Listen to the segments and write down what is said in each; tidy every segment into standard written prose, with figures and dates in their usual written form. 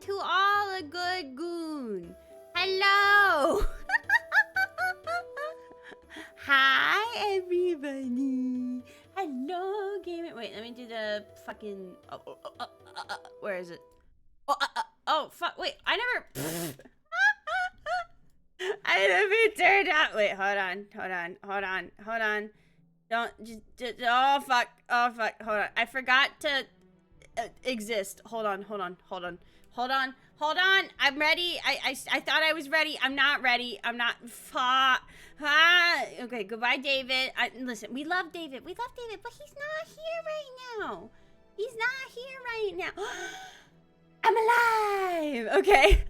to all a good goon. Hello. Hi, everybody. Hello, gamer. Wait, let me do the fucking. Where is it? Oh, fuck. Wait, I never. I never turned out. Wait, hold on. Don't just. Oh fuck. Hold on. I forgot to exist. Hold on. I'm ready. I thought I was ready. I'm not ready. I'm not. Okay, goodbye, David. Listen, we love David, but he's not here right now. I'm alive. Okay.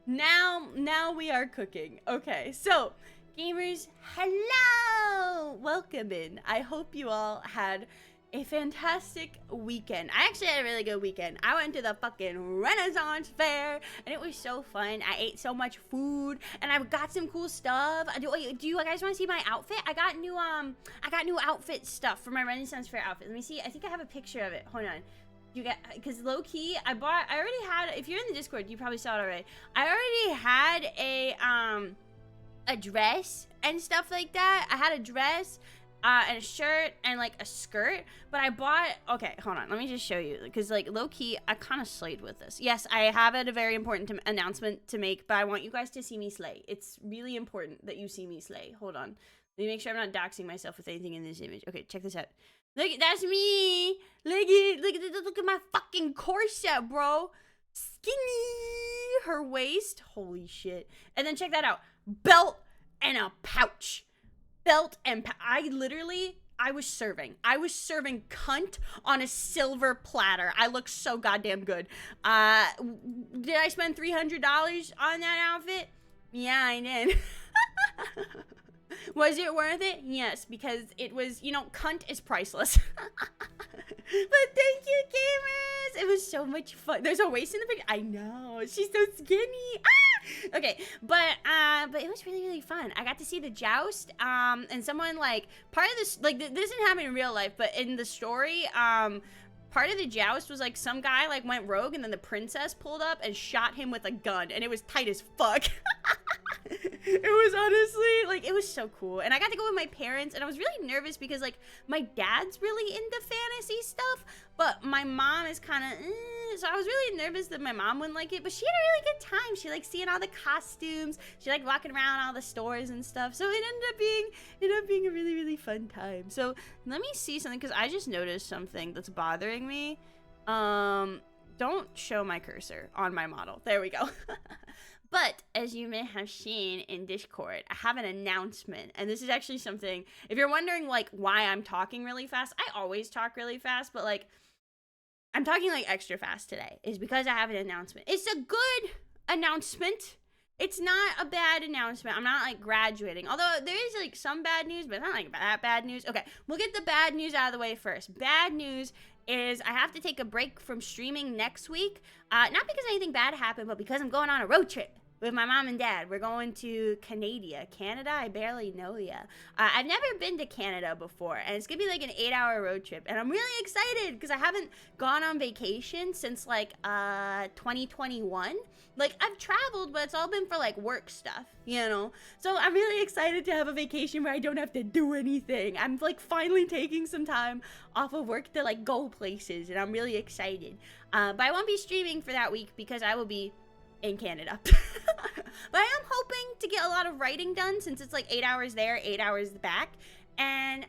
Now we are cooking. Okay, so gamers, hello, welcome in. I hope you all had a fantastic weekend. I actually had a really good weekend. I went to the fucking Renaissance Fair and it was so fun. I ate so much food and I got some cool stuff. Do you guys want to see my outfit? I got new outfit stuff for my Renaissance Fair outfit. Let me see. I think I have a picture of it. Hold on. You get, because low key, I already had, if you're in the Discord, you probably saw it already. I already had a dress and stuff like that. I had a dress and a shirt and like a skirt, but I bought, okay, hold on, let me just show you, because like low key, I kind of slayed with this. Yes, I have a very important announcement to make, but I want you guys to see me slay. It's really important that you see me slay. Hold on, let me make sure I'm not doxing myself with anything in this image. Okay, check this out. Look, that's me. Look at my fucking corset, bro. Skinny. Her waist. Holy shit. And then check that out. Belt and a pouch. I was serving cunt on a silver platter. I look so goddamn good. Did I spend $300 on that outfit? Yeah, I did. Was it worth it? Yes, because it was, you know, cunt is priceless. But thank you, gamers. It was so much fun. There's a waist in the picture. I know. She's so skinny. Ah! Okay, but it was really, really fun. I got to see the joust. And someone like part of this, like this didn't happen in real life, but in the story, part of the joust was like some guy like went rogue, and then the princess pulled up and shot him with a gun, and it was tight as fuck. It was honestly, like, it was so cool. And I got to go with my parents, and I was really nervous because, like, my dad's really into fantasy stuff, but my mom is kind of, so I was really nervous that my mom wouldn't like it, but she had a really good time. She liked seeing all the costumes. She liked walking around all the stores and stuff, so it ended up being a really, really fun time. So let me see something, because I just noticed something that's bothering me. Don't show my cursor on my model. There we go. But as you may have seen in Discord, I have an announcement, and this is actually something, if you're wondering like why I'm talking really fast, I always talk really fast, but like I'm talking like extra fast today, is because I have an announcement. It's a good announcement. It's not a bad announcement. I'm not like graduating, although there is like some bad news, but it's not like that bad news. Okay, we'll get the bad news out of the way first. Bad news is I have to take a break from streaming next week. Not because anything bad happened, but because I'm going on a road trip with my mom and dad. We're going to Canada. I barely know ya. I've never been to Canada before, and it's gonna be like an 8-hour road trip, and I'm really excited because I haven't gone on vacation since like 2021. Like, I've traveled, but it's all been for like work stuff, you know? So I'm really excited to have a vacation where I don't have to do anything. I'm like finally taking some time off of work to like go places, and I'm really excited. But I won't be streaming for that week because I will be in Canada. But I am hoping to get a lot of writing done, since it's like 8 hours there, 8 hours back. And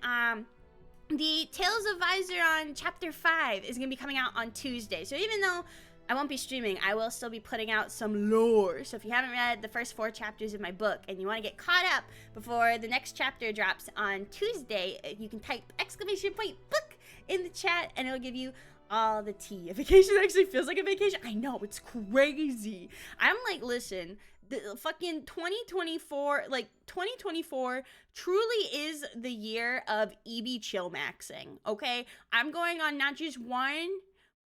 the Tales of Vizoron chapter 5 is gonna be coming out on Tuesday. So even though I won't be streaming, I will still be putting out some lore. So if you haven't read the first 4 chapters of my book and you want to get caught up before the next chapter drops on Tuesday, you can type !book in the chat and it'll give you all the tea. A vacation actually feels like a vacation. I know, it's crazy. I'm like, listen, the fucking 2024, like 2024 truly is the year of EB chill maxing, okay? I'm going on not just 1,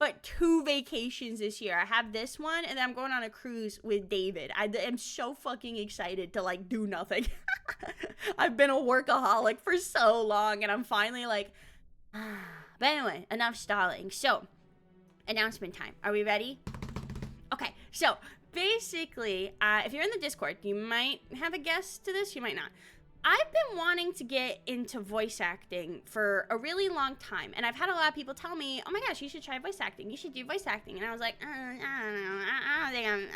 but 2 vacations this year. I have this one, and then I'm going on a cruise with David. I am so fucking excited to like do nothing. I've been a workaholic for so long, and I'm finally like, But anyway, enough stalling. So, announcement time. Are we ready? Okay, so basically, if you're in the Discord, you might have a guess to this, you might not. I've been wanting to get into voice acting for a really long time, and I've had a lot of people tell me, oh my gosh, you should try voice acting, you should do voice acting, and I was like, I don't know, I don't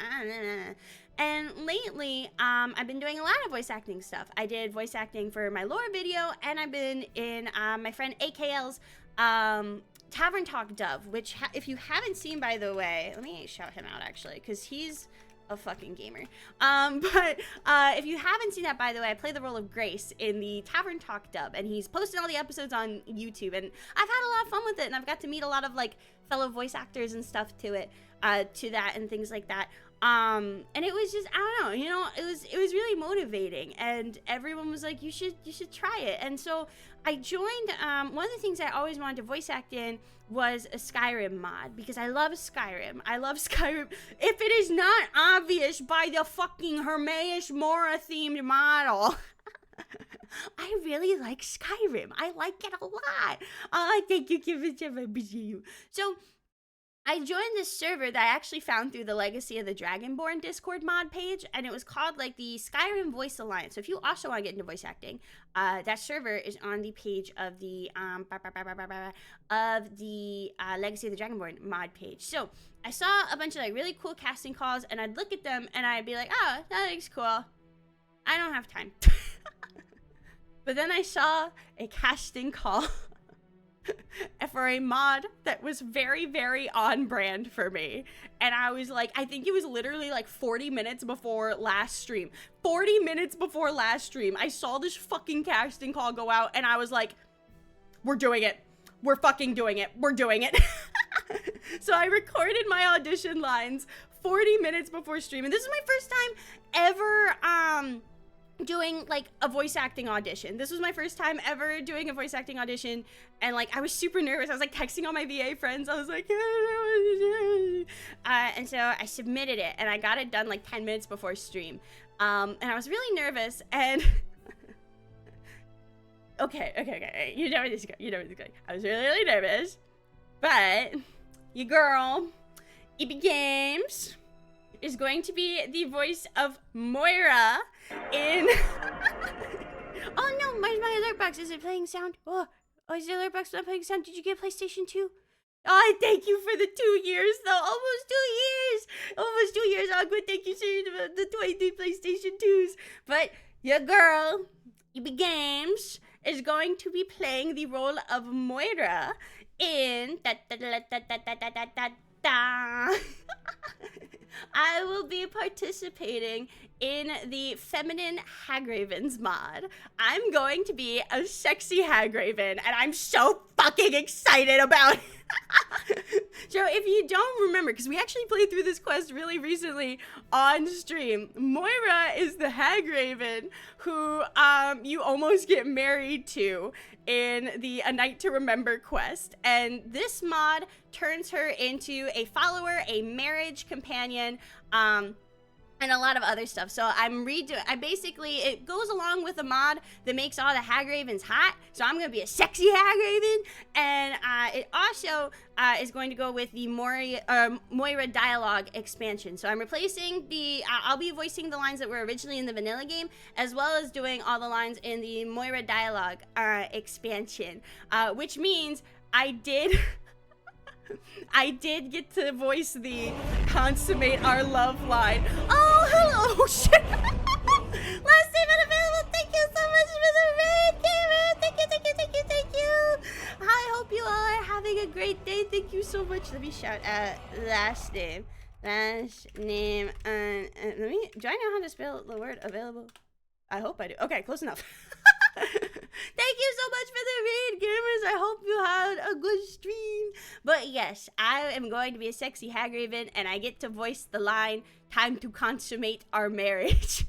think and lately, I've been doing a lot of voice acting stuff. I did voice acting for my lore video, and I've been in my friend AKL's Tavern Talk Dove, which if you haven't seen, by the way, let me shout him out actually, because he's a fucking gamer. But if you haven't seen that, by the way, I play the role of Grace in the Tavern Talk dub, and he's posted all the episodes on YouTube, and I've had a lot of fun with it, and I've got to meet a lot of like fellow voice actors and stuff to that and things like that. And it was just, I don't know, you know, it was really motivating, and everyone was like, you should try it. And so I joined, one of the things I always wanted to voice act in was a Skyrim mod, because I love Skyrim. I love Skyrim. If it is not obvious by the fucking Hermaeus Mora themed model, I really like Skyrim. I like it a lot. Thank you, Kevin. So I joined this server that I actually found through the Legacy of the Dragonborn Discord mod page, and it was called like the Skyrim Voice Alliance. So if you also want to get into voice acting, that server is on the page of the Legacy of the Dragonborn mod page. So I saw a bunch of like really cool casting calls, and I'd look at them and I'd be like, oh, that looks cool. I don't have time. But then I saw a casting call for a mod that was very, very on brand for me. And I was like, I think it was literally like 40 minutes before last stream. 40 minutes before last stream, I saw this fucking casting call go out, and I was like, we're doing it. We're fucking doing it. We're doing it. So I recorded my audition lines 40 minutes before stream. And this is my first time ever, doing like a voice acting audition. This was my first time ever doing a voice acting audition, and like I was super nervous. I was like texting all my VA friends. I was like, and so I submitted it, and I got it done like 10 minutes before stream. And I was really nervous, and okay. You know where this is going. I was really nervous, but your girl, EB Games, is going to be the voice of Moira in oh no, my alert box, is it playing sound? Oh, is the alert box not playing sound? Did you get a PlayStation 2? Oh, thank you for the 2 years though. Almost 2 years. Oh, good, thank you, sir, the 23 PlayStation 2s. But your girl, EB Games, is going to be playing the role of Moira in I will be participating in the Feminine Hagravens mod. I'm going to be a sexy Hagraven, and I'm so fucking excited about it. So if you don't remember, because we actually played through this quest really recently on stream, Moira is the Hagraven who you almost get married to in the A Night to Remember quest, and this mod turns her into a follower, a marriage companion, and a lot of other stuff. So it goes along with a mod that makes all the Hagravens hot. So I'm gonna be a sexy Hagraven, and it also is going to go with the Moira dialogue expansion. So I'm replacing I'll be voicing the lines that were originally in the vanilla game, as well as doing all the lines in the Moira dialogue expansion, which means I did get to voice the consummate our love line. Oh, hello. Shit. Last name unavailable. Thank you so much for the raid, gamer. Thank you. I hope you all are having a great day. Thank you so much. Let me shout out last name. Do I know how to spell the word available? I hope I do. Okay, close enough. Thank you so much for the raid, gamers. I hope you had a good stream. But yes, I am going to be a sexy Hagraven, and I get to voice the line, "Time to consummate our marriage."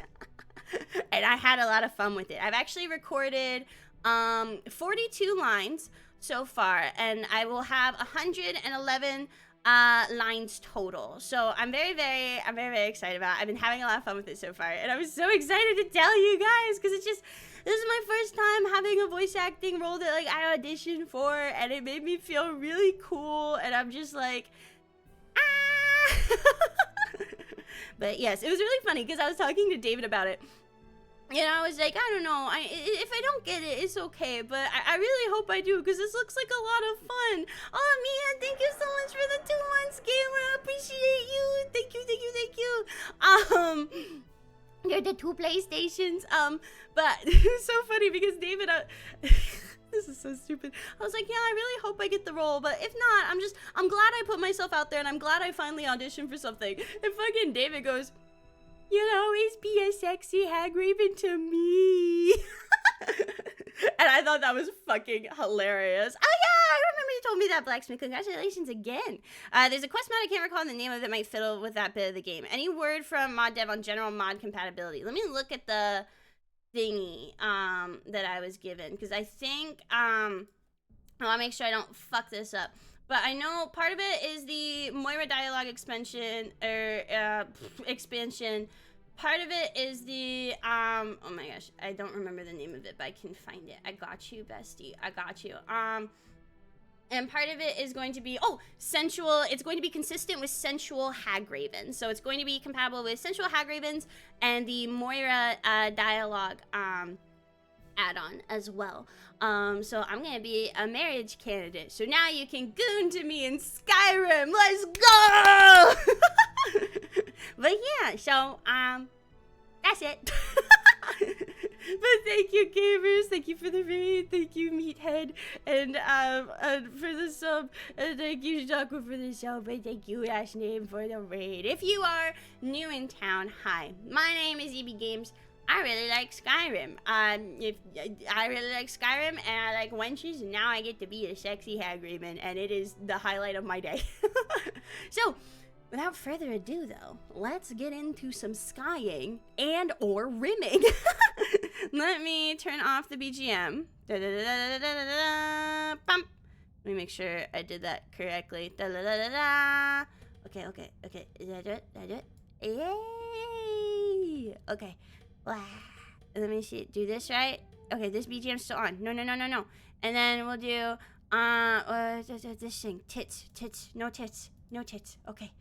And I had a lot of fun with it. I've actually recorded 42 lines so far, and I will have 111 lines total. So I'm very, very excited about it. I've been having a lot of fun with it so far, and I was so excited to tell you guys, because this is my first time having a voice acting role that like I auditioned for, and it made me feel really cool, and I'm just like, ah! But yes, it was really funny because I was talking to David about it. And I was like, I don't know, if I don't get it, it's okay, but I really hope I do, because this looks like a lot of fun. Oh, Mia, thank you so much for the 2 months, gamer. I appreciate you. Thank you, thank you, thank you. They're the 2 PlayStations. But it was so funny because David, this is so stupid. I was like, yeah, I really hope I get the role, but if not, I'm glad I put myself out there, and I'm glad I finally auditioned for something. And fucking David goes, "You'll always be a sexy hag raven to me." And I thought that was fucking hilarious. Oh yeah, I remember you told me that, Blacksmith. Congratulations again. There's a quest mod I can't recall the name of it, might fiddle with that bit of the game. Any word from mod dev on general mod compatibility? Let me look at the thingy that I was given, because I think I want to make sure I don't fuck this up. But I know part of it is the Moira dialogue expansion, expansion. Part of it is the, oh my gosh, I don't remember the name of it, but I can find it. I got you, bestie. I got you. And part of it is going to be, oh, sensual. It's going to be consistent with sensual hag ravens. So it's going to be compatible with sensual hag ravens and the Moira dialogue add-on as well. So I'm gonna be a marriage candidate. So now you can goon to me in Skyrim. Let's go! But yeah, so that's it. But thank you, gamers. Thank you for the raid. Thank you, Meathead, and for the sub. And thank you, Jaco, for the sub. And thank you, Last Name, for the raid. If you are new in town, hi. My name is EB Games. I really like Skyrim. If I really like Skyrim, and I like wenches, and now I get to be a sexy hag raven, and it is the highlight of my day. So, without further ado, though, let's get into some skying and or rimming. Let me turn off the BGM. Let me make sure I did that correctly. Okay. Did I do it? Yay! Okay. Let me see. Do this right. Okay, this BGM's still on. No. And then we'll do this thing. Tits. No tits. Okay.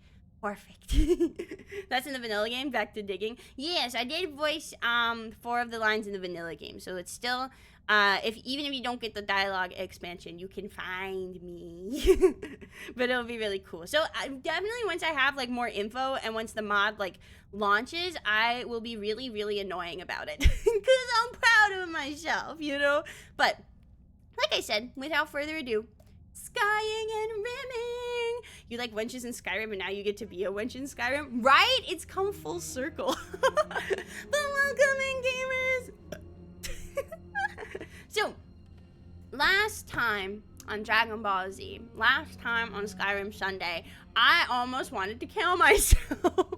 Perfect. That's in the vanilla game. Back to digging. Yes, I did voice 4 of the lines in the vanilla game, so it's still even if you don't get the dialogue expansion, you can find me. But it'll be really cool. So definitely once I have like more info and once the mod like launches, I will be really, really annoying about it because I'm proud of myself, you know. But like I said, without further ado, skying and rimming. You like wenches in Skyrim, and now you get to be a wench in Skyrim, right? It's come full circle. But welcome in, gamers. So, last time on Dragon Ball Z, last time on Skyrim Sunday, I almost wanted to kill myself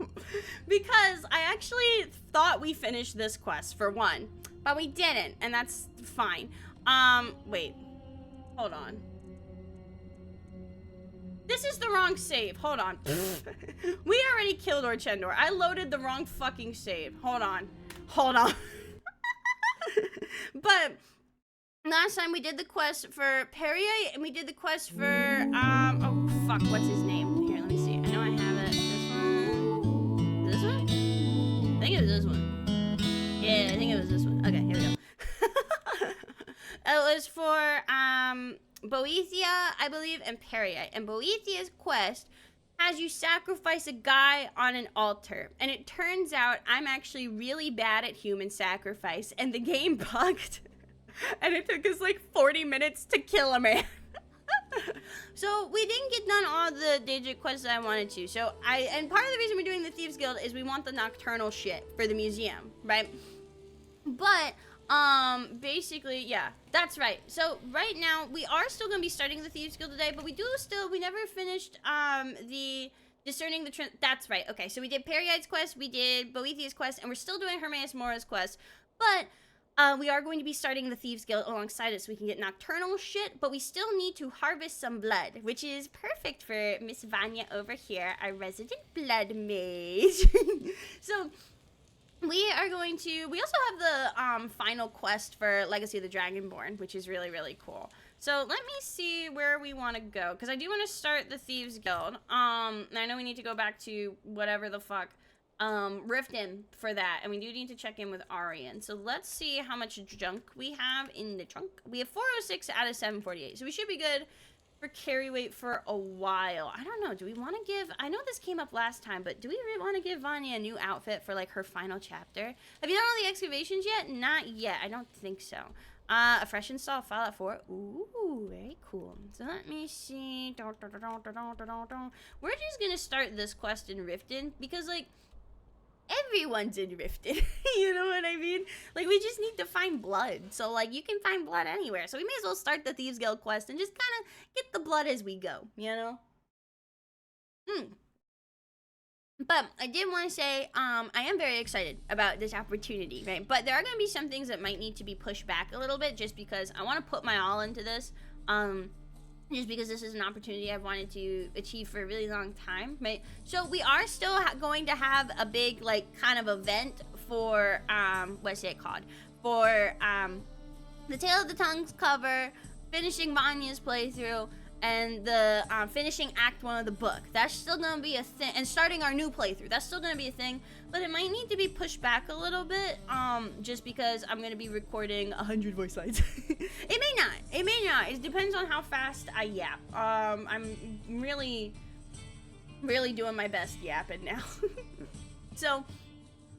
because I actually thought we finished this quest for one, but we didn't, and that's fine. Wait, hold on. This is the wrong save. Hold on. We already killed Orchendor. I loaded the wrong fucking save. Hold on. But last time we did the quest for Perrier, and we did the quest for, oh, fuck, what's his name? Here, let me see. I know I have it. This one? I think it was this one. Yeah, I think it was this one. Okay, here we go. It was for, Boethia, I believe, and Perrier. And Boethia's quest has you sacrifice a guy on an altar. And it turns out I'm actually really bad at human sacrifice, and the game bugged. And it took us like 40 minutes to kill a man. So we didn't get done all the digit quests that I wanted to. So and part of the reason we're doing the Thieves Guild is we want the nocturnal shit for the museum, right? But basically, yeah, that's right. So right now we are still gonna be starting the Thieves Guild today, but we never finished the discerning the that's right. Okay, so we did Perrier's quest, we did Boethia's quest, and we're still doing Hermaeus Mora's quest, but we are going to be starting the Thieves Guild alongside it so we can get nocturnal shit, but we still need to harvest some blood, which is perfect for Miss Vanya over here, our resident blood mage. So we are going to, we also have the final quest for Legacy of the Dragonborn, which is really, really cool. So let me see where we want to go, because I do want to start the Thieves Guild. I know we need to go back to whatever the fuck Riften for that, and we do need to check in with Arian. So let's see how much junk we have in the trunk. We have 406 out of 748, so we should be good for carry weight for a while. I don't know, do we want to give, I know this came up last time, but do we really want to give Vanya a new outfit for like her final chapter? Have you done all the excavations yet? Not yet, I don't think so. A fresh install Fallout 4. Ooh, very cool. So let me see. We're just gonna start this quest in Riften because like everyone's in Riften. You know what I mean? Like, we just need to find blood. So, like, you can find blood anywhere. So we may as well start the Thieves Guild quest and just kind of get the blood as we go, you know? But I did want to say, I am very excited about this opportunity, right? But there are going to be some things that might need to be pushed back a little bit just because I want to put my all into this. Just because this is an opportunity I've wanted to achieve for a really long time, right? So we are still going to have a big, like, kind of event for, what's it called? For, the Tale of the Tongues cover, finishing Vanya's playthrough, and the, finishing Act 1 of the book. That's still gonna be a thing, and starting our new playthrough. That's still gonna be a thing, but it might need to be pushed back a little bit, just because I'm gonna be recording 100 voice lines. It may not. It may not. It depends on how fast I yap. I'm really doing my best yapping now. So,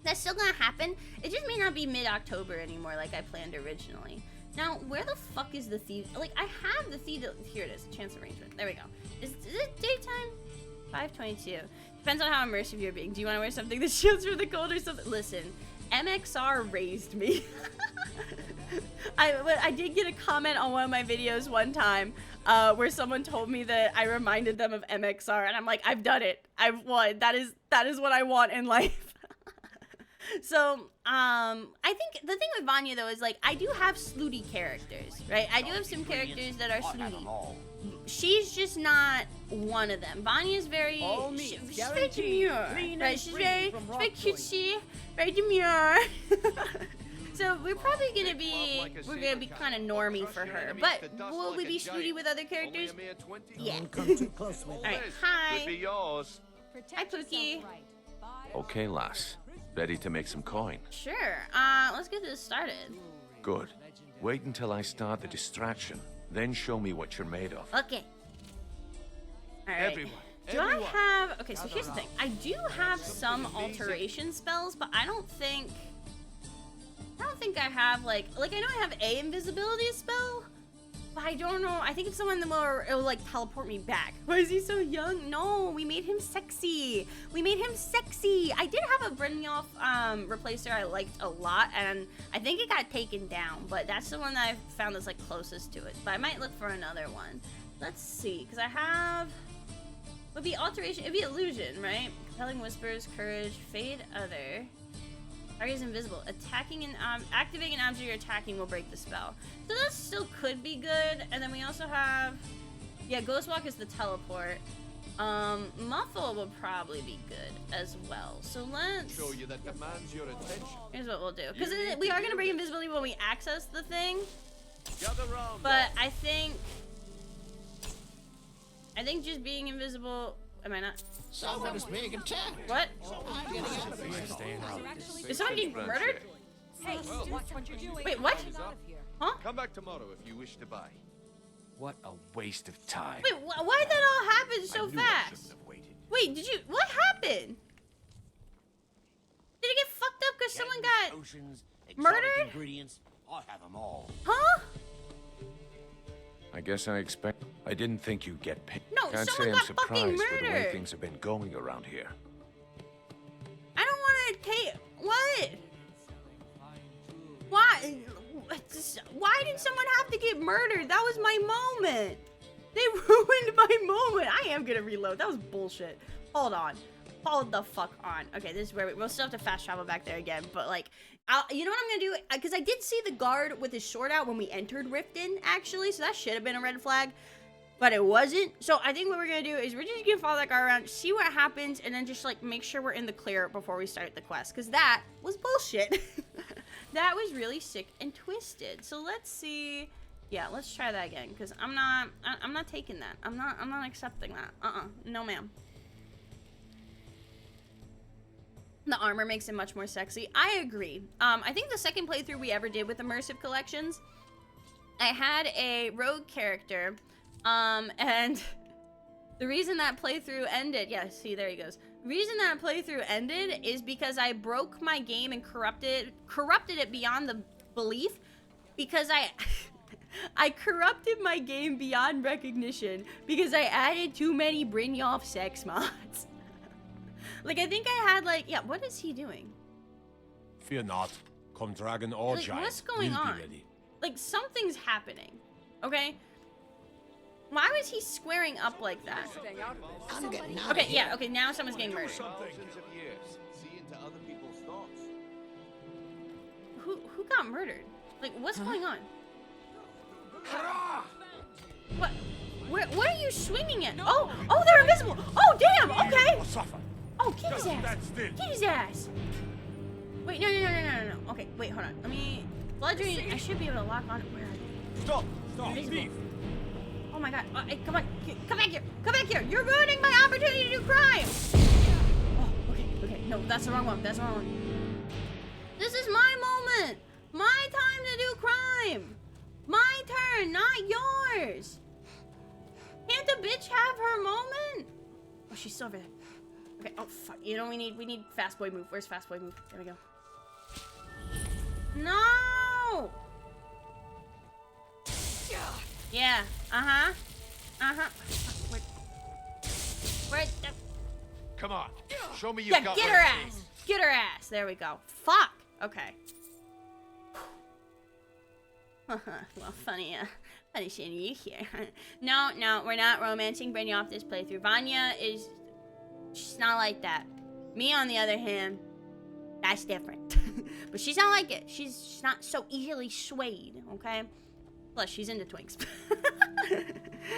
that's still gonna happen. It just may not be mid-October anymore like I planned originally. Now, where the fuck is the thief? Like, I have the thief. Here it is. Chance arrangement. There we go. Is it daytime? 5:22. Depends on how immersive you're being. Do you want to wear something that shields from the cold or something? Listen, MXR raised me. I did get a comment on one of my videos one time where someone told me that I reminded them of MXR, and I'm like, I've done it. I've won. That is what I want in life. So, I think the thing with Vanya, though, is, like, I do have snooty characters, right? I do have some characters that are snooty. She's just not one of them. Vanya's very, she's very demure, right? She's very cutesy, very demure. So we're probably gonna be, kind of normie for her. But will we be snooty with other characters? Yeah. Alright, hi. Hi, Pookie. Okay, lass. Ready to make some coin? Sure. Let's get this started. Good. Wait until I start the distraction, then show me what you're made of. Okay. Alright. Do I have... Okay, so here's the thing. I do have some alteration spells, but I don't think I have, like, I know I have a invisibility spell, but I don't know. I think it's the one that will, like, teleport me back. Why is he so young? No, we made him sexy. We made him sexy. I did have a Brynjolf replacer I liked a lot, and I think it got taken down, but that's the one that I found that's, like, closest to it. But I might look for another one. Let's see, because I have... Would be alteration, it'd be illusion, right? Compelling whispers, courage, fade other. Target is invisible. Attacking and activating an object you're attacking will break the spell. So that still could be good. And then we also have, yeah, Ghostwalk is the teleport. Muffle will probably be good as well. So let's show you that demands your attention. Here's what we'll do, because we are gonna bring invisibility when we access the thing. But I think just being invisible. Am I not? Someone's being attacked. What? I'm getting out of here. Is someone getting murdered? Hey, watch what you're doing. Wait, what? Huh? Come back tomorrow if you wish to buy. What a waste of time. Wait, why did that all happen so fast? Wait, what happened? Did it get fucked up because someone got murdered? Ingredients, I'll have them all. Huh? I guess I didn't think you'd get paid. No, Can't someone say I'm got surprised fucking with the way murdered. things have been going around here. I don't want to pay. What? Why? Why did someone have to get murdered? That was my moment. They ruined my moment. I am gonna reload. That was bullshit. Hold on. Hold the fuck on. Okay, this is where we'll still have to fast travel back there again. But like, you know what I'm gonna do? Because I did see the guard with his sword out when we entered Riften, actually. So that should have been a red flag. But it wasn't. So I think what we're gonna do is we're just gonna follow that guy around, see what happens, and then just like make sure we're in the clear before we start the quest. Because that was bullshit. That was really sick and twisted. So let's see. Yeah, let's try that again. Because I'm not taking that. I'm not accepting that. No, ma'am. The armor makes it much more sexy. I agree. I think the second playthrough we ever did with immersive collections, I had a rogue character, and the reason that playthrough ended, yeah, see, there he goes. The reason that playthrough ended is because I broke my game and corrupted it beyond the belief, because I corrupted my game beyond recognition because I added too many Brynjolf sex mods. Like, I think I had, like, yeah, what is he doing? Fear not. Come dragon or Like, giant. what's going we'll on? Be ready. Like, something's happening, okay? Why was he squaring up like that? I'm getting out Okay, of here. yeah, okay, now someone's getting murdered. Thousands of years. See into other people's thoughts. Who got murdered? Like, what's going on? What? What are you swinging at? Oh, they're invisible. Oh, damn. Okay. Oh, get his ass. Get his ass. Wait, no. Okay, wait, hold on. Let me. Bludgeoning. I should be able to lock on. Where are they? Stop! Invisible. Thief! Oh my god. Hey, come on. Come back here. Come back here. You're ruining my opportunity to do crime. Oh, okay. No, that's the wrong one. That's the wrong one. This is my moment. My time to do crime. My turn, not yours. Can't the bitch have her moment? Oh, she's still over there. Okay. Oh fuck. You know we need fast boy move. Where's fast boy move? There we go. No. Yeah. Where? Come on. Show me you Yeah. got Get what her it ass. takes. Get her ass. There we go. Fuck. Okay. Well, funny seeing you here. No, we're not romancing Brynjolf this playthrough. Vanya she's not like that. Me, on the other hand, that's different. But she's not like it. She's not so easily swayed, okay? Plus, she's into twinks.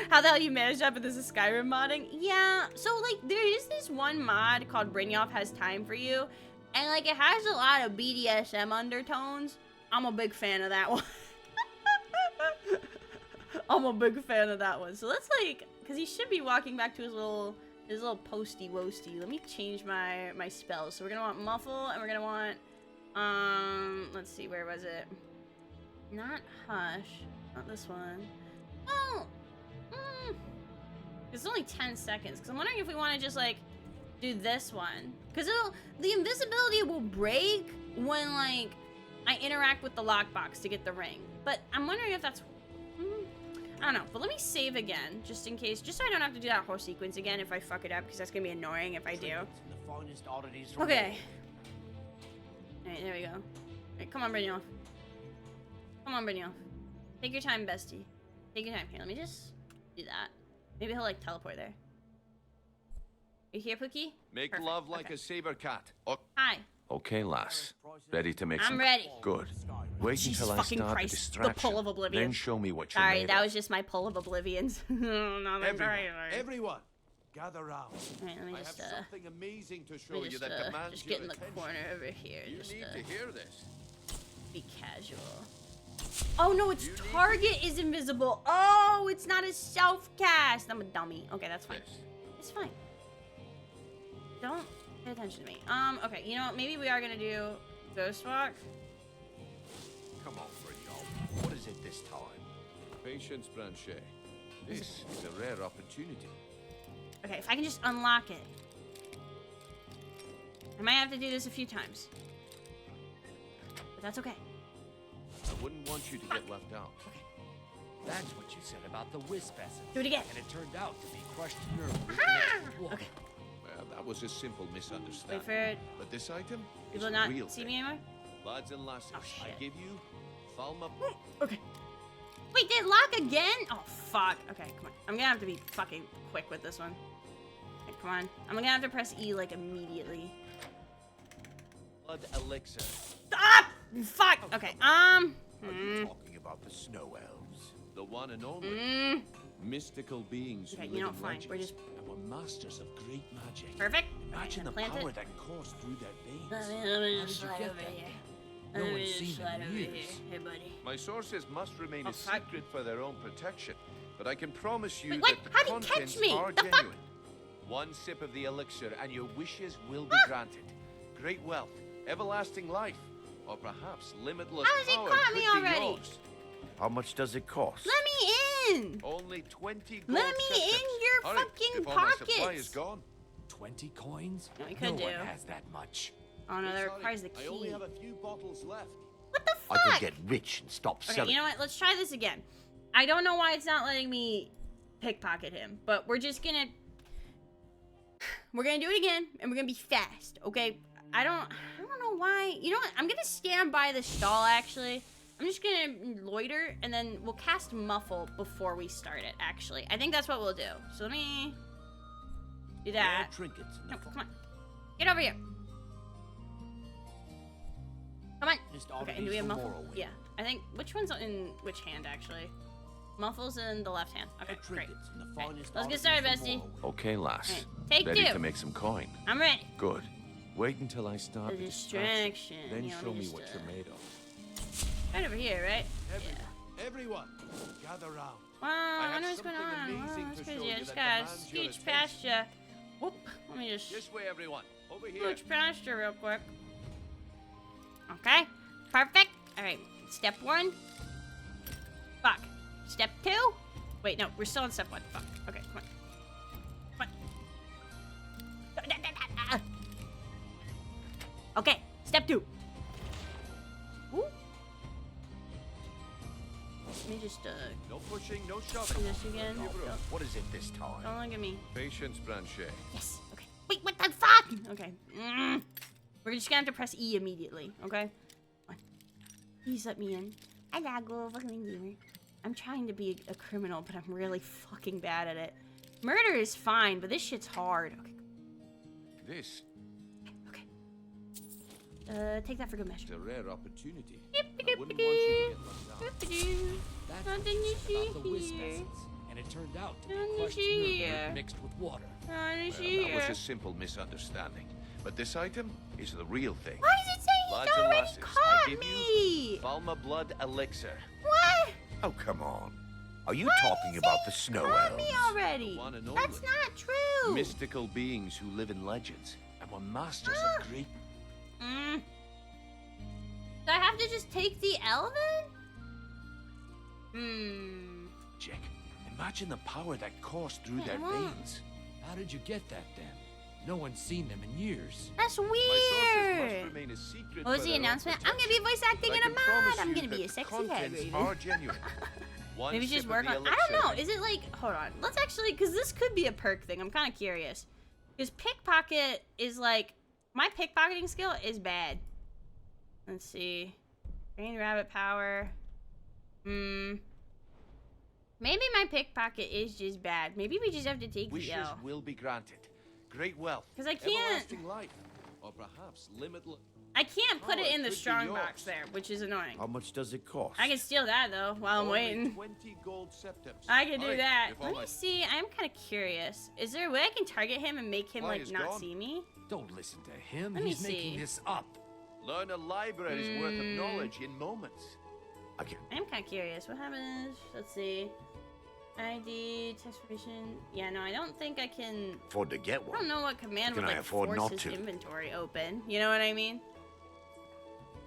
How the hell you manage that, but this is Skyrim modding? Yeah, so, like, there is this one mod called Brynjolf Has Time For You, and, like, it has a lot of BDSM undertones. I'm a big fan of that one. I'm a big fan of that one. So let's, like, because he should be walking back to his little posty woasty. Let me change my spells. So we're gonna want muffle, and we're gonna want let's see, where was it? Not hush, not this one. Oh, it's only 10 seconds. Because I'm wondering if we want to just like do this one, because the invisibility will break when like I interact with the lockbox to get the ring. But I'm wondering if that's I don't know, but let me save again, just in case, just so I don't have to do that whole sequence again if I fuck it up, because that's gonna be annoying if I do. Okay. Alright, there we go. Alright, come on, Brynjolf. Come on, Brynjolf. Take your time, bestie. Take your time. Here, let me just do that. Maybe he'll, like, teleport there. You here, Pookie? Make Perfect, love like okay. a saber cat. Oh, Hi. okay, lass. Ready to make I'm some... ready. Good. Wait Jesus until I fucking start Christ, the the distraction. pull of oblivion. Then show me what you're Sorry, made that of. was just my pull of oblivions. No, that's alright. Everyone, gather round. Alright, let me I have just, something amazing to show let me you just, that demands just your get in the attention. corner over here. You Just, need to hear this. be casual. Oh no, its target is invisible. Oh, it's not a self-cast. I'm a dummy. Okay, that's fine. This. It's fine. Don't pay attention to me. Okay, you know what? Maybe we are gonna do Ghost Walk. Come on, Brynjolf. What is it this time? Patience, Branche. This is a rare opportunity. Okay, if I can just unlock it. I might have to do this a few times. But that's okay. I wouldn't want you to get left out. That's what you said about the wisp essence. Do it again. And it turned out to be crushed nerve. Okay. Well, that was a simple misunderstanding. Wait for it. But this item is People a not real see thing. me anymore? Lads and lasses, Oh, I shit. give you Thalma. Okay. Wait, did it lock again? Oh, fuck. Okay, come on. I'm gonna have to be fucking quick with this one. Okay, come on. I'm gonna have to press E, like, immediately. Blood elixir. Stop! Fuck! Okay, Are you talking about the snow elves? The one and only. Mystical beings Okay, who you know, live in fine. legends We're just and were masters of great magic. perfect. Imagine the Plant power it. that coursed through their veins. Let me How just did you slide get over that? here. No Let me one's just seen slide them over in here. years. Hey, buddy. My sources must remain Oh, a fuck. secret for their own protection, but I can promise you Wait, what? that the How'd he catch contents me? are The fuck? genuine. One sip of the elixir and your wishes will be granted. great wealth, everlasting life, or perhaps limitless How has he power caught me could be already? yours. How much does it cost? Let me in. Only 20 gold Let me septims. in your Hurry, fucking if all my supply pockets. is gone. 20 coins? No, we could no one do. has that much. Oh no, that Sorry, requires the I only key. have a few bottles left. What the I fuck? could get rich and stop Okay, selling. you know what? Let's try this again. I don't know why it's not letting me pickpocket him, but we're just gonna... We're gonna do it again, and we're gonna be fast, okay? I don't know why. You know what? I'm gonna stand by the stall, actually. I'm just gonna loiter, and then we'll cast Muffle before we start it, actually. I think that's what we'll do. So let me do that. Trinkets. No, come on. Get over here. Come on. Okay, and do we have Muffle? Yeah. I think, which one's in which hand, actually? Muffle's in the left hand. Okay, great. Okay, let's get started, bestie. Okay, lass. Alright, take Ready two. to make some coin. I'm ready. Good. Wait until I start The the distraction. Then Yeah, let show me me just, what you're made of. Right over here, right? Everyone, gather round. Wow, I have wonder what's going something on. amazing Wow, that's to show crazy. you I just that gotta demands your scooch past ya. Whoop. Let me just This way, everyone. Over here. scooch past you real quick. Okay. Perfect. Alright. Step one. Fuck. Step two. Wait, no. We're still on step one. Fuck. Okay, come on. Come on. Okay. Step two. Ooh. Let me just, No pushing, no do shoving. this again. What is it this time? Don't look at me. Patience, Blanchet. Yes. Okay. Wait, what the fuck? Okay. We're just gonna have to press E immediately, okay? Come on. Please let me in. I gotta go fucking gamer. I'm trying to be a criminal, but I'm really fucking bad at it. Murder is fine, but this shit's hard. Okay. This Okay. Take that for good measure. is a rare opportunity. I Yippee-doopity-doo. wouldn't want you to get left out. Yippee-doo. That's Nothing what you to said see about the wisp here. essence. And it turned out to be Nothing to crushed see nerve here. root mixed with water. Nothing to Well, see that was here. a simple misunderstanding. But this item is the real thing. Why does it say Lads he's and already lasses, I caught give me? Falma blood elixir. What? Oh, come on. Are you Why talking does it about say the he snow caught me elves? already? One and That's only. not true. Mystical beings who live in legends and were masters of great. Do I have to just take the L then? Jack, imagine the power that coursed through Yeah, their I won't. veins. How did you get that then? No one's seen them in years. That's My sources must weird. remain a secret. What was for the their own announcement? I'm gonna be protection. voice acting But I in a can promise mod. I'm you gonna be that a sexy contents head. are genuine. One Maybe sip just of work the on. I elixir don't know. and- Is it like? Hold on. Let's actually, because this could be a perk thing. I'm kind of curious. Because pickpocket is like my pickpocketing skill is bad. Let's see. Green rabbit power. Maybe my pickpocket is just bad. Maybe we just have to take Wishes the L. will be granted. Great wealth. 'Cause I can't- Everlasting life. Or perhaps limitless. I can't put Oh, it it in the could be strong yours. box there, which is annoying. How much does it cost? I can steal that though while I'm Only waiting. 20 gold septims. I can do Hurry, that. if all Let me my- see. I'm kind of curious. Is there a way I can target him and make him Fly like is not gone. see me? Don't listen to him. Let me He's making see. this up. Learn a library's worth of knowledge in moments. Again. I'm kind of curious. What happens? Let's see. ID, text formation. Yeah, no, I don't think I can. Afford to get I one. don't know what command would Can I like afford force not his to? inventory open. You know what I mean?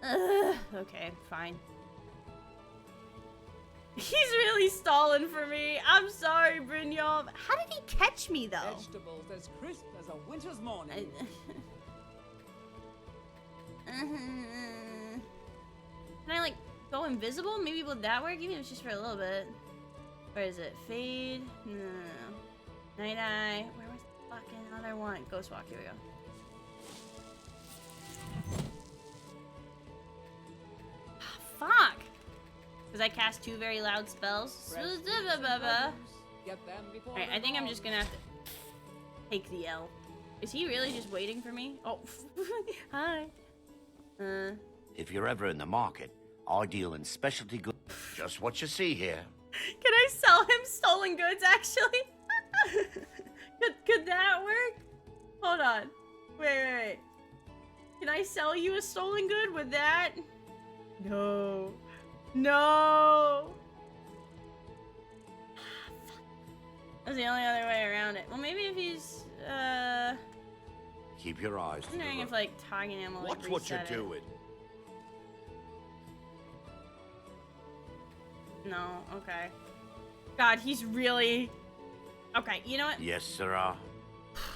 Ugh, okay, fine. He's really stalling for me. I'm sorry, Brynjolf. How did he catch me though? Vegetables as crisp as a winter's morning. Can I like go invisible? Maybe would that work? Even if it's just for a little bit. Where is it? Fade? No. Night Eye. Where was the fucking other one? Ghost Walk. Here we go. Fuck! Because I cast two very loud spells. Fresh fruits and produce, get them before Alright, I they're think I'm gone. just gonna have to take the L. Is he really just waiting for me? Oh, hi. If you're ever in the market, I deal in specialty goods. Just what you see here. Can I sell him stolen goods, actually? could that work? Hold on. Wait. Can I sell you a stolen good with that? No. No. That's the only other way around it. Well, maybe if he's, Keep your eyes to I'm the wondering if road. like tagging him will like Watch what you're reset it. doing. No, okay. God, he's really... Okay, you know what? Yes, sirrah.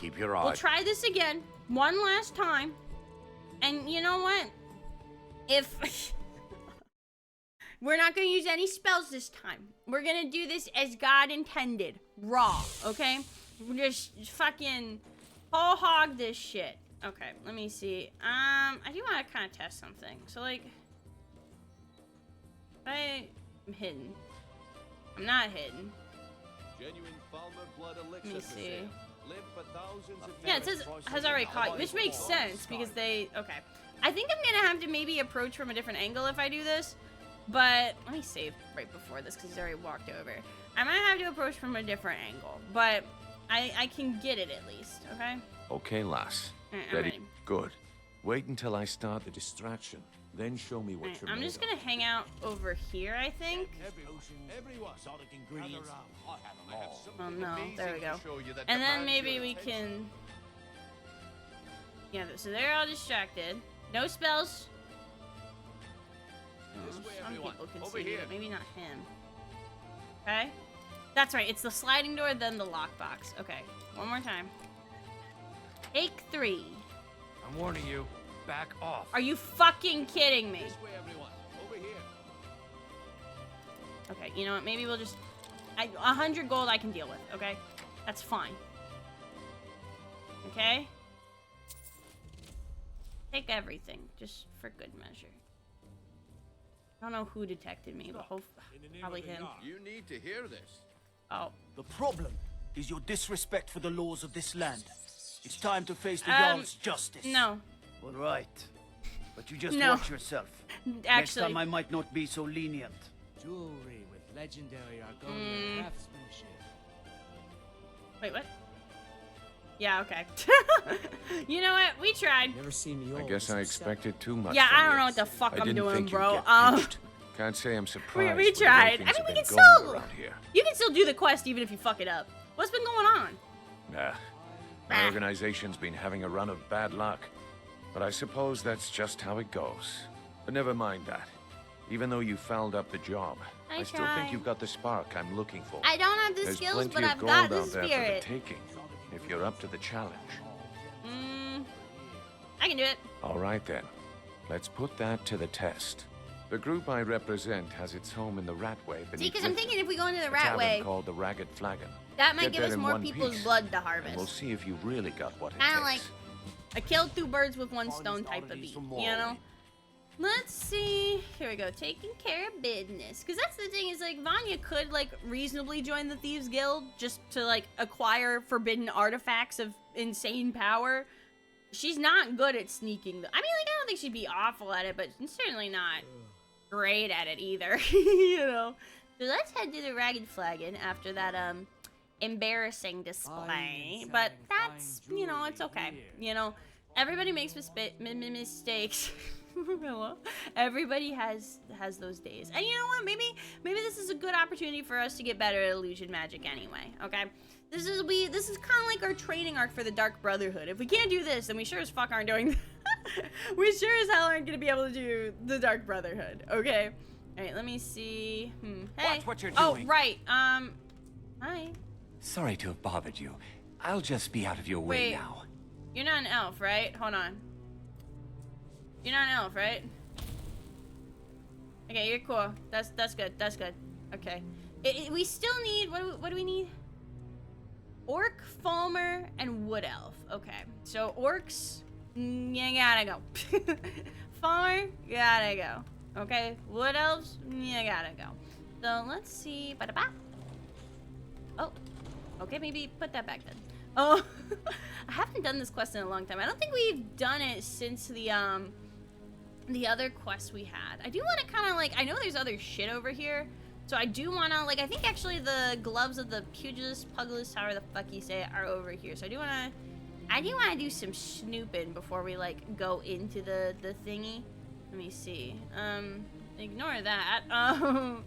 Keep your We'll eyes. try this again, one last time. And you know what? If... We're not gonna use any spells this time. We're gonna do this as God intended. Raw, okay? We're just fucking whole hog this shit. Okay, let me see. I do want to kind of test something. So, like... I'm hidden. I'm not hidden. Genuine Falmer blood elixir Let me for see. sale. Live for thousands of Yeah, it says has already caught you, which makes sense because they... Okay. I think I'm gonna have to maybe approach from a different angle if I do this. But let me save right before this because he's already walked over. I might have to approach from a different angle, but I can get it at least, okay? Okay, lass. Alright, I'm Ready? ready. Good. Wait until I start the distraction. Then show me what Alright, you're I'm made just of. gonna hang out over here, I think. Everyone. Exotic ingredients. I have them all. Oh no, there we go. And then maybe we can... Yeah, so they're all distracted. No spells. Oh, This way, some everyone. people can Over see here. it, maybe not him. Okay? That's right, it's the sliding door, then the lockbox. Okay, one more time. Take 3. I'm warning you. Back off. Are you fucking kidding me? This way, everyone. Over here. Okay, you know what? Maybe we'll just... 100 gold I can deal with, okay? That's fine. Okay? Take everything, just for good measure. I don't know who detected me, but probably him. You need to hear this. Oh. The problem is your disrespect for the laws of this land. It's time to face the Um, Jarl's justice. No. All right. But you just No. watch yourself. Next Actually... time I might not be so lenient. Jewelry with legendary Argonian craftsmanship. Wait, what? Yeah, okay. You know what? We tried. Never seen the I old guess I as upset. expected too much. Yeah, from I don't you. know what the fuck I I'm didn't doing, think you'd bro. get pinched. Can't say I'm surprised. we with the way tried. things I mean, have we been can going still... around here. You can still do the quest even if you fuck it up. What's been going on? Nah. My organization's been having a run of bad luck. But I suppose that's just how it goes. But never mind that. Even though you fouled up the job, I still tried. think you've got the spark I'm looking for. I don't have the There's skills, plenty but of I've gold got the out there for the spirit. taking, if you're up to the challenge. I can do it. All right then. Let's put that to the test. The group I represent has its home in the Ratway beneath See, because I'm Riften, thinking if we go into the a rat tavern way, called the Ragged Flagon. that might Get give there us in more one people's piece, blood to and harvest. we'll see if you've really got what it Kinda takes. like a kill 2 birds with 1 stone type of beat, you know? Let's see. Here we go. Taking care of business. Because that's the thing is, like, Vanya could, like, reasonably join the Thieves Guild just to, like, acquire forbidden artifacts of insane power. She's not good at sneaking. I mean, like, I don't think she'd be awful at it, but certainly not great at it either, you know? So let's head to the Ragged Flagon after that, embarrassing display. But that's, you know, it's okay. You know, everybody makes mistakes. Everybody has those days. And you know what? Maybe this is a good opportunity for us to get better at illusion magic anyway, okay? This is kind of like our training arc for the Dark Brotherhood. If we can't do this, then we sure as fuck aren't doing we sure as hell aren't gonna be able to do the Dark Brotherhood, okay? Alright, let me see. Hey. Watch what you're Oh, doing. right. Hi. Sorry to have bothered you. I'll just be out of your way Wait. now. You're not an elf, right? Hold on. You're not an elf, right? Okay, you're cool. That's good. That's good. Okay. We still need... What do we need? Orc, Falmer, and Wood Elf. Okay. So, orcs... you gotta go. Falmer, gotta go. Okay. Wood Elves, you gotta go. So, let's see... Ba-da-ba. Oh. Okay, maybe put that back then. Oh. I haven't done this quest in a long time. I don't think we've done it since the other quest we had. I do want to kind of like, I know there's other shit over here, so I do want to like, I think actually the gloves of the pugilist, however the fuck you say it, are over here. So I do want to do some snooping before we like go into the thingy. Let me see. Ignore that. Hello?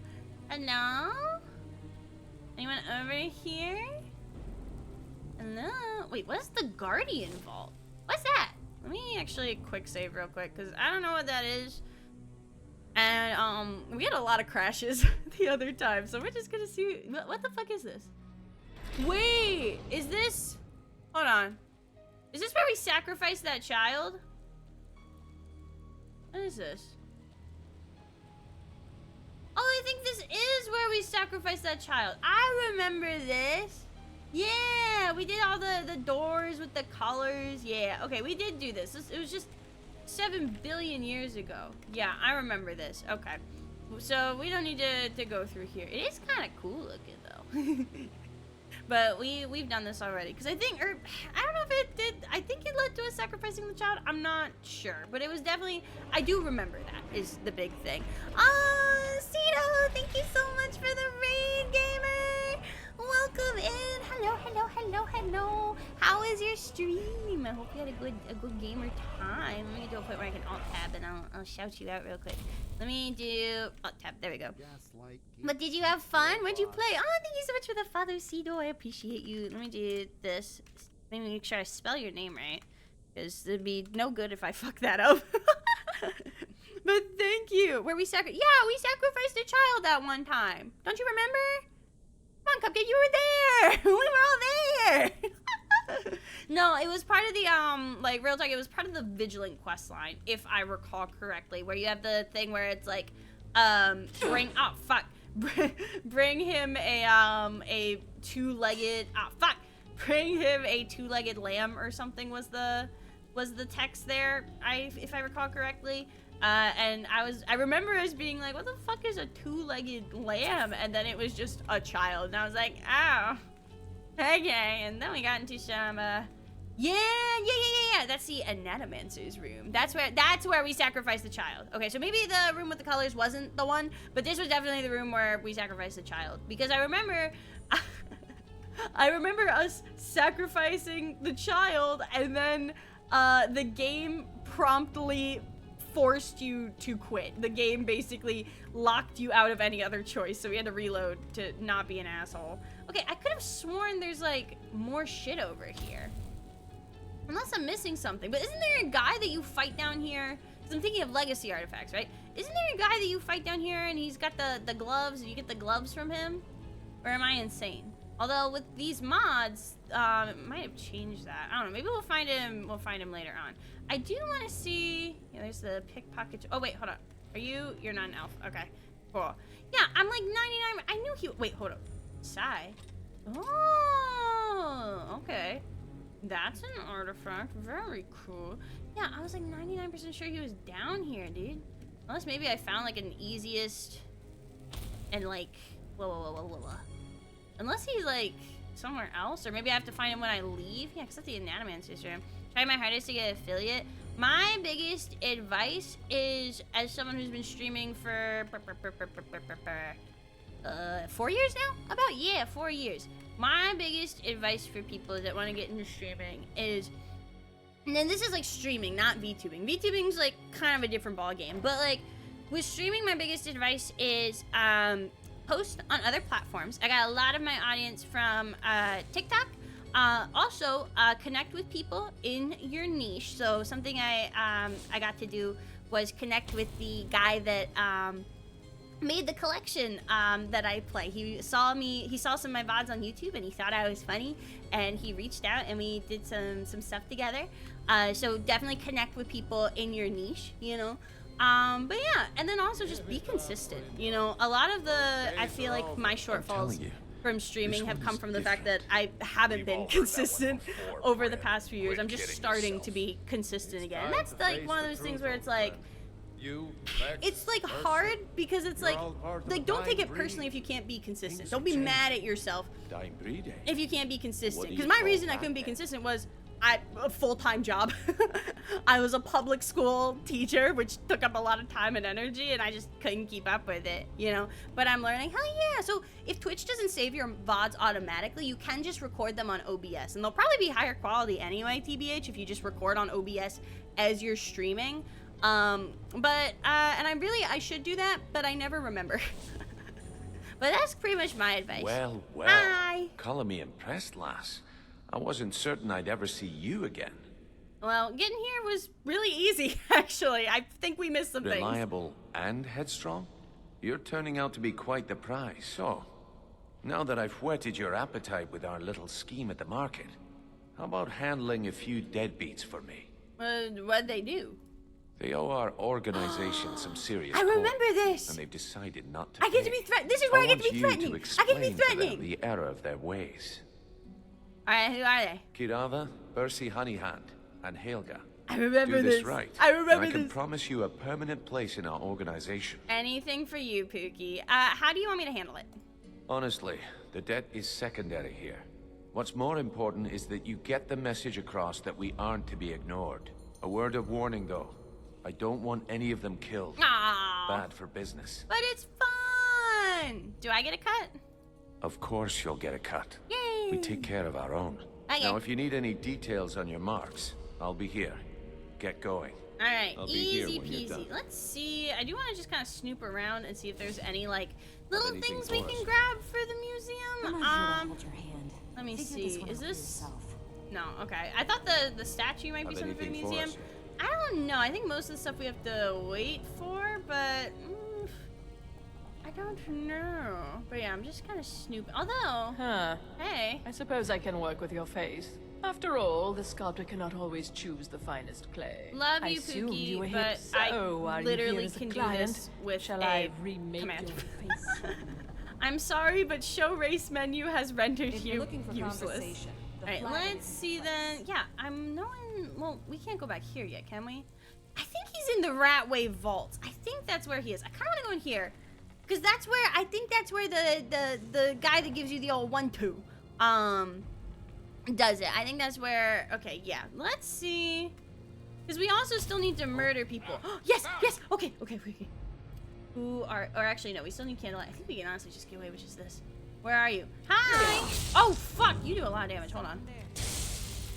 Anyone over here? Hello? Wait, what's the Guardian Vault? What's that? Let me actually quick save real quick, because I don't know what that is. And, we had a lot of crashes the other time, so we're just gonna see. What the fuck is this? Wait, is this. Hold on. Is this where we sacrifice that child? What is this? Oh, I think this is where we sacrifice that child. I remember this. Yeah, we did all the doors with the colors. Yeah, okay, we did do this. It was just 7 billion years ago. Yeah, I remember this. Okay. So we don't need to go through here. It is kind of cool looking though. But we've done this already. Because I think, or I don't know if it did. I think it led to us sacrificing the child. I'm not sure. But it was definitely, I do remember that is the big thing. Cito, thank you so much for the raid, gamer. Welcome in. Hello, hello, hello, hello. How is your stream? I hope you had a good gamer time. Let me do a point where I can alt tab and I'll shout you out real quick. Let me do alt tab. There we go. But did you have fun? What'd you play? Oh, thank you so much for the follow, Cito. I appreciate you. Let me do this. Let me make sure I spell your name right, because it'd be no good if I fuck that up. But thank you. Where we sacrificed a child that one time. Don't you remember? Come on, Cupcake, you were there. We were all there. No, it was part of the, like, real talk, it was part of the Vigilant quest line, if I recall correctly, where you have the thing where it's like, bring him a two-legged, bring him a two-legged lamb or something was the text there, if I recall correctly. And I remember us being like, what the fuck is a two-legged lamb? And then it was just a child. And I was like, oh, okay. And then we got into some, yeah. That's the Anatomancer's room. That's where we sacrificed the child. Okay, so maybe the room with the colors wasn't the one, but this was definitely the room where we sacrificed the child. Because I remember, I remember us sacrificing the child, and then, the game promptly forced you to quit. The game basically locked you out of any other choice, so we had to reload to not be an asshole. Okay, I could have sworn there's like more shit over here. Unless I'm missing something. But isn't there a guy that you fight down here? Because I'm thinking of legacy artifacts, right? Isn't there a guy that you fight down here and he's got the gloves and you get the gloves from him? Or am I insane? Although with these mods, it might have changed that. I don't know. Maybe we'll find him later on. I do want to see. Yeah, there's the pickpocket. Oh wait, hold on. You're not an elf. Okay, cool. Yeah, I'm like 99. I knew he. Wait, hold up. Sai. Oh, okay. That's an artifact. Very cool. Yeah, I was like 99% sure he was down here, dude. Unless maybe I found like an easiest and like whoa. Unless he's like somewhere else, or maybe I have to find him when I leave. Yeah, because that's the Anatomancer's room. Try my hardest to get affiliate. My biggest advice is, as someone who's been streaming for 4 years now? 4 years. My biggest advice for people that want to get into streaming is, and then this is like streaming, not VTubing. VTubing's like kind of a different ball game, but like with streaming, my biggest advice is post on other platforms. I got a lot of my audience from TikTok. Also, connect with people in your niche. So something I got to do was connect with the guy that made the collection that I play. He saw some of my VODs on YouTube and he thought I was funny, and he reached out and we did some stuff together. So definitely connect with people in your niche, you know. But yeah, and then also just be consistent. You know, a lot of I feel like my shortfalls from streaming have come from the fact that I haven't been consistent over the past few years. I'm just starting to be consistent again. And that's like one of those things where it's like, it's like hard because it's like don't take it personally if you can't be consistent. Don't be mad at yourself if you can't be consistent. Because my reason I couldn't be consistent was a full-time job. I was a public school teacher, which took up a lot of time and energy, and I just couldn't keep up with it, you know? But I'm learning, hell yeah. So if Twitch doesn't save your VODs automatically, you can just record them on OBS. And they'll probably be higher quality anyway, TBH, if you just record on OBS as you're streaming. And I should do that, but I never remember. But that's pretty much my advice. Well. Bye. Color me impressed, lass. I wasn't certain I'd ever see you again. Well, getting here was really easy, actually. I think we missed some things. Reliable and headstrong? You're turning out to be quite the prize. So, now that I've whetted your appetite with our little scheme at the market, how about handling a few deadbeats for me? What'd they do? They owe our organization some serious I remember coin, this! and they've decided not to I get to pay. be threatened. This is where I get to be want threatening. you to I get to be explain to them threatening. the error of their ways. Alright, who are they? Kirava, Bercy Honeyhand, and Helga. I remember Do this. this right. I remember and I can this. promise you a permanent place in our organization. Anything for you, Pookie. How do you want me to handle it? Honestly, the debt is secondary here. What's more important is that you get the message across that we aren't to be ignored. A word of warning, though. I don't want any of them killed. Aww. Bad for business. But it's fun! Do I get a cut? Of course you'll get a cut. Yay! We take care of our own. Okay. Now, if you need any details on your marks, I'll be here. Get going. Alright, I'll be here easy when you're peasy. done. Let's see. I do want to just kind of snoop around and see if there's any, like, little anything things we for can us? grab for the museum. Hold your hand. Let me Figure this see. one Is out for this... yourself. No, okay. I thought the statue might be Have something for the anything for museum. us? I don't know. I think most of the stuff we have to wait for, but... I don't know. But yeah, I'm just kind of snooping. Although... Huh. Hey. I suppose I can work with your face. After all, the sculptor cannot always choose the finest clay. Love I you, assumed Pookie, you were but here, so I are you literally here as a can do client? this with Shall a I remake command. your face? I'm sorry, but show race menu has rendered If you you're looking for useless. conversation, the Alright, flag let's is see in then. place. Yeah, I'm knowing. Well, we can't go back here yet, can we? I think he's in the Ratway Vault. I think that's where he is. I kind of want to go in here, because that's where I think that's where the guy that gives you the old 1-2 does it. I think that's where. Okay, yeah. Let's see, because we also still need to murder people. Yes, yes. Okay. Who are? Or actually, no. We still need candlelight. I think we can honestly just get away with just this. Where are you? Hi! Oh, fuck! You do a lot of damage. Hold on.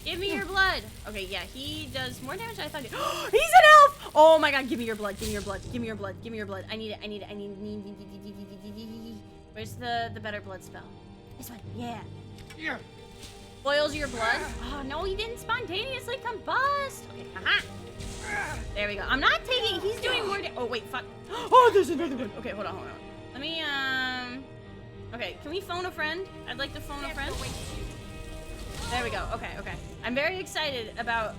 Give me your blood. Okay, yeah, he does more damage than I thought he did. He's an elf! Oh my god, give me your blood. Give me your blood. Give me your blood. Give me your blood. I need it. I need it. I need it. Where's the better blood spell? This one. Yeah. Yeah. Boils your blood. Oh, no, he didn't spontaneously combust. Okay, haha. There we go. I'm not taking... He's doing more... Oh, wait, fuck. Oh, there's another one. Okay, hold on. Let me, Okay, can we phone a friend? I'd like to phone a friend. There we go. Okay. I'm very excited about,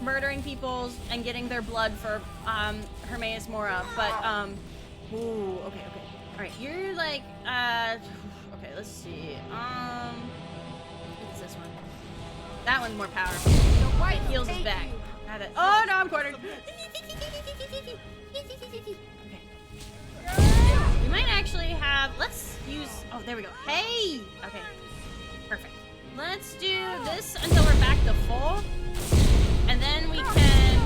murdering people and getting their blood for, Hermaeus Mora, but, ooh, okay. Alright, you're like, okay, let's see. What's this one? That one's more powerful. It heals his back. Oh, no, I'm cornered. Okay. We might actually have, let's use, oh, there we go. Hey! Okay, perfect. Let's do this until we're back to full. And then we can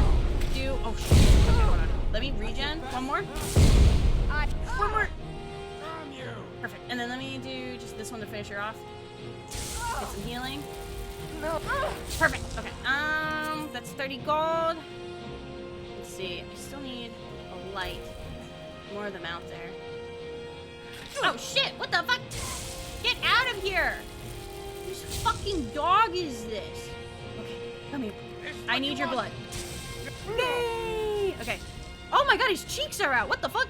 do, oh shit, okay, hold on. Let me regen, one more. One more. Perfect, and then let me do just this one to finish her off. Get some healing. Perfect, okay, that's 30 gold. Let's see, I still need a light. More of them out there. Oh shit, what the fuck? Get out of here! Whose fucking dog is this? Okay, come here. I need your blood. Yay! Okay. Oh my god, his cheeks are out. What the fuck?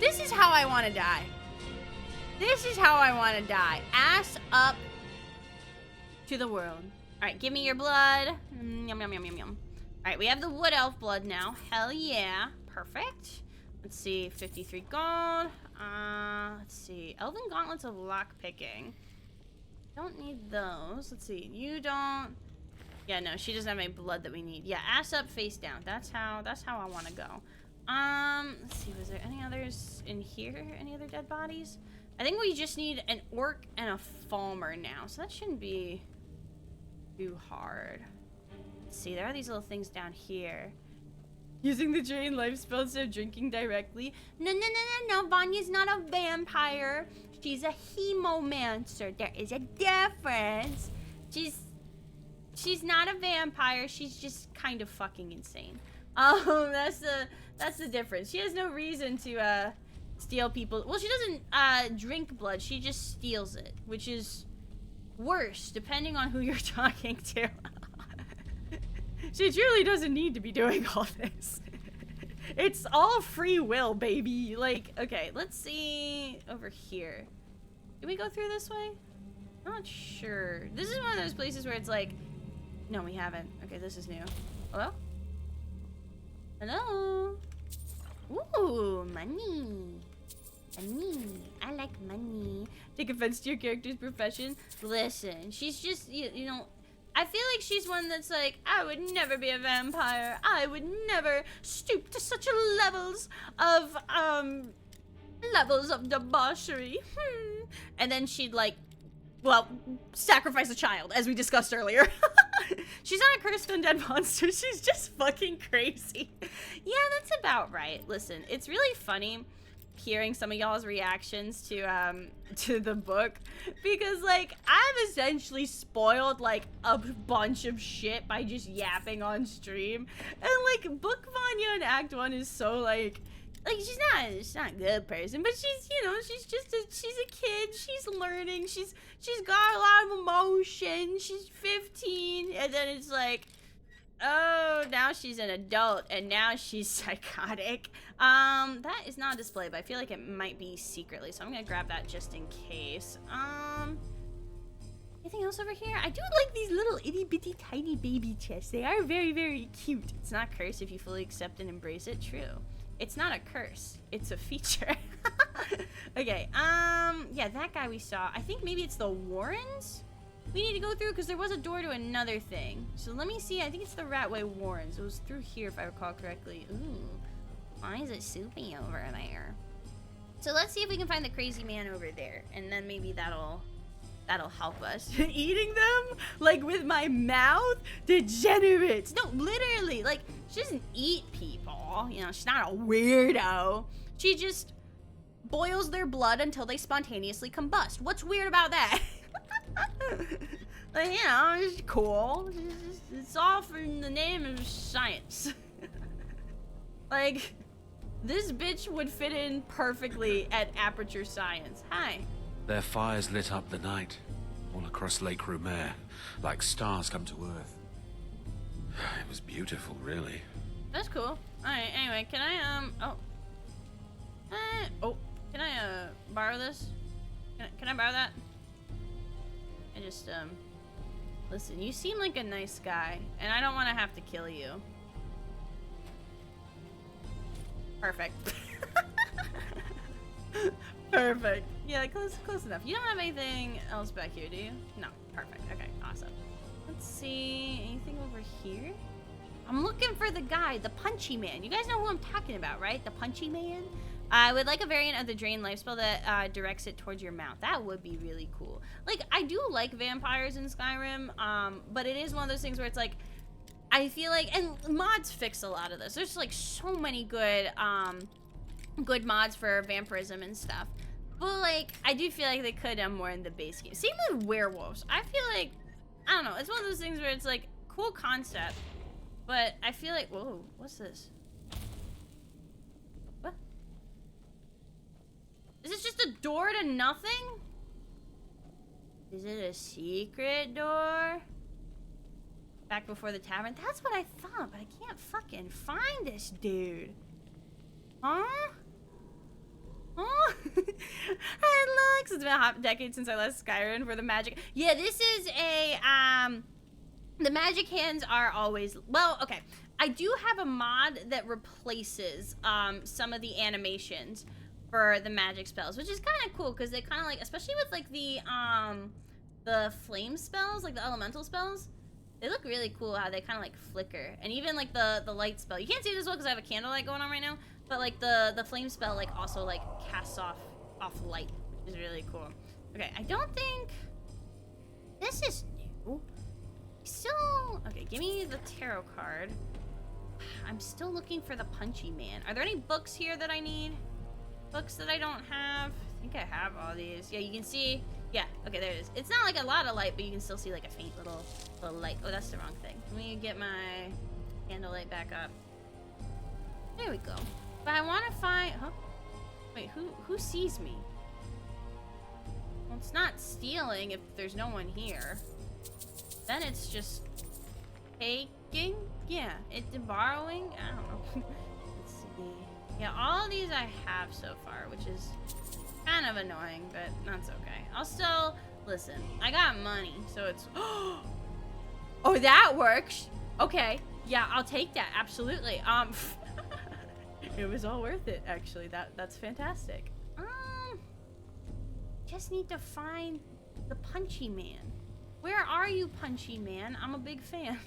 This is how I want to die. This is how I want to die. Ass up to the world. All right, give me your blood. Yum, yum, yum, yum, yum. All right, we have the wood elf blood now. Hell yeah. Perfect. Let's see, 53 gold. Let's see, elven gauntlets of lock picking. Don't need those. Let's see, you don't. Yeah, no, she doesn't have any blood that we need. Yeah, ass up, face down. That's how I want to go. Let's see, was there any others in here? Any other dead bodies? I think we just need an orc and a falmer now, so that shouldn't be too hard. Let's see, there are these little things down here. Using the drain life spell instead of drinking directly. No, Vanya's not a vampire. She's a hemomancer. There is a difference. She's not a vampire. She's just kind of fucking insane. That's the difference. She has no reason to steal people. Well, she doesn't drink blood. She just steals it, which is worse depending on who you're talking to. She truly doesn't need to be doing all this. It's all free will, baby. Like, okay, let's see over here. Did we go through this way? I'm not sure. This is one of those places where it's like, no, we haven't. Okay, this is new. Hello? Hello? Ooh, money. Money. I like money. Take offense to your character's profession. Listen, she's just, you know, I feel like she's one that's like, I would never be a vampire. I would never stoop to such levels of debauchery. And then she'd like, well, sacrifice a child, as we discussed earlier. She's not a cursed undead monster. She's just fucking crazy. Yeah, that's about right. Listen, it's really funny hearing some of y'all's reactions to the book, because like I've essentially spoiled like a bunch of shit by just yapping on stream, and like Book Vanya in Act 1 is so like she's not a good person, but she's, you know, she's a kid, she's learning, she's got a lot of emotion, she's 15, and then it's like, oh, now she's an adult, and now she's psychotic. That is not a display, but I feel like it might be secretly, so I'm gonna grab that just in case. Anything else over here? I do like these little itty bitty tiny baby chests. They are very, very cute. It's not cursed if you fully accept and embrace it. True. It's not a curse. It's a feature. Okay, yeah, that guy we saw. I think maybe it's the Warrens we need to go through, because there was a door to another thing. So let me see. I think it's the Ratway Warrens. It was through here, if I recall correctly. Ooh, why is it soupy over there? So let's see if we can find the crazy man over there, and then maybe that'll help us. Eating them? Like with my mouth? Degenerates. No, literally. Like, she doesn't eat people. You know, she's not a weirdo. She just boils their blood until they spontaneously combust. What's weird about that? Like, you know, it's cool. It's all in the name of science. Like, this bitch would fit in perfectly at Aperture Science. Hi. Their fires lit up the night, all across Lake Rumer, like stars come to Earth. It was beautiful, really. That's cool. Alright, anyway, can I, can I, borrow this? Can I borrow that? I just, listen, you seem like a nice guy, and I don't want to have to kill you. Perfect. Perfect. Yeah, close enough. You don't have anything else back here, do you? No. Perfect. Okay, awesome. Let's see. Anything over here? I'm looking for the guy, the punchy man. You guys know who I'm talking about, right? The punchy man? I would like a variant of the Drain life spell that directs it towards your mouth. That would be really cool. Like, I do like vampires in Skyrim, but it is one of those things where it's like, I feel like, and mods fix a lot of this. There's like so many good, good mods for vampirism and stuff. But like, I do feel like they could have more in the base game. Same with werewolves. I feel like, I don't know, it's one of those things where it's like, cool concept, but I feel like, whoa, what's this? What? Is this just a door to nothing? Is it a secret door? Back before the tavern? That's what I thought, but I can't fucking find this dude. Huh? Huh? Hi, Lux. It's been a hot decade since I left Skyrim for the magic. Yeah, this is a, the magic hands are always, well, okay. I do have a mod that replaces, some of the animations for the magic spells, which is kind of cool, because they kind of like, especially with like the flame spells, like the elemental spells, they look really cool how they kind of like flicker. And even like the light spell, you can't see this well because I have a candlelight going on right now, but like the flame spell like also like casts off light, which is really cool. Okay, I don't think this is new. Still, okay, give me the tarot card. I'm still looking for the punchy man. Are there any books here that I need? Books that I don't have? I think I have all these. Yeah, you can see. Yeah, okay, there it is. It's not like a lot of light, but you can still see like a faint little light. Oh, that's the wrong thing. Let me get my candlelight back up. There we go. But I want to find, huh? Wait, who sees me? Well, it's not stealing if there's no one here. Then it's just taking? Yeah, it's borrowing? I don't know. Let's see. Yeah, all of these I have so far, which is kind of annoying, but that's okay. I'll still... Listen, I got money, so it's... Oh, that works! Okay, yeah, I'll take that, absolutely. It was all worth it, actually. That's fantastic. Just need to find the Punchy Man. Where are you, Punchy Man? I'm a big fan.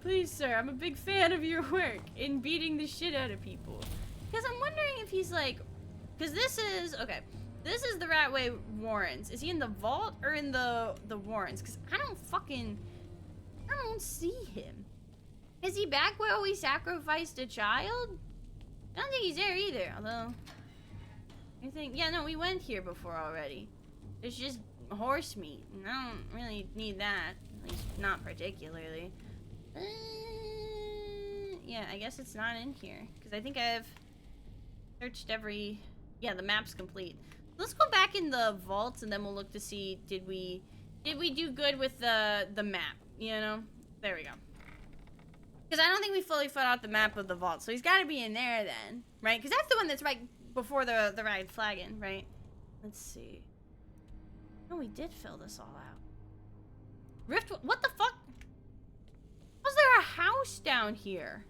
Please, sir, I'm a big fan of your work in beating the shit out of people. Because I'm wondering if he's like... Because this is... Okay. This is the Ratway Warrens. Is he in the vault or in the Warrens? Because I don't see him. Is he back where we sacrificed a child? I don't think he's there either, although... I think... Yeah, no, we went here before already. There's just horse meat, and I don't really need that. At least, not particularly. Yeah, I guess it's not in here. Because I think I've searched every... Yeah, the map's complete. Let's go back in the vaults, and then we'll look to see, did we do good with the map, you know? There we go. Because I don't think we fully filled out the map of the vault, so he's got to be in there then, right? Because that's the one that's right before the ride flagon, right? Let's see. No, we did fill this all out. Rift, what the fuck? Was there a house down here?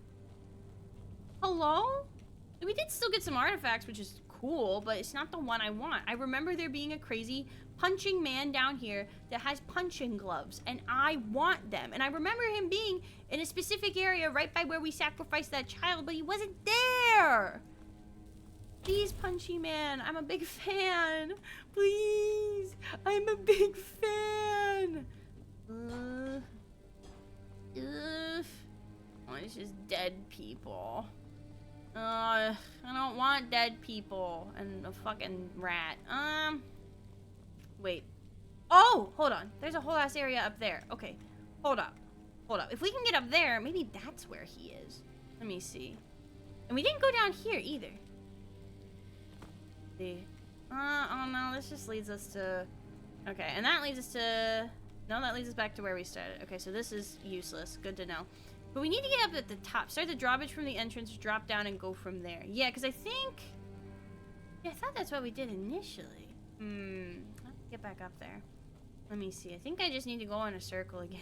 Hello? We did still get some artifacts, which is cool, but it's not the one I want. I remember there being a crazy punching man down here that has punching gloves, and I want them. And I remember him being in a specific area right by where we sacrificed that child, but he wasn't there. Please, Punchy Man, I'm a big fan. Please, I'm a big fan. Oh, it's just dead people. I don't want dead people and a fucking rat. Wait. Oh, hold on. There's a whole ass area up there. Okay, hold up. Hold up. If we can get up there, maybe that's where he is. Let me see. And we didn't go down here either. See. Oh no, this just leads us to... Okay, and that leads us to... No, that leads us back to where we started. Okay, so this is useless. Good to know. But we need to get up at the top. Start the drawbridge from the entrance, drop down, and go from there. Yeah, because I think... Yeah, I thought that's what we did initially. Let's get back up there. Let me see. I think I just need to go in a circle again.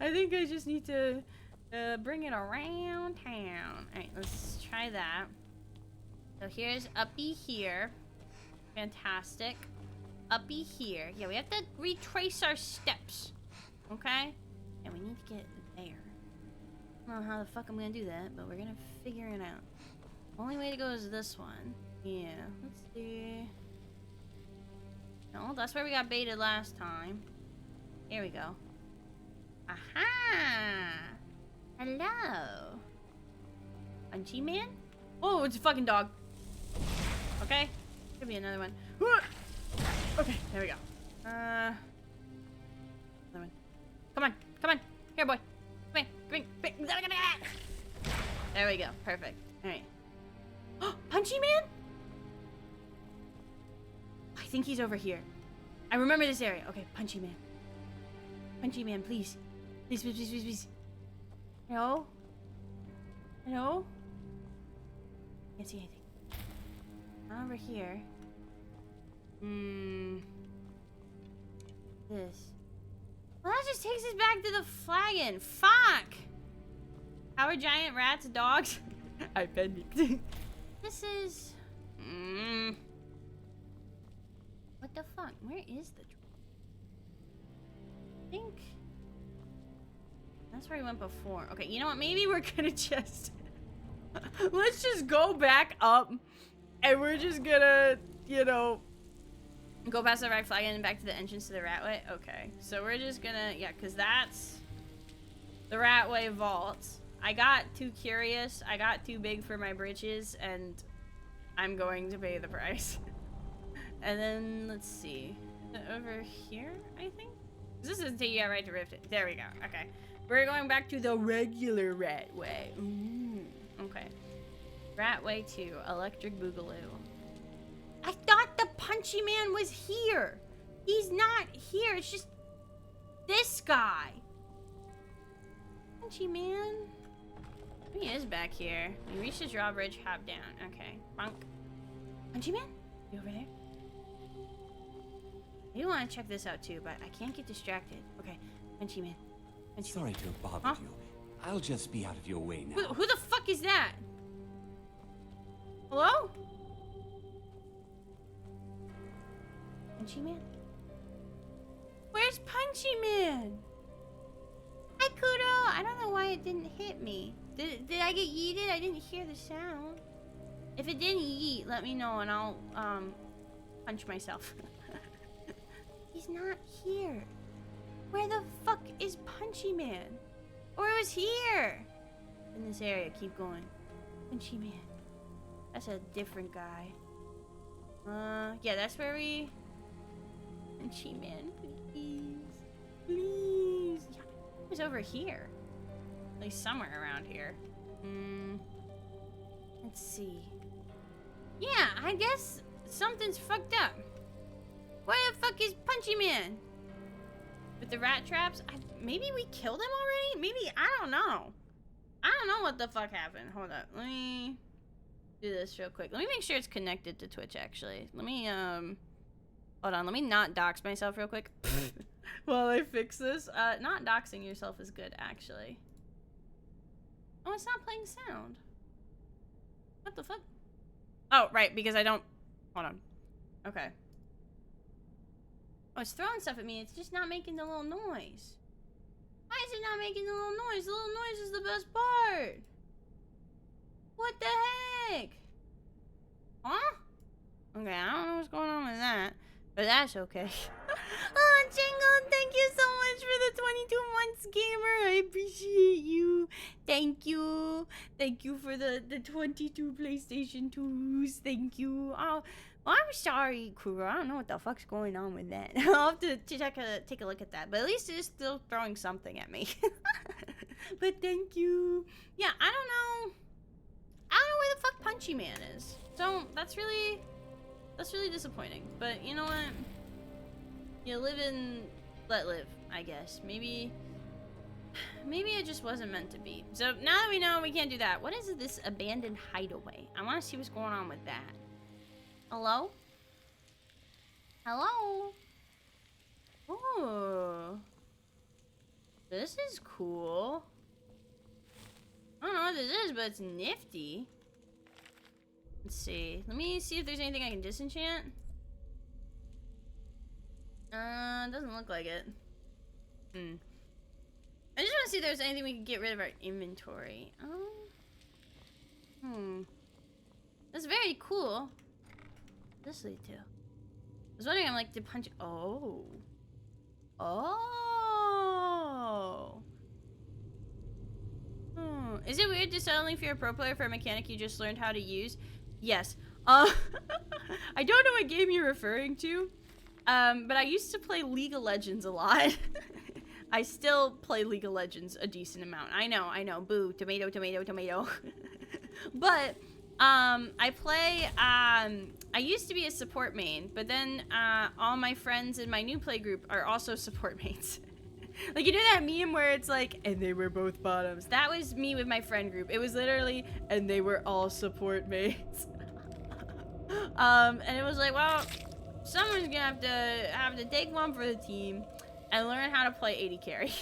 I think I just need to bring it around town. Alright, let's try that. So here's uppy here. Fantastic. Uppy here. Yeah, we have to retrace our steps. Okay? And we need to get there. I don't know how the fuck I'm gonna do that, but we're gonna figure it out. Only way to go is this one. Yeah, let's see. No, that's where we got baited last time. Here we go. Aha! Hello. Punchy Man? Oh, it's a fucking dog. Okay. Could be another one. Okay, there we go. Another one. Come on, come on. Here, boy. Come here. Come here. There we go. Perfect. Alright. Punchy Man? I think he's over here. I remember this area. Okay, Punchy Man. Punchy Man, please. Please, please, please, please, please. Hello? Hello? Can't see anything. Not over here. This. Well, that just takes us back to the flagon. Fuck! How are giant rats dogs? I panicked. This is... What the fuck? Where is the... I think... That's where we went before. Okay, you know what? Maybe we're gonna just... Let's just go back up. And we're just gonna, you know... Go past the right flagon and back to the entrance to the Ratway? Okay. So we're just gonna... Yeah, because that's... The Ratway vault. I got too curious. I got too big for my britches. And I'm going to pay the price. And then, let's see. Over here, I think? This doesn't take you out right to Rift. There we go. Okay. We're going back to the regular Ratway. Ooh. Okay. Ratway 2, Electric Boogaloo. I thought the Punchy Man was here. He's not here. It's just this guy. Punchy Man. He is back here. You reach the drawbridge, hop down. Okay. Bonk. Punchy Man? You over there? I do want to check this out too, but I can't get distracted. Okay. Punchy Man. Punchy Sorry Man. to have bothered you. I'll just be out of your way now. Who the fuck is that? Hello? Punchy Man? Where's Punchy Man? Hi, Kudo! I don't know why it didn't hit me. Did I get yeeted? I didn't hear the sound. If it didn't yeet, let me know and I'll, punch myself. He's not here. Where the fuck is Punchy Man? Or it was here! In this area, keep going. Punchy Man. That's a different guy. Yeah, that's where we... Punchy Man, please. Please. Yeah, he was over here. At least somewhere around here. Let's see. Yeah, I guess something's fucked up. Where the fuck is Punchy Man? With the rat traps? Maybe we killed him already? Maybe, I don't know. I don't know what the fuck happened. Hold up. Let me do this real quick. Let me make sure it's connected to Twitch, actually. Let me, hold on. Let me not dox myself real quick. While I fix this. Not doxing yourself is good, actually. Oh, it's not playing sound. What the fuck? Oh, right, because I don't... Hold on. Okay. Oh, it's throwing stuff at me. It's just not making the little noise. Why is it not making the little noise? The little noise is the best part. What the heck? Huh? Okay, I don't know what's going on with that. But that's okay. Oh, Jingle, thank you so much for the 22 months, gamer. I appreciate you. Thank you. Thank you for the 22 PlayStation 2s. Thank you. Oh, well, I'm sorry, Kuro. I don't know what the fuck's going on with that. I'll have to take a look at that. But at least it's still throwing something at me. But thank you. Yeah, I don't know where the fuck Punchy Man is. So that's really disappointing. But you know what? You live and let live, I guess. Maybe it just wasn't meant to be. So now that we know we can't do that, what is this abandoned hideaway? I want to see what's going on with that. Hello? Hello? Ooh. This is cool. I don't know what this is, but it's nifty. Let's see. Let me see if there's anything I can disenchant. Doesn't look like it. I just want to see if there's anything we can get rid of our inventory. That's very cool. This lead to? I was wondering, I'm like, to punch. Oh. Is it weird to suddenly fear a pro player for a mechanic you just learned how to use? Yes. I don't know what game you're referring to, but I used to play League of Legends a lot. I still play League of Legends a decent amount. I know. Boo. Tomato, tomato, tomato. But, I play, I used to be a support main, but then, all my friends in my new play group are also support mains. Like, you know that meme where it's like, and they were both bottoms? That was me with my friend group. It was literally, and they were all support mains. And it was like, well, someone's gonna have to take one for the team and learn how to play AD carry.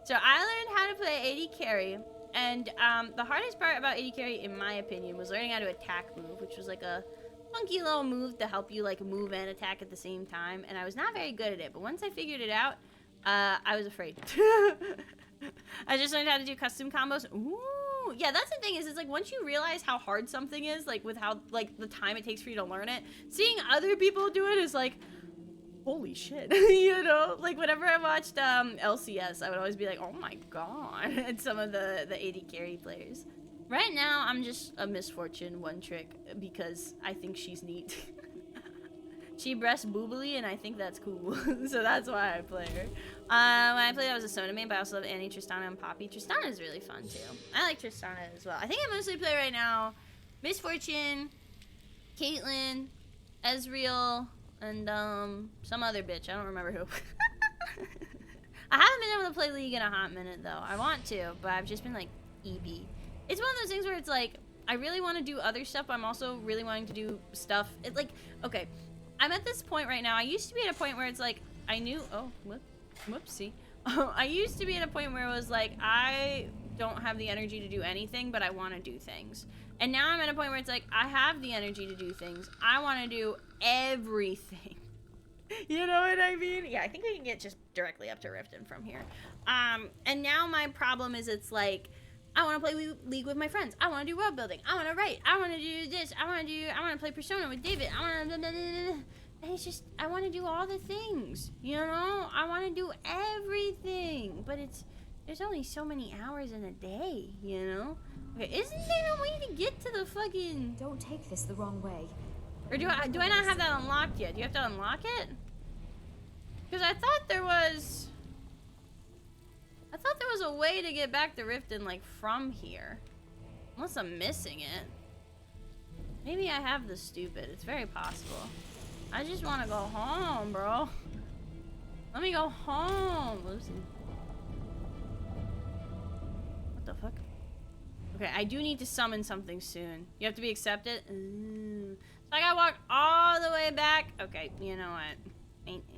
So I learned how to play AD carry, and the hardest part about AD carry, in my opinion, was learning how to attack move, which was like a funky little move to help you like move and attack at the same time, and I was not very good at it, but once I figured it out, I was afraid. I just learned how to do custom combos. Ooh, yeah, that's the thing is, it's like once you realize how hard something is, like with how like the time it takes for you to learn it, seeing other people do it is like, holy shit. You know, like whenever I watched LCS, I would always be like, oh my god, at some of the AD carry players. Right now, I'm just a misfortune one trick because I think she's neat. She breasts boobily, and I think that's cool. So that's why I play her. When I played, I was a Sona main, but I also love Annie, Tristana, and Poppy. Tristana is really fun, too. I like Tristana as well. I think I mostly play right now Misfortune, Caitlyn, Ezreal, and some other bitch. I don't remember who. I haven't been able to play League in a hot minute though. I want to, but I've just been like EB. It's one of those things where it's like I really want to do other stuff, but I'm also really wanting to do stuff. It's like, okay, I'm at this point right now. I used to be at a point where it's like I knew. Oh, whoopsie. I used to be at a point where it was like I don't have the energy to do anything, but I want to do things. And now I'm at a point where it's like I have the energy to do things. I want to do everything. You know what I mean? Yeah, I think we can get just directly up to Riften from here. And now my problem is it's like, I want to play League with my friends. I want to do world building. I want to write. I want to do this. I want to play Persona with David. I want to... And it's just, I want to do all the things. You know? I want to do everything. But there's only so many hours in a day, you know? Okay, isn't there a way to get to the fucking... Don't take this the wrong way. Or do I not have that unlocked yet? Do you have to unlock it? Because I thought there was a way to get back to Riften, like, from here. Unless I'm missing it. Maybe I have the stupid. It's very possible. I just want to go home, bro. Let me go home. Oopsie. What the fuck? Okay, I do need to summon something soon. You have to be accepted? So I gotta walk all the way back. Okay, you know what?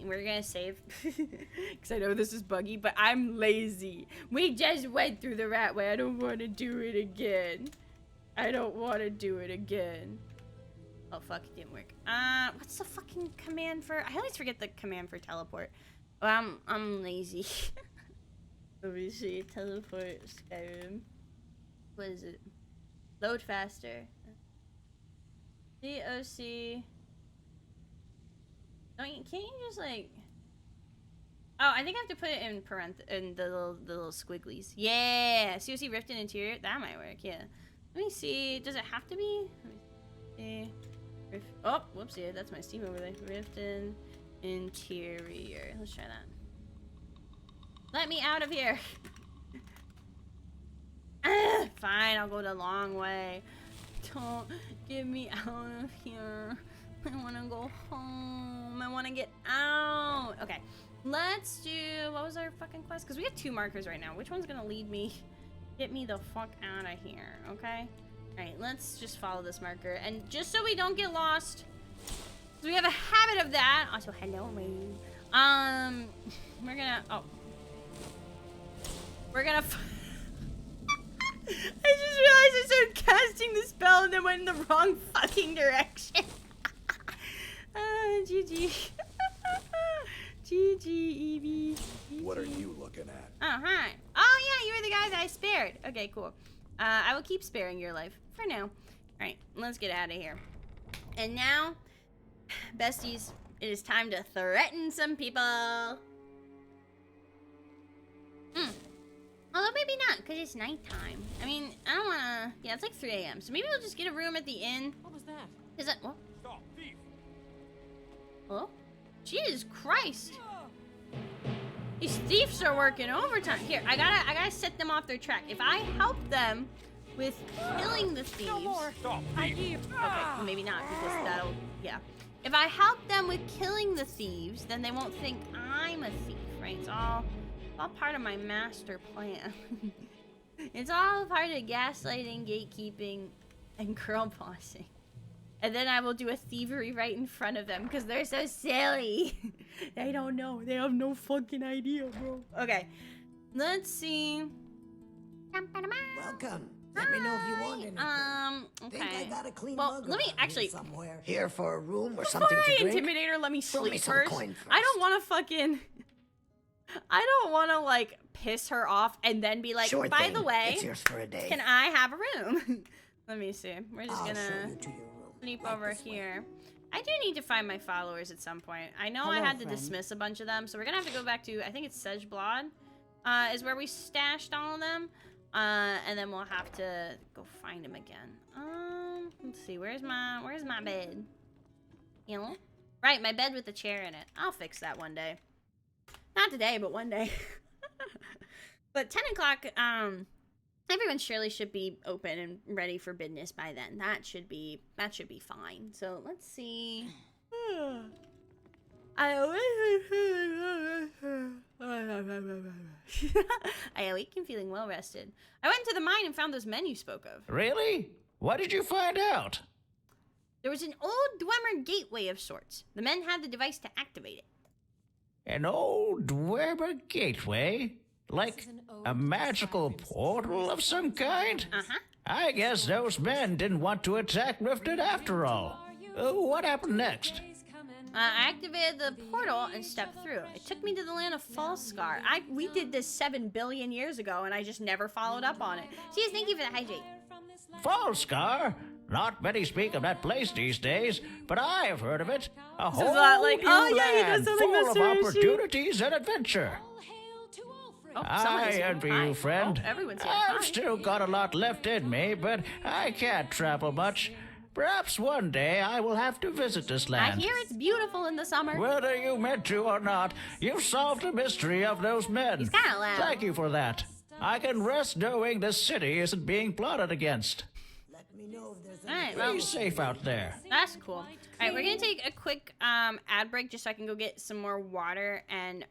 We're gonna save. Because I know this is buggy, but I'm lazy. We just went through the rat way. I don't want to do it again. I don't want to do it again. Oh, fuck, it didn't work. What's the fucking command for... I always forget the command for teleport. Oh, I'm lazy. Let me see. Teleport, Skyrim. What is it? Load faster. DOC. Can't you just like... Oh, I think I have to put it in the little squigglies. Yeah! COC Riften Interior? That might work, yeah. Let me see. Does it have to be? Let me see. Oh, whoopsie. That's my Steam overlay. Riften Interior. Let's try that. Let me out of here! Fine, I'll go the long way. Don't get me out of here. I want to go home. I want to get out. Okay, let's do... What was our fucking quest? Because we have 2 markers right now. Which one's going to lead me? Get me the fuck out of here, okay? Alright, let's just follow this marker. And just so we don't get lost, because we have a habit of that. Also, hello, Ray. We're gonna... Oh. We're gonna... I just realized I started casting the spell and then went in the wrong fucking direction. GG. GG, Evie. What are you looking at? Oh, hi. Oh, yeah, you were the guy that I spared. Okay, cool. I will keep sparing your life for now. Alright, let's get out of here. And now, besties, it is time to threaten some people. Although maybe not, because it's nighttime. I mean, I don't want to... Yeah, it's like 3 a.m. So maybe we'll just get a room at the inn. What was that? Is that... What? Stop, thief! Hello? Jesus Christ. These thieves are working overtime. Here, I gotta set them off their track. If I help them with killing the thieves... No more. Stop, I thief! give. Okay, well, maybe not, because that'll... Yeah. If I help them with killing the thieves, then they won't think I'm a thief, right? It's all part of my master plan. It's all part of gaslighting, gatekeeping, and girl bossing. And then I will do a thievery right in front of them because they're so silly. They don't know. They have no fucking idea, bro. Okay. Let's see. Welcome. Let me know if you want anything. Okay. Think I got a clean Well, mug let me around actually... here somewhere. Here for a room or Before something to I drink? intimidate her, let me Throw sleep me some first. coin first. I don't want to fucking... I don't want to, like, piss her off and then be like, Sure by thing. the way, It's yours for a day. can I have a room? Let me see. We're just I'll show gonna you to your room. sleep Right over this way. here. I do need to find my followers at some point. I know I Hello, had to friend. dismiss a bunch of them, so we're gonna have to go back to, I think it's Sejblad, is where we stashed all of them. And then we'll have to go find him again. Let's see, where's my bed? You know? Right, my bed with the chair in it. I'll fix that one day. Not today, but one day. But 10 o'clock, everyone surely should be open and ready for business by then. That should be fine. So let's see. I awaken feeling well rested. I went to the mine and found those men you spoke of. Really? What did you find out? There was an old Dwemer gateway of sorts. The men had the device to activate it. An old Dwemer gateway? Like a magical portal of some kind? Uh-huh. I guess those men didn't want to attack Rifted after all. What happened next? I activated the portal and stepped through. It took me to the land of Falskar. We did this 7 billion years ago, and I just never followed up on it. See, thank you for the hydrate. Falskar? Not many speak of that place these days, but I have heard of it. A This is whole a lot like, new oh yeah, he land does something full of Mr. Rishi. opportunities and adventure. Oh, someone I is here. envy Hi. you, friend. Oh, everyone's here. I've Hi. still got a lot left in me, but I can't travel much. Perhaps one day I will have to visit this I land. hear it's beautiful in the summer. Whether you meant to or not, you've solved the mystery of those men. He's kinda loud. Thank you for that. I can rest knowing the city isn't being plotted against. Let me know if there's Alright, well, Be safe out there. that's cool. Alright, we're gonna take a quick ad break just so I can go get some more water and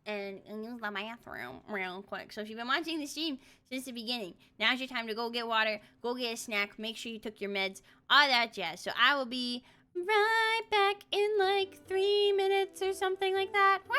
use the bathroom real quick. So if you've been watching the stream since the beginning, now's your time to go get water, go get a snack, make sure you took your meds, all that jazz. So I will be right back in like 3 minutes or something like that. Wah!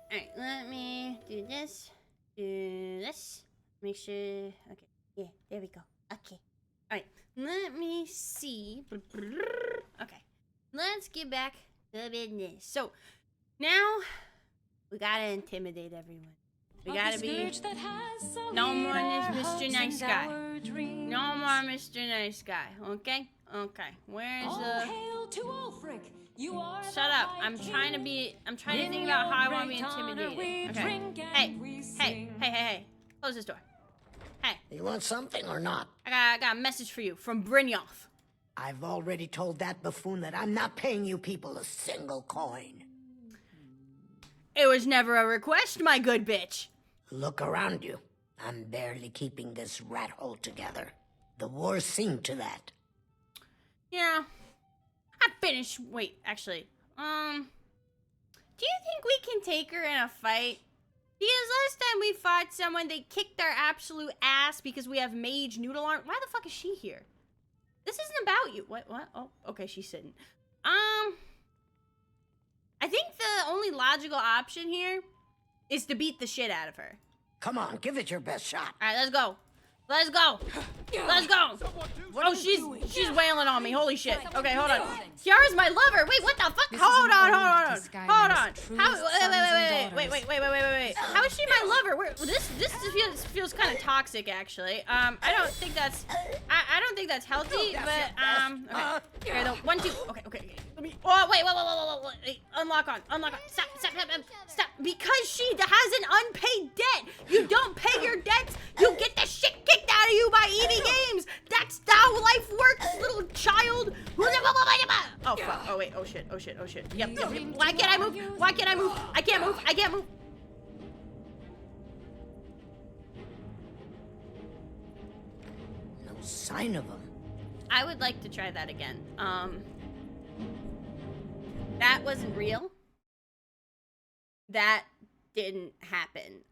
Alright, let me do this. Do this. Make sure. Okay. Yeah, there we go. Okay. Alright. let me see. Okay, let's get back to business. So, now, we gotta intimidate everyone. We gotta be... No more Mr. Nice Guy. No more Mr. Nice Guy, okay? Okay, where's the... Shut up. I'm trying to think about how I want to be intimidated. Okay. Hey. Close this door. Hey. You want something or not? I got a message for you from Brynjolf. I've already told that buffoon that I'm not paying you people a single coin. It was never a request, my good bitch. Look around you. I'm barely keeping this rat hole together. The war's seen to that. Yeah. I finished. Wait, actually. Do you think we can take her in a fight? Because last time we fought someone, they kicked our absolute ass because we have mage noodle arm. Why the fuck is she here? This isn't about you. What? Oh, okay, she's sitting. I think the only logical option here is to beat the shit out of her. Come on, give it your best shot. All right, let's go. Let's go. Let's go. Oh, she's wailing on me. Holy shit. Okay, hold on. Kiara's my lover. Wait, what the fuck? Hold on. Hold on. Wait. How is she my lover? This feels kind of toxic, actually. I don't think that's healthy, but okay, the 1, 2. Okay. Oh, wait. Unlock on. Stop. Because she has an unpaid debt. You don't pay your debts, you get the shit kicked out of you by EV Games. That's how life works, little child. Oh, fuck. Oh, wait. Oh, shit. Yep. Why can't I move? I can't move. No sign of him. I would like to try that again. That wasn't real. That didn't happen.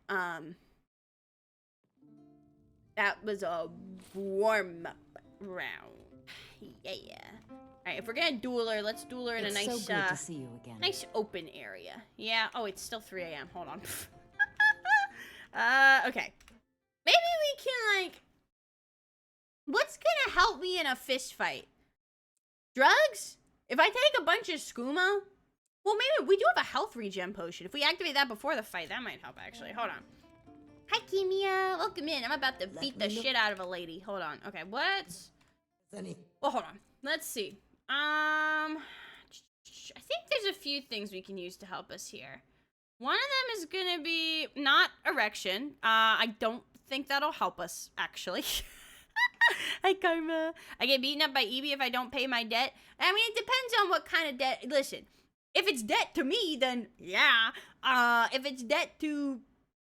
That was a warm-up round. Yeah. Alright, if we're gonna duel her, let's duel her in a nice, so good to see you again. Nice open area. Yeah. Oh, it's still 3 a.m. Hold on. Okay. Maybe we can, like... What's gonna help me in a fist fight? Drugs? If I take a bunch of skooma? Well, maybe we do have a health regen potion. If we activate that before the fight, that might help, actually. Hold on. Hi, Kimia. Welcome in. I'm about to beat the shit out of a lady. Hold on. Okay, what? Well, hold on. Let's see. I think there's a few things we can use to help us here. One of them is gonna be not erection. I don't think that'll help us, actually. Hi, Karma. I get beaten up by Evie if I don't pay my debt. I mean, it depends on what kind of debt. Listen, if it's debt to me, then yeah. If it's debt to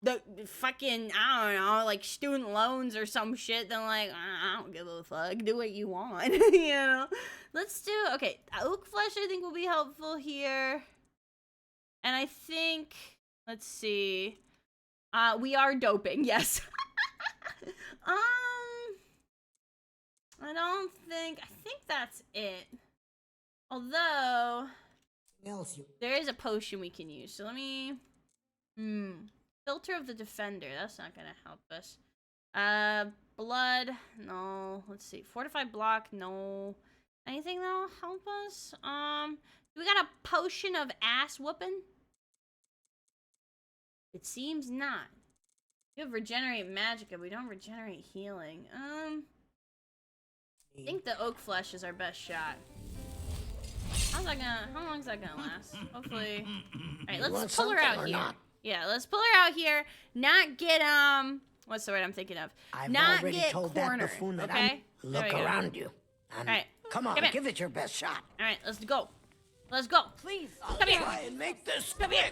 the fucking, I don't know, like student loans or some shit, then like, I don't give a fuck. Do what you want, you know? Let's do, okay, oak flesh I think will be helpful here. And I think, let's see. We are doping, yes. I think that's it. Although, there is a potion we can use. So let me, Filter of the Defender. That's not gonna help us. Blood, no. Let's see. Fortified Block, no. Anything that'll help us? We got a potion of ass whooping? It seems not. You have Regenerate Magic, but we don't regenerate healing. I think the oak flesh is our best shot. How long is that gonna last? Hopefully. Alright, let's pull her out here. Yeah, let's pull her out here. Not get, what's the word I'm thinking of? Not get cornered, okay? Look around you. Alright. Come on, give it your best shot. Alright, let's go. Let's go. Please. Come here. Try and make this Come here.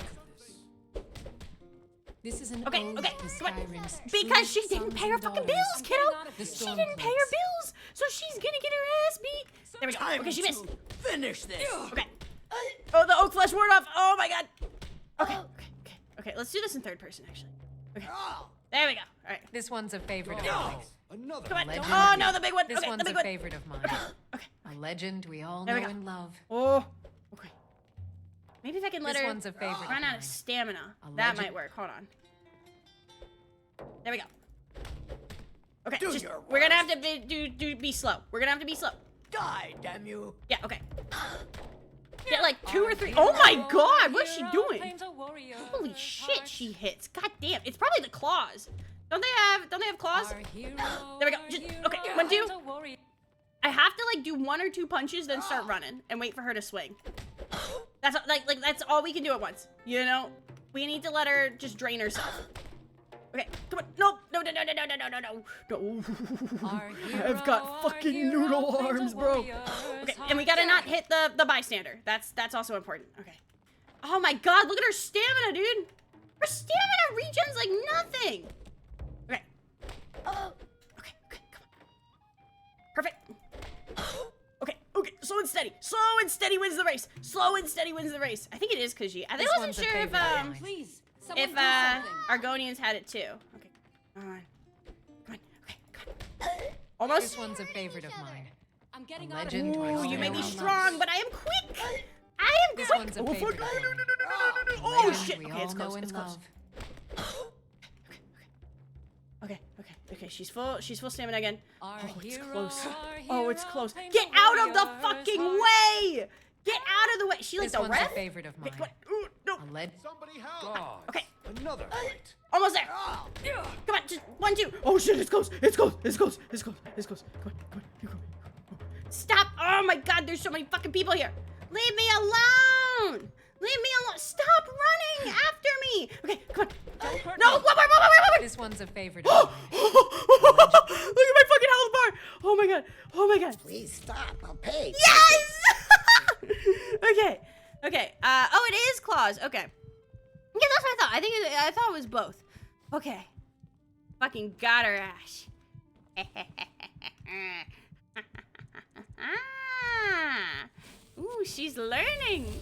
This is an okay, ode come to on. SKYRIM's Because she didn't pay her fucking bills, kiddo. The She didn't pay her bills, so she's gonna get her ass beat. There we go. Okay, she missed. Finish this. Okay. Oh, the oak flesh ward off. Oh my god. Okay. Let's do this in third person, actually. Okay. There we go. All right. This one's a favorite of mine. Another. Come on. Legend. Oh no, the big one. This okay, one's the big a one. favorite of mine. Okay. A legend we all There know we go. and love. Oh. Okay. Maybe if I can let This her one's a favorite run of out mine. of stamina, A that legend. might work. Hold on. There we go. Okay, Do just, your we're gonna have to be slow. We're gonna have to be slow. Die, damn you. Yeah, okay. Get like 2 or 3. Oh my god, what's she doing? Holy shit, she hits. God damn, it's probably the claws. Don't they have claws? There we go. Just, okay, 1, 2. I have to like do 1 or 2 punches, then start running and wait for her to swing. That's like that's all we can do at once. You know, we need to let her just drain herself. Okay, come on. No. I've got fucking noodle arms, bro. Okay, and we gotta not hit the bystander. That's also important. Okay. Oh my god, look at her stamina, dude. Her stamina regens like nothing. Okay. Okay, come on. Perfect. Okay, slow and steady. Slow and steady wins the race. Slow and steady wins the race. I think it is Khajiit. I wasn't sure if Argonians had it too. Okay, come on. Okay, come on. Almost. This one's a favorite of mine. I'm getting a legend. Ooh, you may be strong, but I am quick. I am quick. This one's a favorite. Oh shit. Okay, it's close. It's close. Okay, she's full stamina again. Oh, it's close. Oh, it's close. Get out of the fucking way! Get out of the way. She like the ref? This one's a favorite of mine. Ooh, no. Somebody help! Okay. Another fight. Almost there. Come on, just 1, 2. Oh shit, it's close. It's close. Come on. Stop. Oh my god, there's so many fucking people here. Leave me alone. Stop running after me. Okay, come on. No, wait. This one's a favorite of mine. Look at my fucking health bar. Oh my god. Please stop. I'll pay. Yes! Okay. Oh, it is claws. Okay. Yeah, that's what I thought. I thought it was both. Okay. Fucking got her ass. Ooh, she's learning.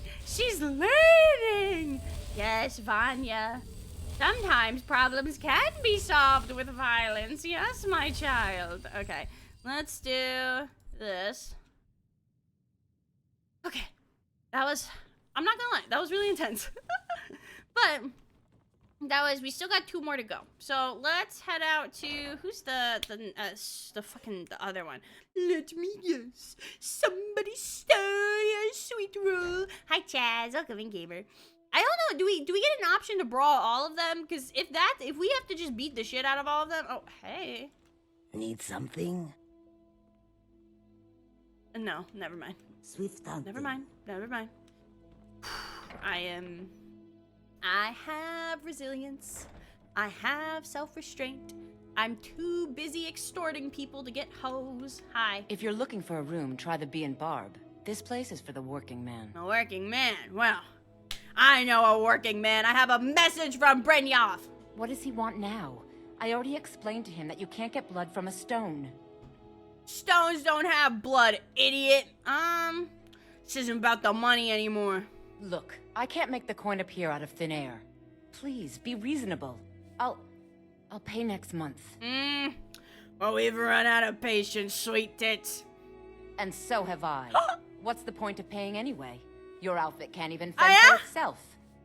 Yes, Vanya. Sometimes problems can be solved with violence. Yes, my child. Okay, let's do this. Okay, I'm not gonna lie, that was really intense. But we still got 2 more to go. So let's head out to, who's the other one? Let me guess. Somebody stole your sweet roll. Hi, Chaz. Welcome in, gamer. I don't know. Do we get an option to brawl all of them? Because if we have to just beat the shit out of all of them. Oh, hey. Need something? No, never mind. Swift hunting. Never mind. I have resilience. I have self-restraint. I'm too busy extorting people to get hoes. Hi. If you're looking for a room, try the Bee and Barb. This place is for the working man. A working man? Well, I know a working man. I have a message from Brynjolf. What does he want now? I already explained to him that you can't get blood from a stone. Stones don't have blood, idiot. This isn't about the money anymore. Look, I can't make the coin appear out of thin air. Please, be reasonable. I'll pay next month. Well, we've run out of patience, sweet tits. And so have I. What's the point of paying anyway? Your outfit can't even fend for itself.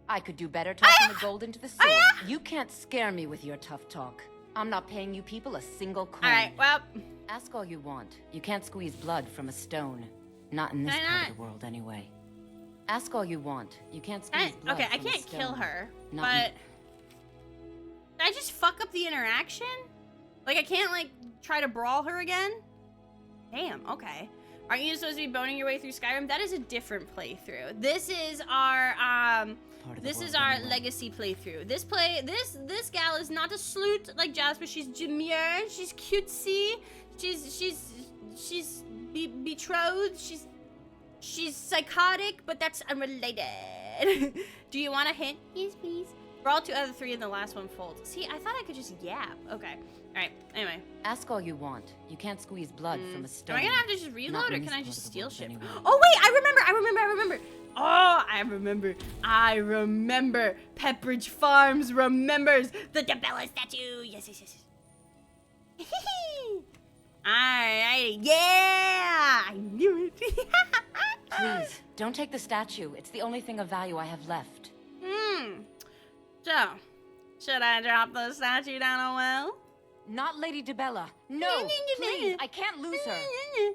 I could do better tossing the gold into the sewer. You can't scare me with your tough talk. I'm not paying you people a single coin. Alright, well. Ask all you want. You can't squeeze blood from a stone. Not in this part of the world, anyway. Ask all you want. You can't squeeze blood okay, I from a can't stone. kill her, Not but... Did I just fuck up the interaction? Like, I can't, like, try to brawl her again? Damn, okay. Aren't you supposed to be boning your way through Skyrim? That is a different playthrough. This is our, legacy playthrough. This gal is not a sleut like Jasper. She's demure. She's cutesy. She's betrothed. She's psychotic, but that's unrelated. Do you want a hint? Yes, please. Brawl 2 out of 3 and the last one folds. See, I thought I could just yap. Okay. Alright, anyway. Ask all you want. You can't squeeze blood from a stone. Am I gonna have to just reload or can I just steal shit? Anyway. Oh wait, I remember. Oh, I remember. Pepperidge Farms remembers the Debella statue. Yes. Alright, yeah! I knew it. Please, don't take the statue. It's the only thing of value I have left. So, should I drop the statue down a well? not Lady DeBella. No, please, I can't lose her.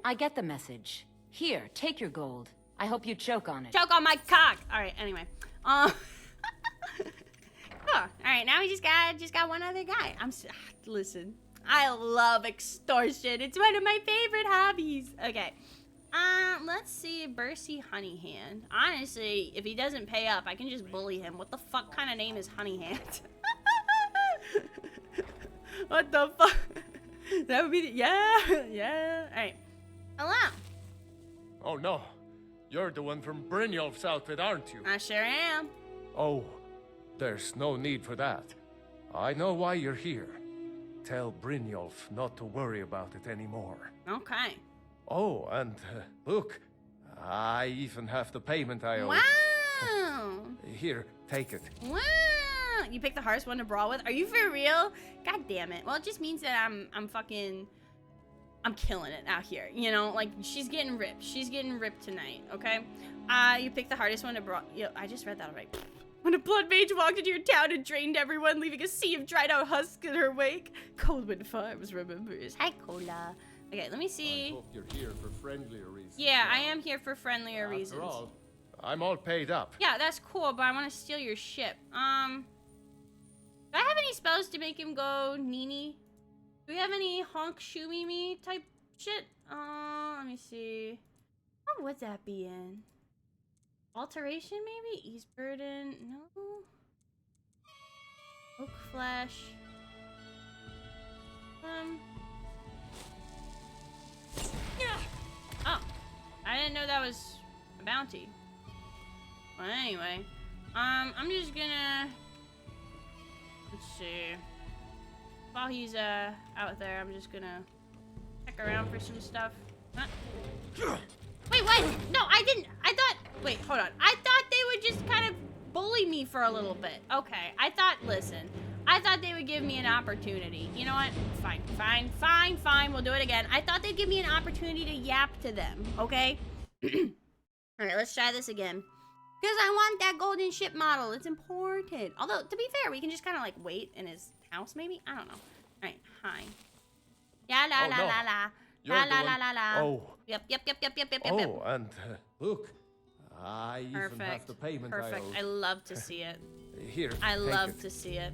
I get the message. Here, take your gold. I hope you choke on it. Choke on my cock. All right, anyway. Cool. All right, now we just got one other guy. Listen, I love extortion. It's one of my favorite hobbies. Okay. Let's see, Bercy Honeyhand. Honestly, if he doesn't pay up, I can just bully him. What the fuck kind of name is Honeyhand? What the fuck? That would be yeah. All right. Hello. Oh no, you're the one from Brynjolf's outfit, aren't you? I sure am. Oh, there's no need for that. I know why you're here. Tell Brynjolf not to worry about it anymore. Okay. Oh, and look, I even have the payment I owe. Wow. Here, take it. Wow. You picked the hardest one to brawl with? Are you for real? God damn it. Well, it just means that I'm killing it out here. You know, like, she's getting ripped. She's getting ripped tonight, okay? You picked the hardest one to brawl. Yo, I just read that already. When a blood mage walked into your town and drained everyone, leaving a sea of dried out husks in her wake. Coldwind Farms remembers. Hi, Cola. Okay, let me see. I hope you're here for friendlier reasons. Yeah, I am here for friendlier reasons. After all, I'm all paid up. Yeah, that's cool, but I want to steal your ship. Do I have any spells to make him go Nini? Do we have any honk shoo me type shit? Let me see. What would that be in? Alteration, maybe? Ease burden? No. Oak flesh. Oh, I didn't know that was a bounty. Well, anyway, I'm just gonna, let's see. While he's out there, I'm just gonna check around for some stuff. Wait, what? No, I didn't. I thought. Wait, hold on. I thought they would just kind of bully me for a little bit. Okay, I thought. Listen. I thought they would give me an opportunity. You know what? Fine. We'll do it again. I thought they'd give me an opportunity to yap to them, okay? Alright, let's try this again. Because I want that golden ship model. It's important. Although, to be fair, we can just kind of like wait in his house, maybe? I don't know. Alright, hi. Yeah, la la la la. La la la la la. Oh. Yep. Oh, and look. I even have the payment I owe. Perfect. I love to see it. Here, I love to see it.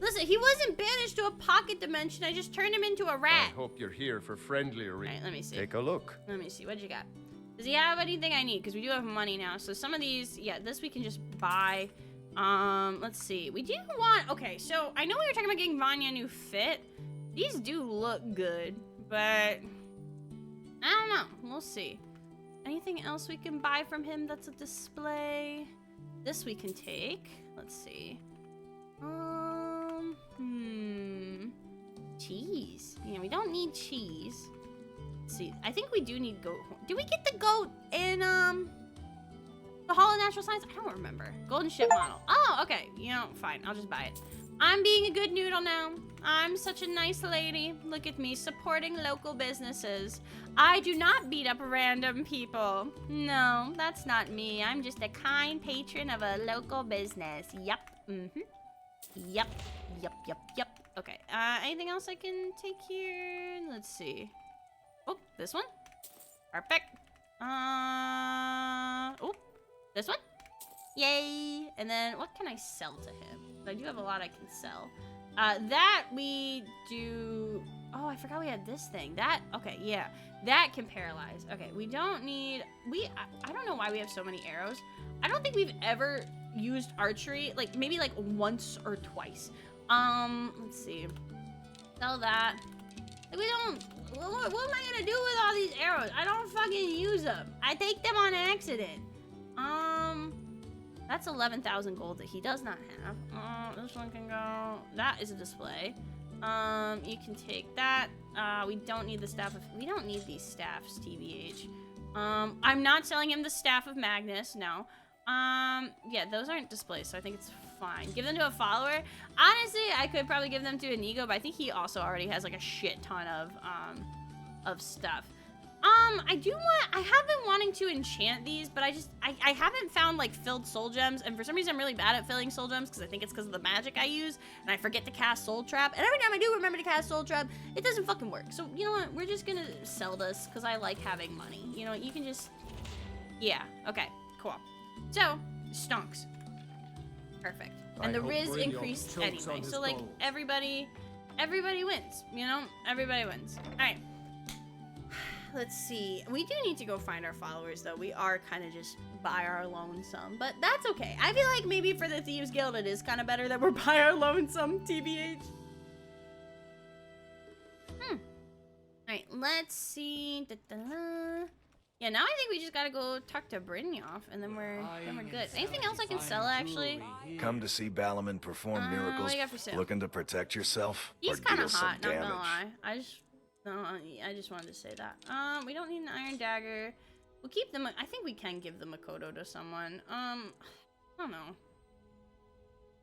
Listen, he wasn't banished to a pocket dimension. I just turned him into a rat. I hope you're here for friendlier reasons. Alright, let me see. Take a look. Let me see. What you got? Does he have anything I need? Because we do have money now. So some of these, yeah, this we can just buy. Let's see. We do want, okay, so I know we were talking about getting Vanya a new fit. These do look good, but I don't know. We'll see. Anything else we can buy from him that's a display? This we can take. Let's see. Cheese. Yeah, we don't need cheese. Let's see. I think we do need goat. Did we get the goat in, the Hall of Natural Science? I don't remember. Golden ship model. Oh, okay. You know, fine. I'll just buy it. I'm being a good noodle now. I'm such a nice lady. Look at me, supporting local businesses. I do not beat up random people. No, that's not me. I'm just a kind patron of a local business. Yup. Yup. Okay, anything else I can take here? Let's see. Oh, this one. Perfect. Oh, this one. Yay. And then what can I sell to him? I do have a lot I can sell. That we do. Oh, I forgot we had this thing. That, okay, yeah. That can paralyze. Okay, we don't need, I don't know why we have so many arrows. I don't think we've ever used archery, like maybe like once or twice. Let's see. Sell that. Like, we don't, what am I gonna do with all these arrows? I don't fucking use them. I take them on accident. That's 11,000 gold that he does not have. This one can go. That is a display. You can take that. We don't need the staff of. We don't need these staffs, TBH. I'm not selling him the staff of Magnus. No. Yeah, those aren't displays, so I think it's fine. Give them to a follower. Honestly, I could probably give them to Inigo, but I think he also already has like a shit ton of stuff. I have been wanting to enchant these, but I haven't found like filled soul gems, and for some reason I'm really bad at filling soul gems because I think it's because of the magic I use, and I forget to cast soul trap, and every time I do remember to cast soul trap, it doesn't fucking work. So you know what, we're just gonna sell this because I like having money. You know, you can just, yeah, okay, cool. So, stonks. Perfect. And the Riz increased anyway, so like everybody wins, you know? Everybody wins. Alright. Let's see. We do need to go find our followers, though. We are kind of just by our lonesome, but that's okay. I feel like maybe for the Thieves Guild, it is kind of better that we're by our lonesome, TBH. Alright, let's see. Yeah, now I think we just gotta go talk to Brynjolf, and then we're good. Anything else I can sell, actually? Come to see Balaman perform miracles, what do you got for sale? looking to protect yourself, He's or kind deal of some hot, not damage. gonna lie. I just wanted to say that. We don't need an iron dagger. We'll keep them. I think we can give the Makoto to someone. I don't know.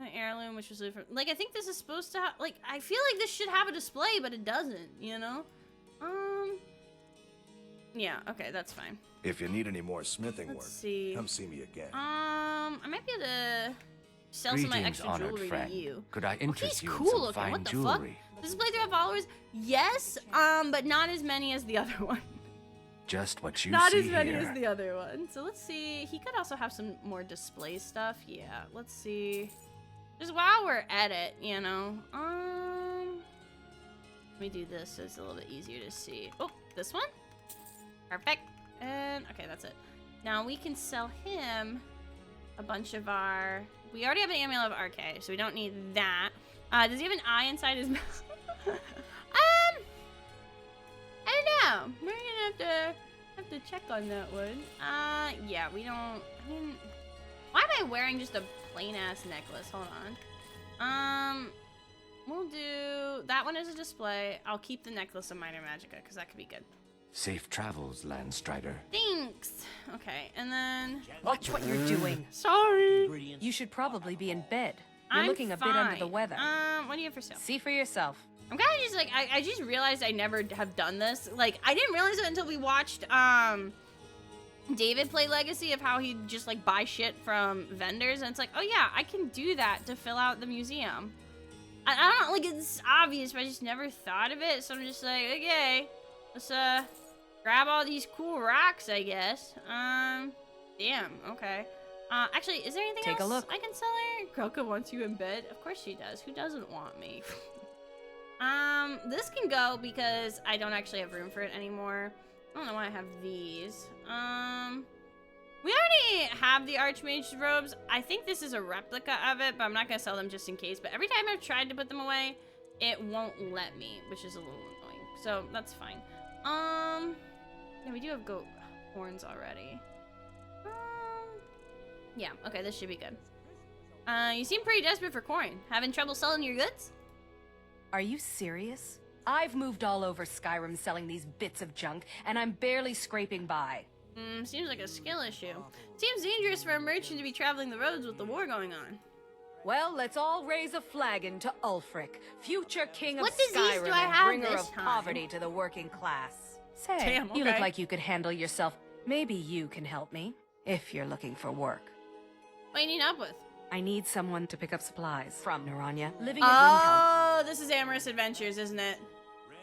An heirloom, which was like, I think this is supposed to have, like, I feel like this should have a display, but it doesn't, you know? Yeah, okay, that's fine. If you need any more smithing work, come see me again. I might be able to sell some of my extra jewelry to you. Could I interest you in He's cool some looking. fine What the jewelry? fuck? Does this playthrough have followers? Yes, but not as many as the other one. Just what you Not see as many here. as the other one. So let's see. He could also have some more display stuff. Yeah, let's see. Just while we're at it, you know. Let me do this so it's a little bit easier to see. Oh, this one? Perfect. And, okay, that's it. Now we can sell him a bunch of our... We already have an amulet of RK, so we don't need that. Does he have an eye inside his mouth? I don't know. We're gonna have to check on that one. Yeah, we don't... I mean... Why am I wearing just a plain-ass necklace? Hold on. We'll do... That one as a display. I'll keep the necklace of Minor Magica, because that could be good. Safe travels, Landstrider. Thanks. Okay, and then... Watch what you're doing. Sorry. You should probably be in bed. You're I'm looking a bit under the fine. weather. What do you have for sale? See for yourself. I'm kind of just like, I just realized I never have done this. Like, I didn't realize it until we watched, David play Legacy, of how he'd just, like, buy shit from vendors. And it's like, oh yeah, I can do that to fill out the museum. I don't know, like, it's obvious, but I just never thought of it. So I'm just like, okay, let's, grab all these cool rocks, I guess. Damn, okay. Actually, is there anything Take else a look. I can sell her? Kroka wants you in bed? Of course she does. Who doesn't want me? This can go because I don't actually have room for it anymore. I don't know why I have these. We already have the Archmage's robes. I think this is a replica of it, but I'm not gonna sell them just in case. But every time I've tried to put them away, it won't let me, which is a little annoying. So that's fine. Yeah, we do have goat horns already. Yeah, okay, this should be good. You seem pretty desperate for coin. Having trouble selling your goods? Are you serious? I've moved all over Skyrim selling these bits of junk, and I'm barely scraping by. Seems like a skill issue. Seems dangerous for a merchant to be traveling the roads with the war going on. Well, let's all raise a flagon to Ulfric, future king of What disease Skyrim do I and have bringer this of time? poverty to the working class. Say, Damn, you look okay. like you could handle yourself. Maybe you can help me, if you're looking for work. What do you need help with? I need someone to pick up supplies from Naranya, living at Windhelm. Oh, this is Amorous Adventures, isn't it?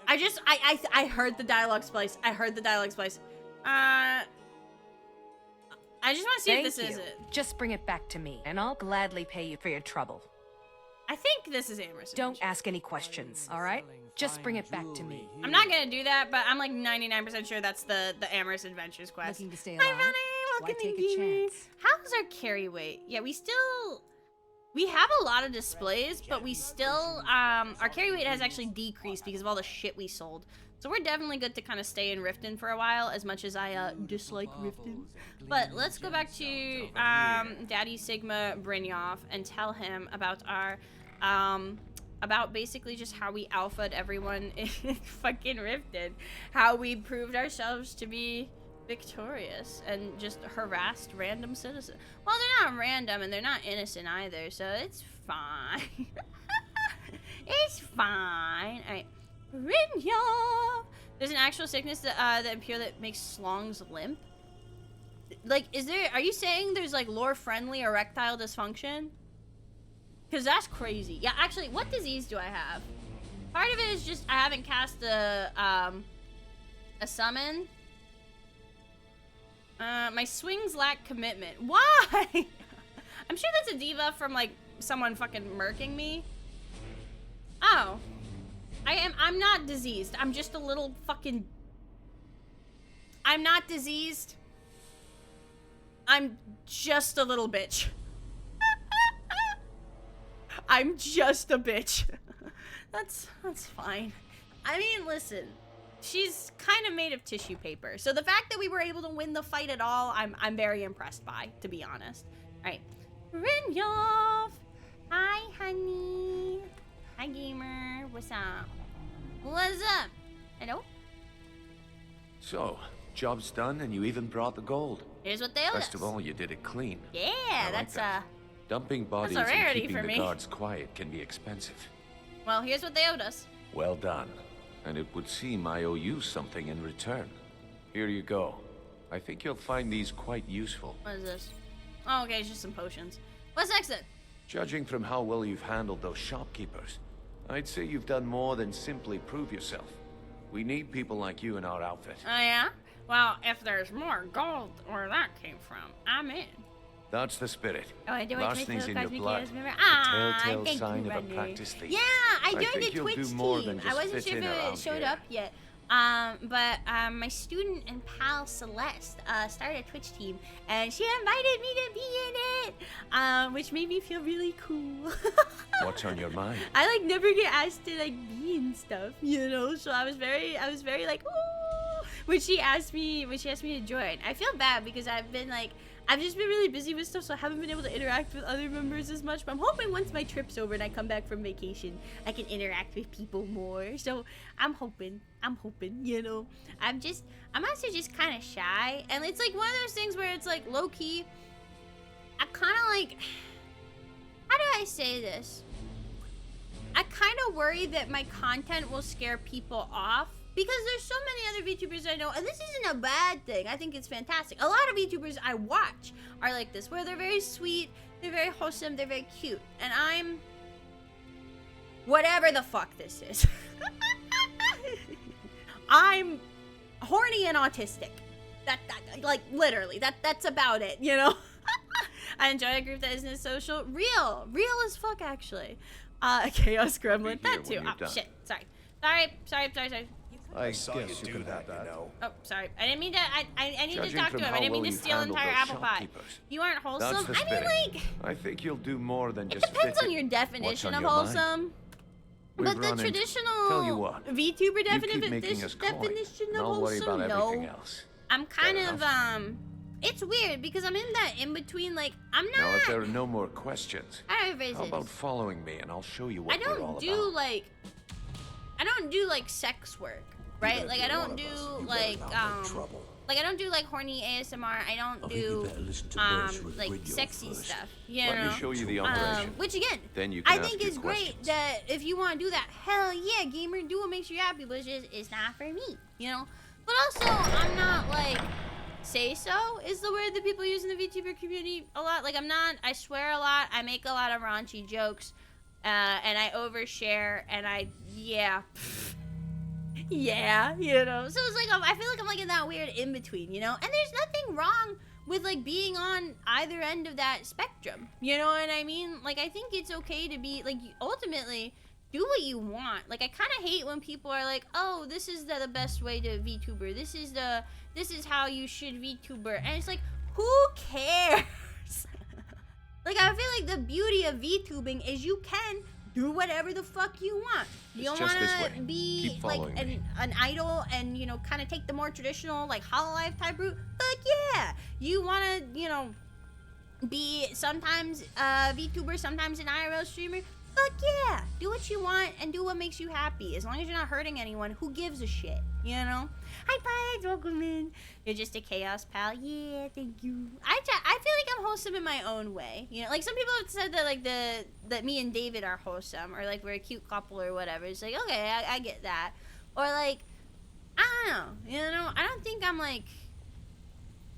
I heard the dialogue splice. I heard the dialogue splice. I just want to see if this is it. Just bring it back to me, and I'll gladly pay you for your trouble. I think this is Amorous Adventures. Don't ask any questions, all right? Just bring it back to me. I'm not gonna do that, but I'm like 99% sure that's the Amorous Adventures quest. Looking to stay Hi, alive? Ronnie. Why Welcome take to a gaming. chance? How's our carry weight? Yeah, we have a lot of displays, but we still, our carry weight has actually decreased because of all the shit we sold. So we're definitely good to kind of stay in Riften for a while, as much as I dislike Riften. But let's go back to Daddy Sigma Brynjolf and tell him about our, about basically just how we alpha'd everyone in fucking Riften. How we proved ourselves to be victorious and just harassed random citizens. Well, they're not random and they're not innocent either, so it's fine. It's fine. Alright. Brynjolf! There's an actual sickness that impure that makes slongs limp. Like, are you saying there's like lore-friendly erectile dysfunction? Because that's crazy. Yeah, actually, what disease do I have? Part of it is just I haven't cast a summon. My swings lack commitment. Why? I'm sure that's a debuff from like someone fucking murking me. Oh. I'm not diseased. I'm just a little fucking... I'm not diseased. I'm just a little bitch. I'm just a bitch. That's fine. I mean, listen. She's kind of made of tissue paper. So the fact that we were able to win the fight at all, I'm very impressed by, to be honest. All right. Brynjolf. Hi, honey. Hi, gamer. What's up? What's up? Hello? So, job's done and you even brought the gold. Here's what they owe us. Best of all, you did it clean. Yeah, Like that. Dumping bodies that's a and rarity keeping for the me. guards quiet can be expensive. Well, here's what they owed us. Well done. And it would seem I owe you something in return. Here you go. I think you'll find these quite useful. What is this? Oh, okay, it's just some potions. What's next then? Judging from how well you've handled those shopkeepers, I'd say you've done more than simply prove yourself. We need people like you in our outfit. Oh, yeah? Well, if there's more gold where that came from, I'm in. That's the spirit. Oh, I do. Larceny's in your blood. Ah, A telltale thank sign you, of a Runner. practiced thief. Yeah, I joined think the you'll Twitch do more team. than I just wasn't fit sure if in it around showed here. up yet. But my student and pal Celeste started a Twitch team, and she invited me to be in it, which made me feel really cool. What's on your mind? I like never get asked to like be in stuff, you know. So I was very like, ooh, when she asked me to join. I feel bad because I've just been really busy with stuff, so I haven't been able to interact with other members as much. But I'm hoping once my trip's over and I come back from vacation, I can interact with people more. So I'm hoping, you know. I'm also just kind of shy, and it's like one of those things where it's like low key. I kind of like, how do I say this? I kind of worry that my content will scare people off. Because there's so many other VTubers I know, and this isn't a bad thing. I think it's fantastic. A lot of VTubers I watch are like this, where they're very sweet, they're very wholesome, they're very cute. And I'm... whatever the fuck this is. I'm horny and autistic. Like, literally. That's about it, you know? I enjoy a group that isn't as social. Real as fuck, actually. Chaos Gremlin. That too. Oh, shit. Sorry. I guess you can have that. Oh, sorry. I didn't mean to. I need to Judging talk from to him. how I didn't mean well to you've steal an handled entire those apple pie. shopkeepers. You aren't That's wholesome. the I mean, spirit. like, I think you'll do more than it just depends fit on your in. definition What's of on your mind? wholesome. We've But the run into- traditional Tell you what, VTuber you keep definition making us coin, of and I'll worry wholesome, about no. everything else. I'm kind Fair of enough. It's weird because I'm in that in between. Like, I'm not. Now, if there are no more questions, I don't know if how it's- about following me and I'll show you what I we're all don't do about. like sex work, right? Like I don't do like like I don't do like horny ASMR. I don't do like sexy stuff. You Let know? me show you the operation. Which again, Then you can I think ask is your great questions. that if you want to do that, hell yeah, gamer, do what makes you happy, but it's not for me, you know? But also, I'm not like, say so is the word that people use in the VTuber community a lot. Like I swear a lot, I make a lot of raunchy jokes, and I overshare, and yeah, you know? So it's like, I feel like I'm like in that weird in-between, you know? And there's nothing wrong with like being on either end of that spectrum, you know what I mean? Like I think it's okay to be like, ultimately do what you want. Like I kind of hate when people are like, oh, this is the best way to VTuber, this is how you should VTuber, and it's like, who cares? Like I feel like the beauty of VTubing is you can do whatever the fuck you want. You don't just this want to way. be Keep like following me. an idol and, you know, kind of take the more traditional, like, Hololive type route. Fuck yeah. You want to, you know, be sometimes a VTuber, sometimes an IRL streamer. Fuck yeah. Do what you want and do what makes you happy. As long as you're not hurting anyone, who gives a shit, you know? Hi, Pides. Welcome in. You're just a chaos pal. Yeah, thank you. I feel like I'm wholesome in my own way. You know, like some people have said that like that me and David are wholesome, or like we're a cute couple or whatever. It's like, okay, I get that. Or like I don't know. You know, I don't think I'm like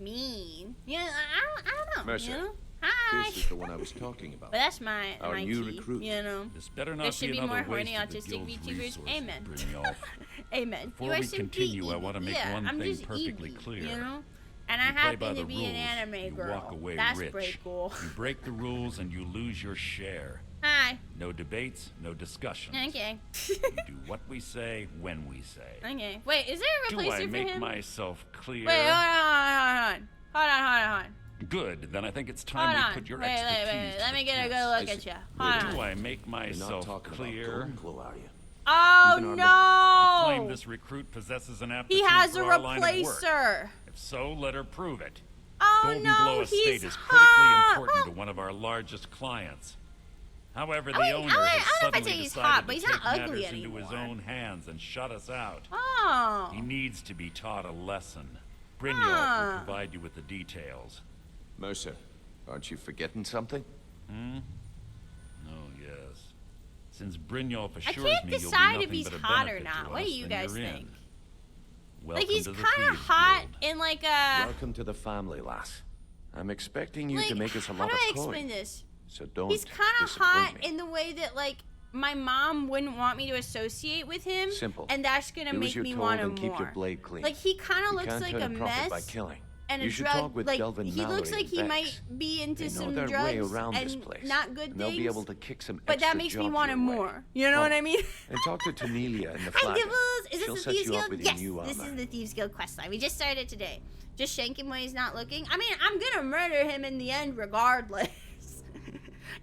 mean. Yeah, I don't know. Mercer. You know? Hi. This is the one I was talking about. But that's my Our my new key, recruit. you know. This better not There should be another more horny waste of the autistic guild's VTubers. resources, Amen. Brynjolf. Amen. Before You are we some continue, big I want to make yeah, one I'm thing just perfectly Evie, clear. You know? And I You play by happen the to be an rules, anime you girl. walk away That's rich. pretty cool. You break the rules and you lose your share. Hi. No debates, no discussions. Okay. You do what we say when we say. Okay. Wait, is there a Do replacer I for make him? myself clear? Wait, hold on. Good. Then I think it's Hold time we on. put your Wait, expertise to Let me the get a test. good look at you. Hold Do on. I make myself clear? Are you? Oh You claim no! this recruit possesses an aptitude He has a for our line of work. replacer. If so, let her prove it. Oh Golden no, Glow Estate he's is critically hot. important to one of our largest clients. However, the I owner don't know has if I'd suddenly say he's decided hot, to but he's take not ugly matters into his anymore. own hands and shut us out. Oh. He needs to be taught a lesson. Brynjolf Huh. will provide you with the details. Mercer, aren't you forgetting something? Oh, yes. Since Brynjolf I assures can't me you'll be decide nothing if he's but a hot or benefit not. to What do us, you then guys you're think? in. Welcome Like he's to the kind of Thieves hot Guild. in like a. Welcome to the family, lass. I'm expecting you Like, to make us a how lot do of I coin. explain this? So don't He's kind of disappoint hot me. in the way that like my mom wouldn't want me to associate with him. Simple. And that's gonna Do as make you're me told want him and more. keep your blade clean. Like he kind of You looks can't like turn a profit by mess. killing. And You a should drug, talk with like Delvin he looks Mallory like and he Vex. might be into They know some their drugs way around and this place. not good and they'll things. be able to kick some But that extra makes me jobs want your him way. more. You know what I mean? And talk to Tanelia in the Hi, flat. Gibbles! Is She'll this the set Thieves you up Guild? with Yes, your new this armor. is the Thieves Guild questline. We just started today. Just shank him when he's not looking. I mean, I'm gonna murder him in the end regardless.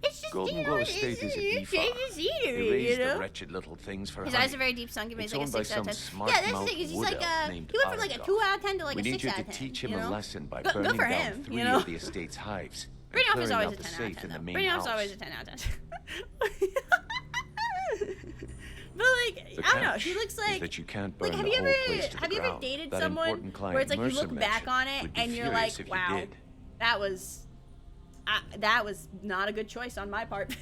It's just, Golden you know, Glow it's Estate is a just default. scenery, They raise you know? the wretched little things for His honey. eyes are very deep sunken, but he's It's like a owned by 6 out of 10. some smart Yeah, that's the mouth thing. He's wood like elf named he went from like a Aragog. 2 out of 10 to like We a need 6 you out to of 10. teach him you a know? lesson by Good burning for down him, 3 you know? of the estate's hives. and Brynjolf is clearing always out a the 10 out of safe 10. in the though. main Brynjolf's house. always a 10 out of 10. But like, The I don't know. catch He looks is like. that you can't burn Like, have the you whole ever place to the ground. dated That someone important client where it's like you Mercer look back mentioned on it would be and you're furious like, if you wow, did. that was not a good choice on my part.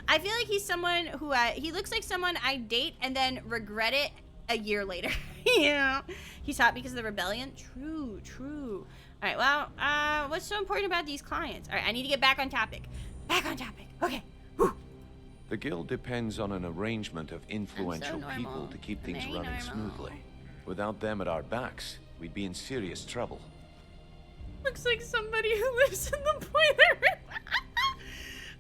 I feel like he's someone who he looks like someone I date and then regret it a year later. You know, he's hot because of the rebellion. True. All right, well, what's so important about these clients? All right, I need to get back on topic. Okay. The guild depends on an arrangement of influential normal. people to keep things Very running normal. smoothly. Without them at our backs, we'd be in serious trouble. Looks like somebody who lives in the boiler room.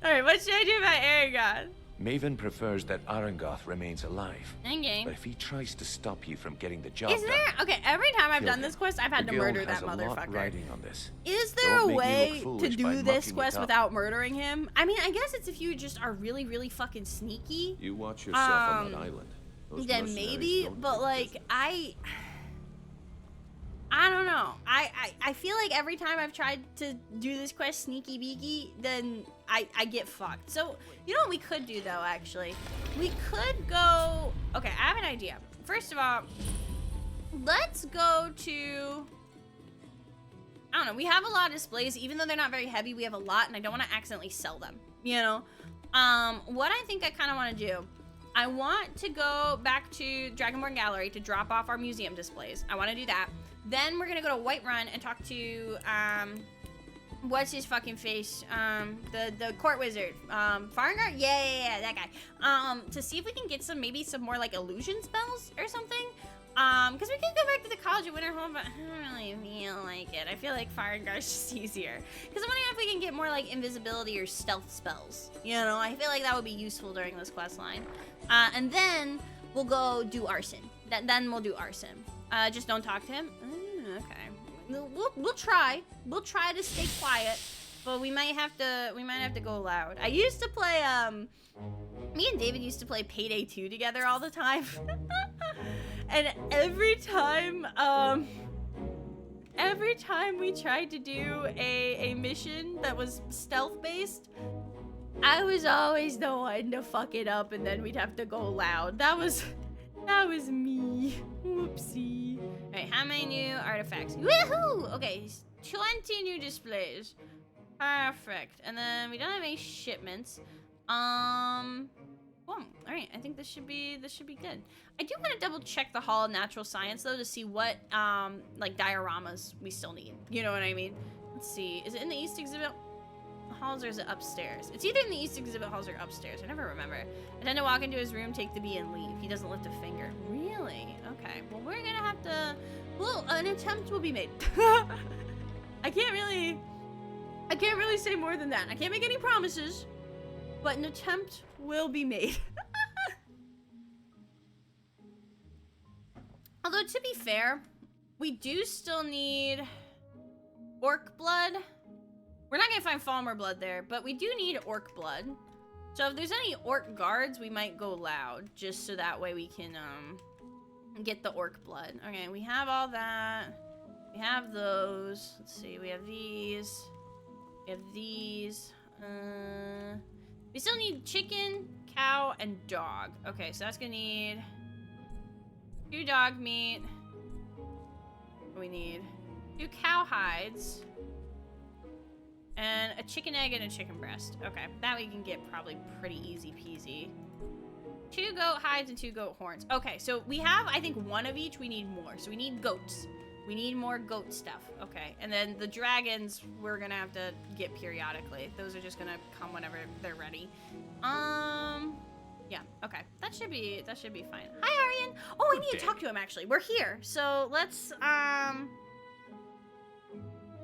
All right, what should I do about Aragon? Maven prefers that Arangoth remains alive. Okay. But if he tries to stop you from getting the job Is there okay? Every time I've kill done him. this quest, I've had The to guild murder has that a lot motherfucker. riding on this. Is there Don't a make me way look to foolish do by this mucking quest it up. without murdering him? I mean, I guess it's if you just are really, really fucking sneaky. You watch yourself on that island. Those Then mercenaries maybe, don't but take like prisoners. I don't know. I feel like every time I've tried to do this quest sneaky beaky, then I get fucked. So you know what we could do though? Actually, we could go. Okay, I have an idea. First of all, let's go to. I don't know. We have a lot of displays, even though they're not very heavy. We have a lot, and I don't want to accidentally sell them. You know, what I think I kind of want to do. I want to go back to Dragonborn Gallery to drop off our museum displays. I want to do that. Then we're gonna go to Whiterun and talk to what's his fucking face? The court wizard. Farengar? Yeah, that guy. To see if we can get maybe some more like illusion spells or something. Because we could go back to the College of Winterhold, but I don't really feel like it. I feel like Farengar's just easier. Because I'm wondering if we can get more like invisibility or stealth spells. You know, I feel like that would be useful during this quest line. And then we'll go do arson. Then we'll do arson. Just don't talk to him. Okay. We'll try. We'll try to stay quiet, but we might have to go loud. I used to play me and David used to play Payday 2 together all the time. And every time we tried to do a mission that was stealth based, I was always the one to fuck it up, and then we'd have to go loud. That was me. Whoopsie. Alright, how many new artifacts? Woohoo! Okay, 20 new displays. Perfect. And then we don't have any shipments. Cool. All right, I think this should be good. I do want to double check the Hall of Natural Science though to see what like dioramas we still need. You know what I mean? Let's see. Is it in the East Exhibit halls or is it upstairs? It's either in the East Exhibit halls or upstairs. I never remember. I tend to walk into his room, take the bee, and leave. He doesn't lift a finger. Really? Okay. Well, we're gonna have to. Well, an attempt will be made. I can't really say more than that. I can't make any promises, but an attempt will be made. Although, to be fair, we do still need orc blood. We're not gonna find Falmer blood there, but we do need orc blood. So if there's any orc guards, we might go loud, just so that way we can get the orc blood. Okay, we have all that. We have those. Let's see, we have these. We have these. We still need chicken, cow, and dog. Okay, so that's gonna need 2 dog meat. We need 2 cow hides. And a chicken egg and a chicken breast. Okay, that we can get probably pretty easy peasy. 2 goat hides and 2 goat horns. Okay, so we have, I think, 1 of each. We need more. So we need goats. We need more goat stuff. Okay, and then the dragons we're gonna have to get periodically. Those are just gonna come whenever they're ready. Yeah, okay. That should be fine. Hi, Aryan. Oh, I need to talk to him actually. We're here. So let's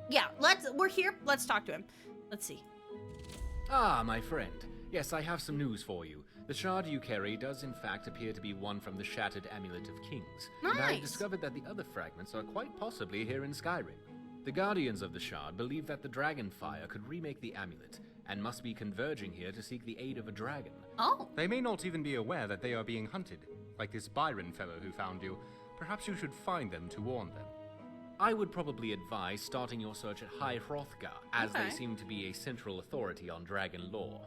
yeah, we're here. Let's talk to him. Let's see. Ah, my friend. Yes, I have some news for you. The shard you carry does in fact appear to be one from the Shattered Amulet of Kings. Nice. And I discovered that the other fragments are quite possibly here in Skyrim. The Guardians of the Shard believe that the Dragonfire could remake the amulet, and must be converging here to seek the aid of a dragon. Oh. They may not even be aware that they are being hunted, like this Byron fellow who found you. Perhaps you should find them to warn them. I would probably advise starting your search at High Hrothgar, as they seem to be a central authority on dragon lore.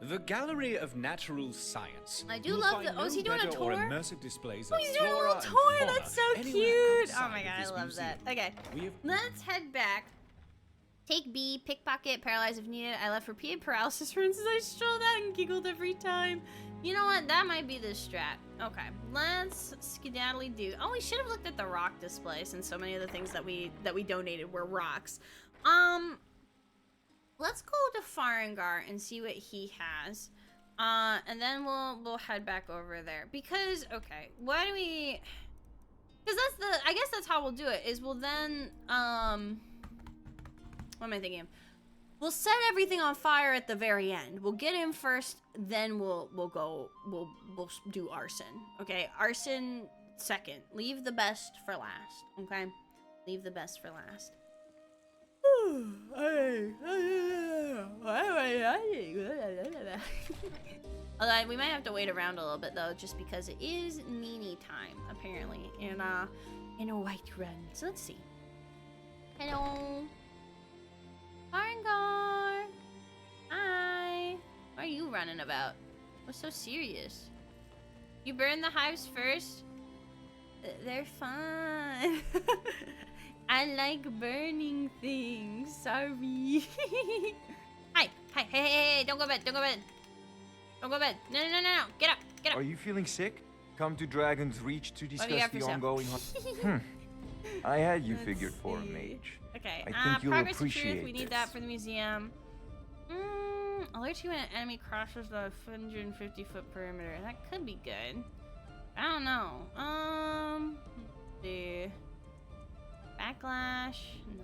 The Gallery of Natural Science. I do love the. Oh, is he doing a tour? Immersive displays Oh, he's doing a little tour. That's so cute. Oh my god, I love that. Okay, let's head back. Take B, pickpocket, paralyze if needed. I left repeated paralysis runes as I strolled out and giggled every time. You know what? That might be the strat. Okay, let's skedaddly do. Oh, we should have looked at the rock display since so many of the things that we donated were rocks. Let's go to Farengar and see what he has. And then we'll head back over there. Because, okay, why do we... Because I guess that's how we'll do it, is we'll then, what am I thinking of? We'll set everything on fire at the very end. We'll get in first, then we'll do arson. Okay, arson second. Leave the best for last, okay? Leave the best for last. Although we might have to wait around a little bit though, just because it is Nini time apparently in a Whiterun. So let's see. Hello, Farengar. Hi. What are you running about? What's so serious? You burn the hives first. They're fun. I like burning things. Sorry. Hi. Hey, don't go to bed. Don't go to bed. No. Get up. Are you feeling sick? Come to Dragon's Reach to discuss the ongoing hunt. I had you figured for a mage. Okay. I think you'll Progress appreciate of truth. We need that for the museum. Alert you when an enemy crosses the 150-foot perimeter. That could be good. I don't know. Let's see. Backlash.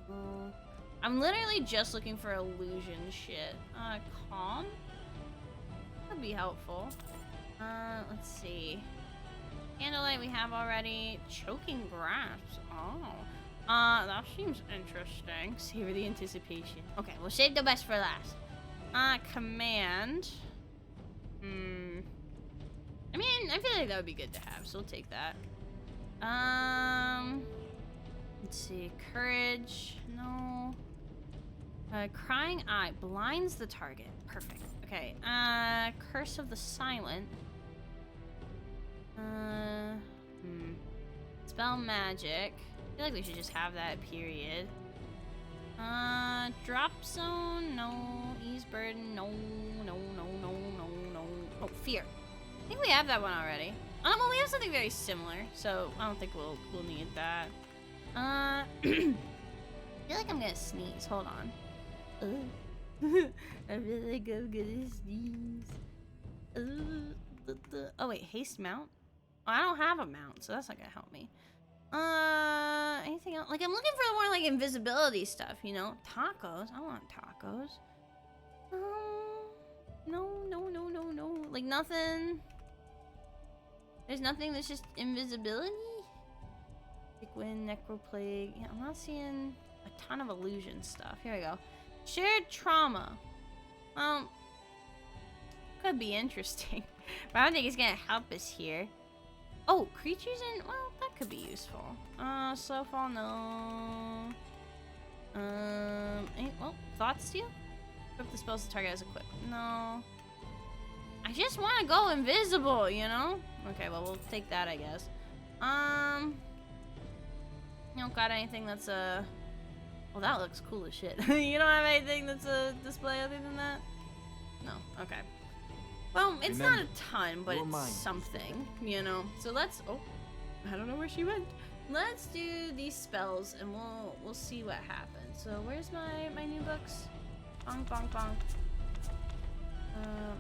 No. I'm literally just looking for illusion shit. Calm? That'd be helpful. Let's see. Candlelight we have already. Choking grasp. Oh. That seems interesting. Savor the anticipation. Okay, we'll save the best for last. Command. I mean, I feel like that would be good to have, so we'll take that. Let's see. Courage. No. Crying Eye. Blinds the target. Perfect. Okay. Curse of the Silent. Spell Magic. I feel like we should just have that, period. Drop Zone. No. Ease Burden. No. Oh, Fear. I think we have that one already. Well, we have something very similar, so I don't think we'll need that. I feel like I'm gonna sneeze. Hold on. I feel like I'm gonna sneeze. Oh wait, haste mount? Oh, I don't have a mount, so that's not gonna help me. Anything else? Like, I'm looking for more like invisibility stuff, you know? Tacos. I want tacos. No. Like, nothing. There's nothing that's just invisibility? Thick wind, necroplague. Yeah, I'm not seeing a ton of illusion stuff. Here we go. Shared trauma. Could be interesting. But I don't think it's gonna help us here. Oh, creatures in... Well, that could be useful. Slow fall, no. Well, thought steal? Equip the spells the target has equipped. No. I just want to go invisible, you know? Okay, well, we'll take that, I guess. You don't got anything that's a... Well, that looks cool as shit. You don't have anything that's a display other than that? No. Okay. Well, it's not a ton, but it's something, you know? So let's... Oh, I don't know where she went. Let's do these spells, and we'll see what happens. So where's my new books? Bonk, bonk, bonk.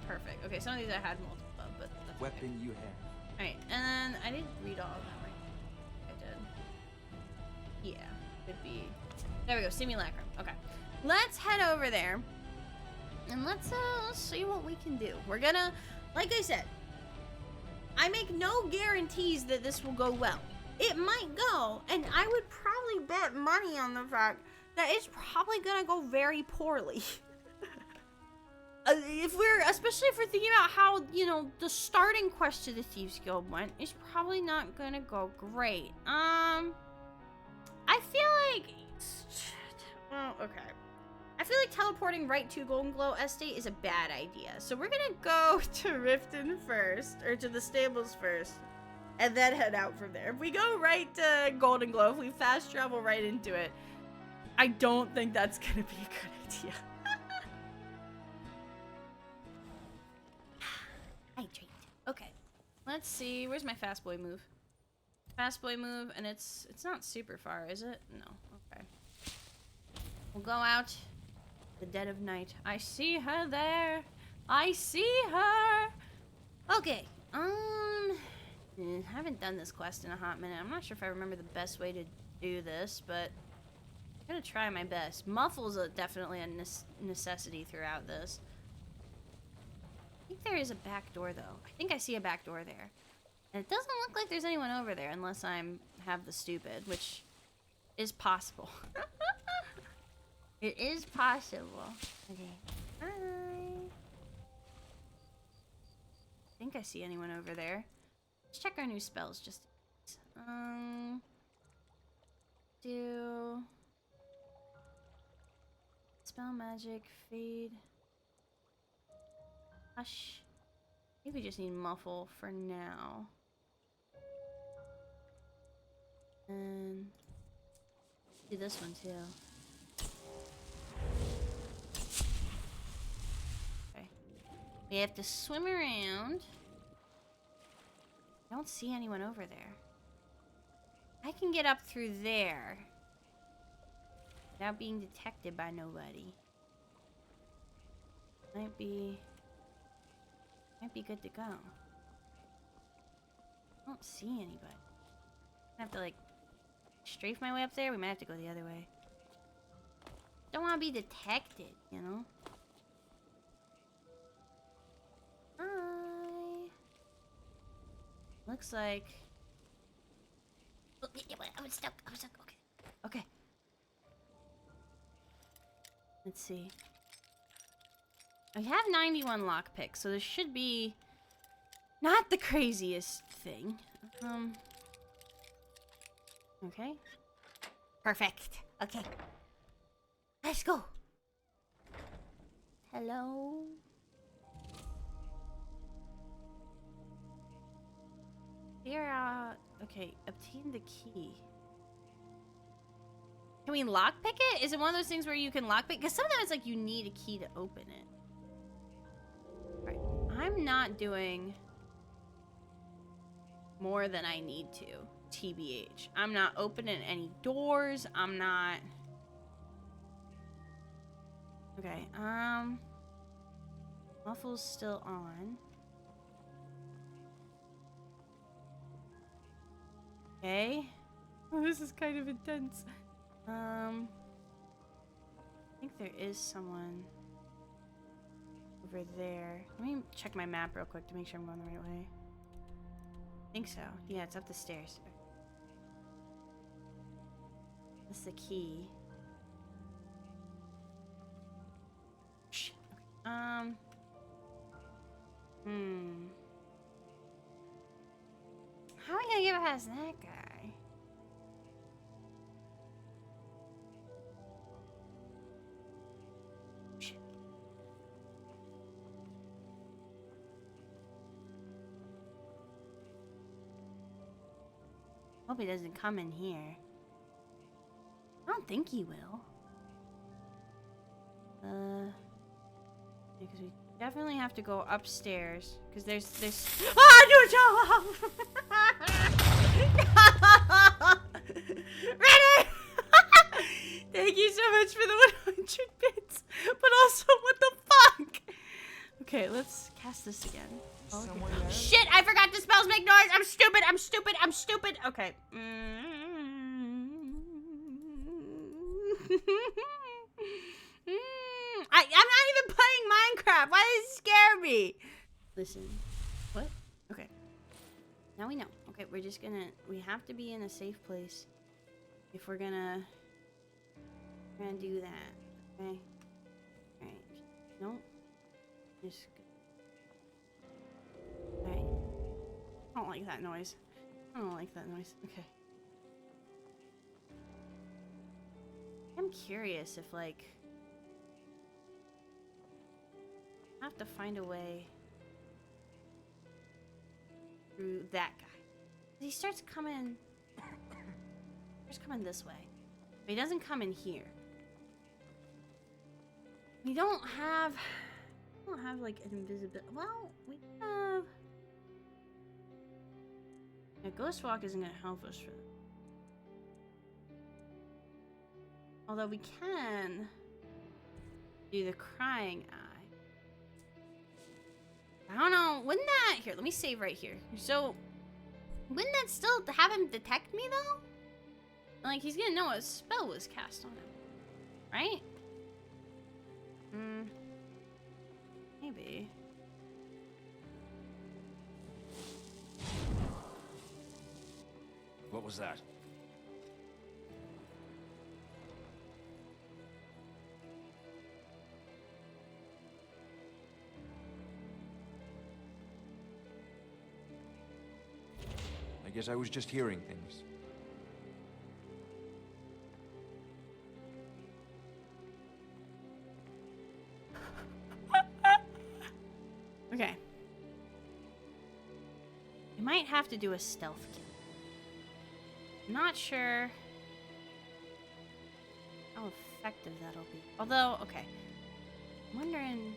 Perfect. Okay, some of these I had multiple of, but that's weapon okay. you have. Alright, and then I didn't read all of them, right? I did. Yeah, could be. There we go, simulacrum. Okay, let's head over there, and let's see what we can do. We're gonna, like I said, I make no guarantees that this will go well. It might go, and I would probably bet money on the fact that it's probably gonna go very poorly. Especially if we're thinking about how, you know, the starting quest to the Thieves Guild went, it's probably not gonna go great. I feel like, well, okay. I feel like teleporting right to Golden Glow Estate is a bad idea. So we're gonna go to Riften first, or to the stables first, and then head out from there. If we go right to Golden Glow, if we fast travel right into it, I don't think that's gonna be a good idea. Hydrate. Okay. Let's see. Where's my fast boy move? Fast boy move, and it's not super far, is it? No. Okay. We'll go out the dead of night. I see her there. I see her. Okay. Haven't done this quest in a hot minute. I'm not sure if I remember the best way to do this, but I'm gonna try my best. Muffle's definitely a necessity throughout this. I think there is a back door, though. I think I see a back door there. And it doesn't look like there's anyone over there unless have the stupid, which is possible. It is possible. Okay. Hi. I think I see anyone over there. Let's check our new spells just do spell magic, fade. Hush. I think we just need muffle for now. And do this one too. Okay. We have to swim around. I don't see anyone over there. I can get up through there without being detected by nobody. Might be good to go. I don't see anybody. I have to like strafe my way up there. We might have to go the other way. Don't want to be detected, you know. Hi. Looks like. Oh, yeah, I'm stuck. Okay. Okay. Let's see. I have 91 lockpicks, so this should be not the craziest thing. Okay. Perfect. Okay. Let's go. Hello. Here, okay, obtain the key. Can we lockpick it? Is it one of those things where you can lockpick? Because sometimes, like, you need a key to open it. Right. I'm not doing more than I need to. TBH. I'm not opening any doors. I'm not... Okay, muffle's still on. Okay. Oh, this is kind of intense. I think there is someone over there. Let me check my map real quick to make sure I'm going the right way. I think so. Yeah, it's up the stairs. That's the key. Shit. Okay. How are we gonna get past that guy? Shit. Hope he doesn't come in here. I don't think he will. Because we definitely have to go upstairs. Because there's Ah, no, Ready? Thank you so much for the 100 bits. But also, what the fuck? Okay, let's cast this again. Oh, okay. Shit, I forgot the spells make noise. I'm stupid. I'm stupid. I'm stupid. Okay. I'm not even playing Minecraft. Why does it scare me? Listen. What? Okay. Now we know. Okay, we're just gonna... We have to be in a safe place if we're gonna do that. Okay. Alright. Nope. Just... Alright. I don't like that noise. I don't like that noise. Okay. I'm curious if, like... I have to find a way through that guy. He starts coming this way. But he doesn't come in here. We don't have like an invisibility. Well, we have... Yeah, Ghost Walk isn't gonna help us for that. Although we can do the crying eye. I don't know. Wouldn't that... Here, let me save right here. So, wouldn't that still have him detect me, though? Like, he's gonna know a spell was cast on him. Right? Maybe. What was that? I guess I was just hearing things. Okay. We might have to do a stealth kill. Not sure how effective that'll be. Although, okay. I'm wondering...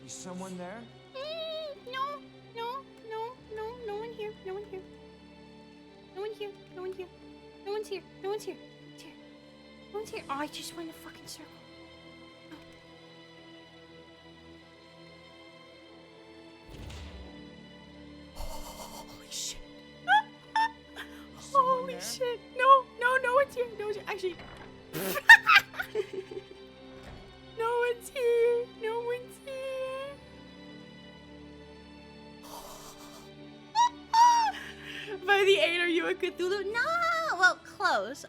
Is someone there? No, no one here, no one here. No one here, no one here. No one's here, no one's here. It's here. No one's here. Oh, I just went in a fucking circle. Holy shit. Holy shit. No one's here. No one's here. Actually. No one's here. No one's here. By the 8, are you a Cthulhu? No! Well, close.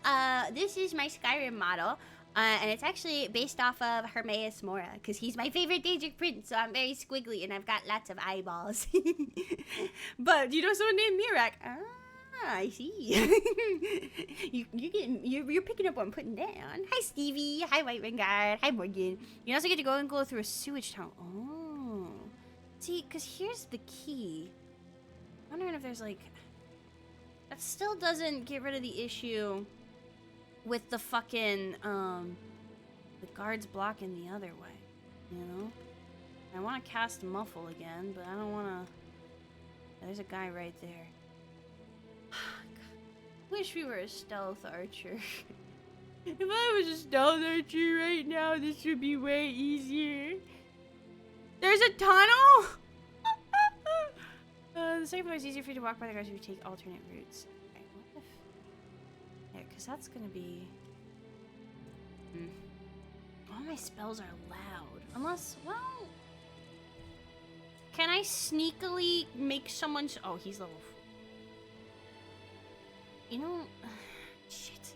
This is my Skyrim model. And it's actually based off of Hermaeus Mora, because he's my favorite Daedric prince, so I'm very squiggly and I've got lots of eyeballs. But you know someone named Mirak? Ah, I see. You're picking up what I'm putting down. Hi, Stevie. Hi, White Vanguard. Hi, Morgan. You also get to go through a sewage tunnel. Oh. See, because here's the key. I'm wondering if there's like... That still doesn't get rid of the issue with the fucking, the guards blocking the other way. You know? I want to cast Muffle again, but I don't want to... There's a guy right there. Wish we were a stealth archer. If I was a stealth archer right now, this would be way easier. There's a tunnel? The second part is easier for you to walk by the guards if you take alternate routes. Okay, what if... Yeah, because that's going to be... All my spells are loud. Unless, well... Can I sneakily make someone's... Oh, he's level 4. You know... Shit.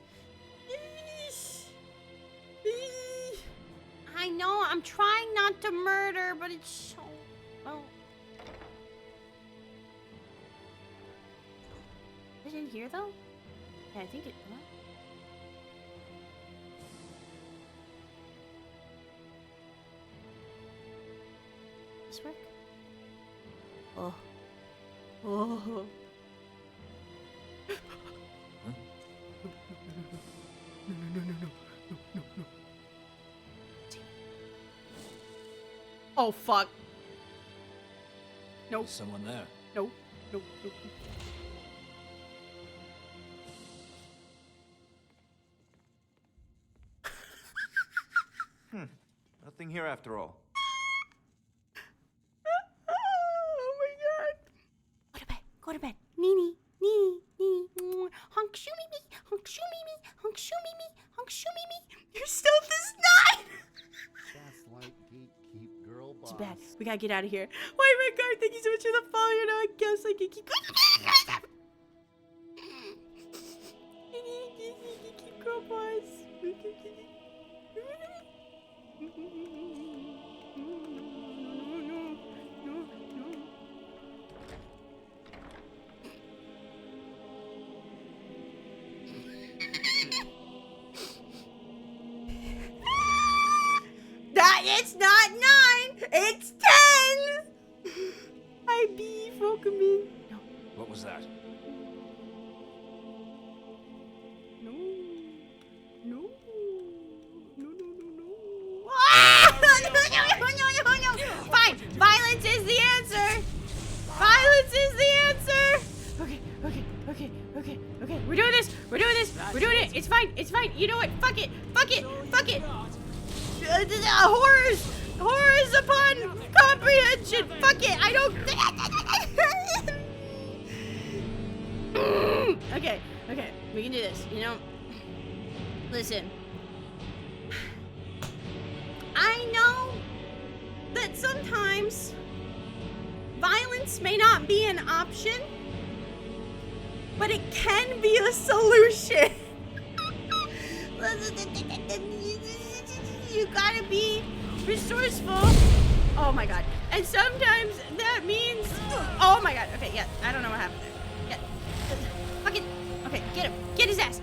I know, I'm trying not to murder, but it's so... Well... Is it in here, though? Yeah, I think it... What? This work? Oh. Oh. No. Oh, fuck. Nope. There's someone there. Nope. Nothing here after all. Oh my god. Go to bed. Nini. Honk shoo me. Honk shoo me. Your stealth is 9. Gaslight, gatekeep, girl boss. It's bad. We gotta get out of here. Why, my god, thank you so much for the follow. You know, I guess I can keep keep girl boss. It's not 9, it's 10. Hi, B. Welcome in. No. What was that? No. Ah! No. Fine. Violence is the answer. Okay. We're doing this. We're doing it. It's fine. You know what? Fuck it. Horrors upon comprehension. Fuck it. I don't. Okay. We can do this. You know. Listen. I know that sometimes violence may not be an option, but it can be a solution. You gotta be resourceful. Oh my god. And sometimes that means... Oh my god. Okay, yeah. I don't know what happened there. Yeah. Fucking... Okay, get him. Get his ass.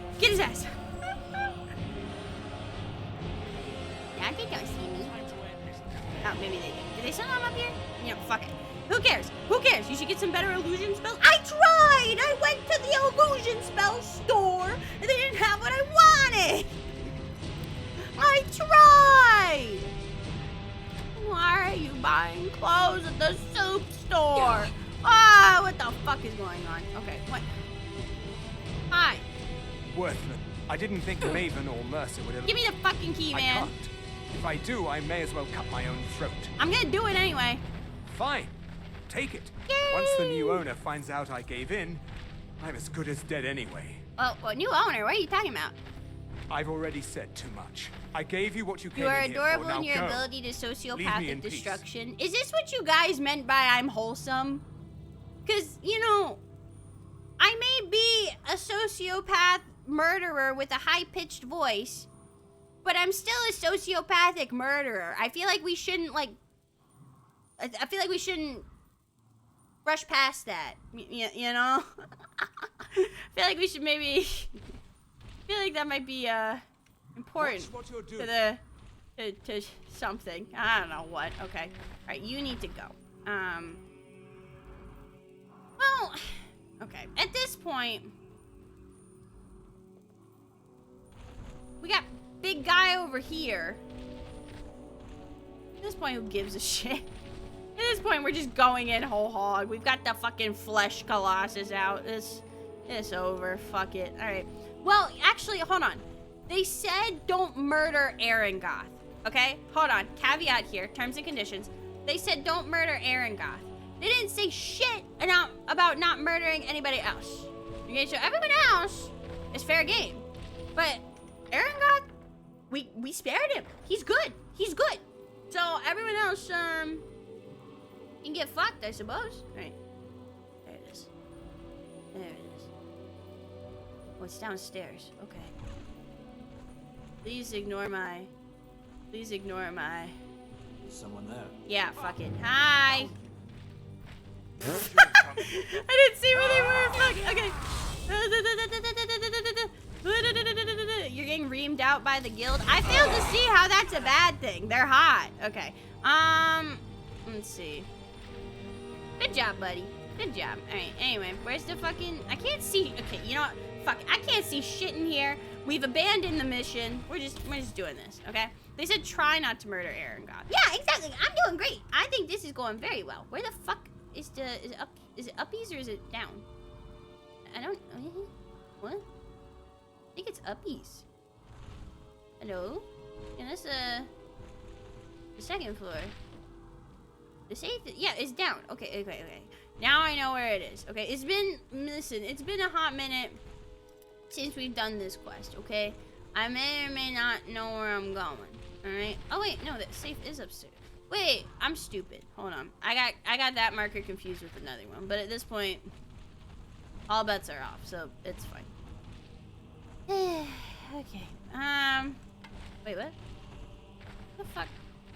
Yeah, they don't see me. Oh, maybe they do. Did they send them up here? You know, fuck it. Who cares? You should get some better illusion spells. I tried! I went to the illusion spell store, and they didn't have what I wanted! I tried! Why are you buying clothes at the soup store? Ah, what the fuck is going on? Okay, what? Hi. Worthless. I didn't think Maven or Mercer would... Give me the fucking key, man. I can't. If I do, I may as well cut my own throat. I'm gonna do it anyway. Fine. Take it. Yay! Once the new owner finds out I gave in, I'm as good as dead anyway. Well, new owner? What are you talking about? I've already said too much. I gave you what you came You are in here adorable for. Now in your go. ability to Leave me sociopathic in peace. destruction. Is this what you guys meant by I'm wholesome? Because, you know, I may be a sociopath murderer with a high-pitched voice, but I'm still a sociopathic murderer. I feel like we shouldn't, like... I feel like we shouldn't brush past that, you know? I feel like we should maybe... I feel like that might be, important to the... To something. I don't know what. Okay. Alright, you need to go. Well... Okay. At this point... We got big guy over here. At this point, who gives a shit? At this point, we're just going in whole hog. We've got the fucking flesh colossus out. It's over. Fuck it. All right. Well, actually, hold on. They said don't murder Arangoth. Okay? Hold on. Caveat here. Terms and conditions. They said don't murder Arangoth. They didn't say shit about not murdering anybody else. Okay, so everyone else is fair game. But Arangoth, we spared him. He's good. He's good. So everyone else, can get fucked, I suppose. All right. There it is. There it is. Oh, it's downstairs. Okay. Please ignore my... There's someone there. Yeah, fuck it. Hi! I didn't see where they were. Fuck. Okay. You're getting reamed out by the guild. I failed to see how that's a bad thing. They're hot. Okay. Let's see. Good job, buddy. Good job. All right. Anyway, where's the fucking? I can't see. Okay. You know what? Fuck. I can't see shit in here. We've abandoned the mission. We're just doing this. Okay. They said try not to murder Arangoth. Yeah, exactly. I'm doing great. I think this is going very well. Where the fuck is it up? Is it uppies or is it down? I don't. What? I think it's uppies. Hello? And that's the second floor. The safe. Yeah, it's down. Okay. Now I know where it is. Okay, it's been. Listen, it's been a hot minute since we've done this quest. Okay, I may or may not know where I'm going. All right. Oh wait, no, that safe is upstairs. Wait, I'm stupid. Hold on. I got that marker confused with another one. But at this point, all bets are off, so it's fine. Okay. Wait, what? The fuck?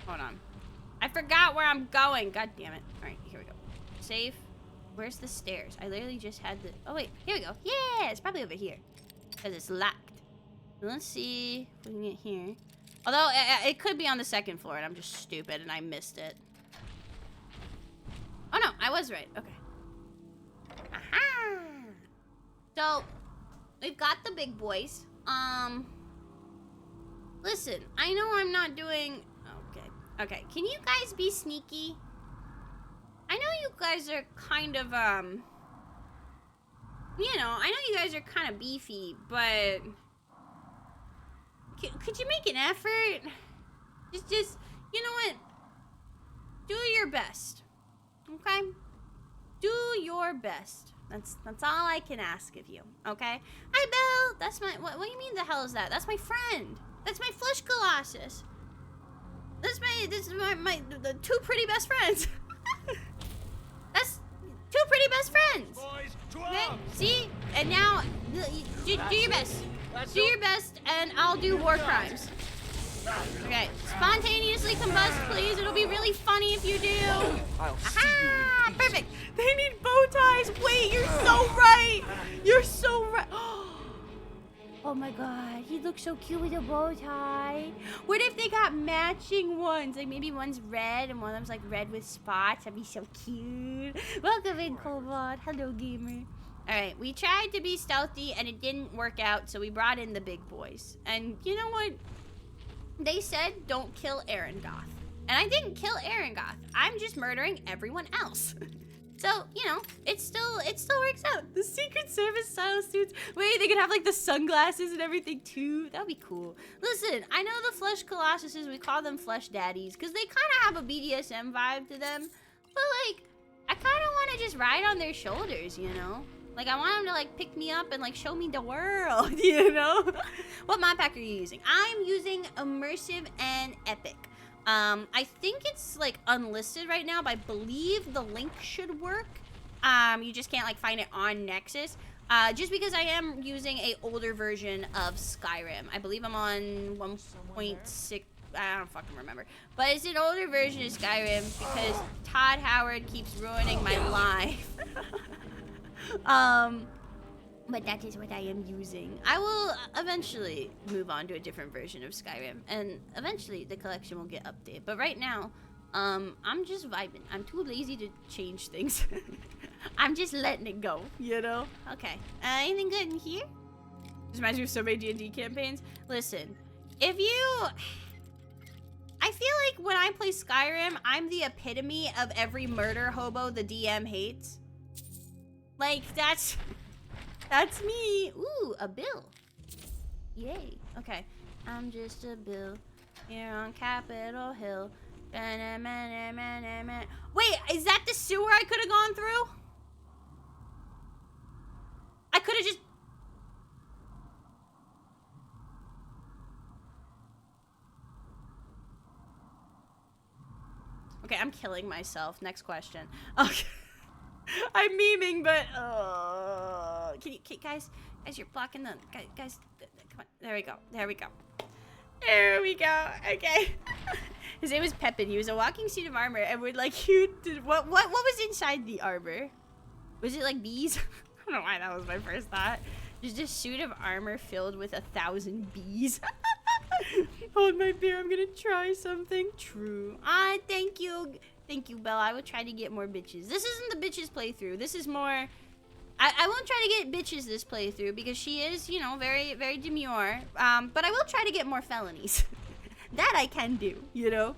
Hold on. I forgot where I'm going. God damn it. All right, here we go. Safe. Where's the stairs? I literally just had the. Oh wait, here we go. Yeah, it's probably over here because it's locked. Let's see if we can get here. Although, it could be on the second floor, and I'm just stupid, and I missed it. Oh, no, I was right. Okay. Aha! So, we've got the big boys. Listen, I know I'm not doing... Okay, can you guys be sneaky? I know you guys are kind of, you know, I know you guys are kind of beefy, but... Could you make an effort? Just, you know what? Do your best, okay? Do your best. That's all I can ask of you, okay? Hi, Belle. That's my. What do you mean? The hell is that? That's my friend. That's my flesh colossus. This is the two pretty best friends. That's two pretty best friends. Boys, okay? See? And now, do your best. Do your best, and I'll do war crimes. Okay, spontaneously combust, please. It'll be really funny if you do. Aha! Perfect. They need bow ties. Wait, you're so right. You're so right. Oh my god, he looks so cute with a bow tie. What if they got matching ones? Like maybe one's red and one of them's like red with spots. That'd be so cute. Welcome in, Cobalt. Hello, gamer. Alright, we tried to be stealthy and it didn't work out, so we brought in the big boys. And you know what? They said don't kill Arangoth. And I didn't kill Arangoth. I'm just murdering everyone else. So, you know, it still works out. The Secret Service style suits. Wait, they could have like the sunglasses and everything too. That would be cool. Listen, I know the flesh colossuses, we call them flesh daddies, because they kind of have a BDSM vibe to them. But like, I kind of want to just ride on their shoulders, you know? Like, I want them to, like, pick me up and, like, show me the world, you know? What mod pack are you using? I'm using Immersive and Epic. I think it's, like, unlisted right now, but I believe the link should work. You just can't, like, find it on Nexus. Just because I am using a older version of Skyrim. I believe I'm on 1.6... I don't fucking remember. But it's an older version of Skyrim because Todd Howard keeps ruining my life. But that is what I am using. I will eventually move on to a different version of Skyrim, and eventually the collection will get updated. But right now, I'm just vibing. I'm too lazy to change things. I'm just letting it go, you know? Okay. Anything good in here? This reminds me of so many D&D campaigns. Listen, if you... I feel like when I play Skyrim, I'm the epitome of every murder hobo the DM hates. Like, that's me. Ooh, a bill. Yay. Okay. I'm just a bill here on Capitol Hill. Wait, is that the sewer I could have gone through? I could have just... Okay, I'm killing myself. Next question. Okay. I'm memeing, but can you, guys, you're blocking the guys. Come on, there we go. There we go. There we go. Okay. His name was Pepin. He was a walking suit of armor, and would like what was inside the armor? Was it like bees? I don't know why that was my first thought. Just a suit of armor filled with 1,000 bees. Hold my beer. I'm gonna try something. True. Thank you. Thank you, Bella. I will try to get more bitches. This isn't the bitches playthrough. This is more... I won't try to get bitches this playthrough because she is, you know, very, very demure. But I will try to get more felonies. That I can do, you know?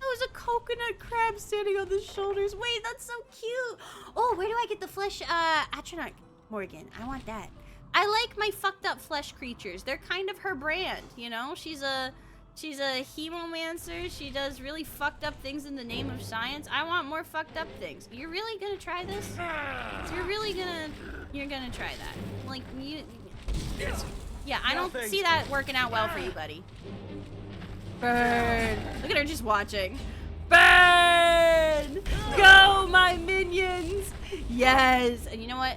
That was a coconut crab standing on the shoulders. Wait, that's so cute. Oh, where do I get the flesh? Atronach Morgan. I want that. I like my fucked up flesh creatures. They're kind of her brand, you know? She's a hemomancer. She does really fucked up things in the name of science. I want more fucked up things. You're really gonna try this? You're gonna try that. Like, yeah, I don't see that working out well for you, buddy. Burn. Look at her just watching. Burn! Go, my minions! Yes! And you know what?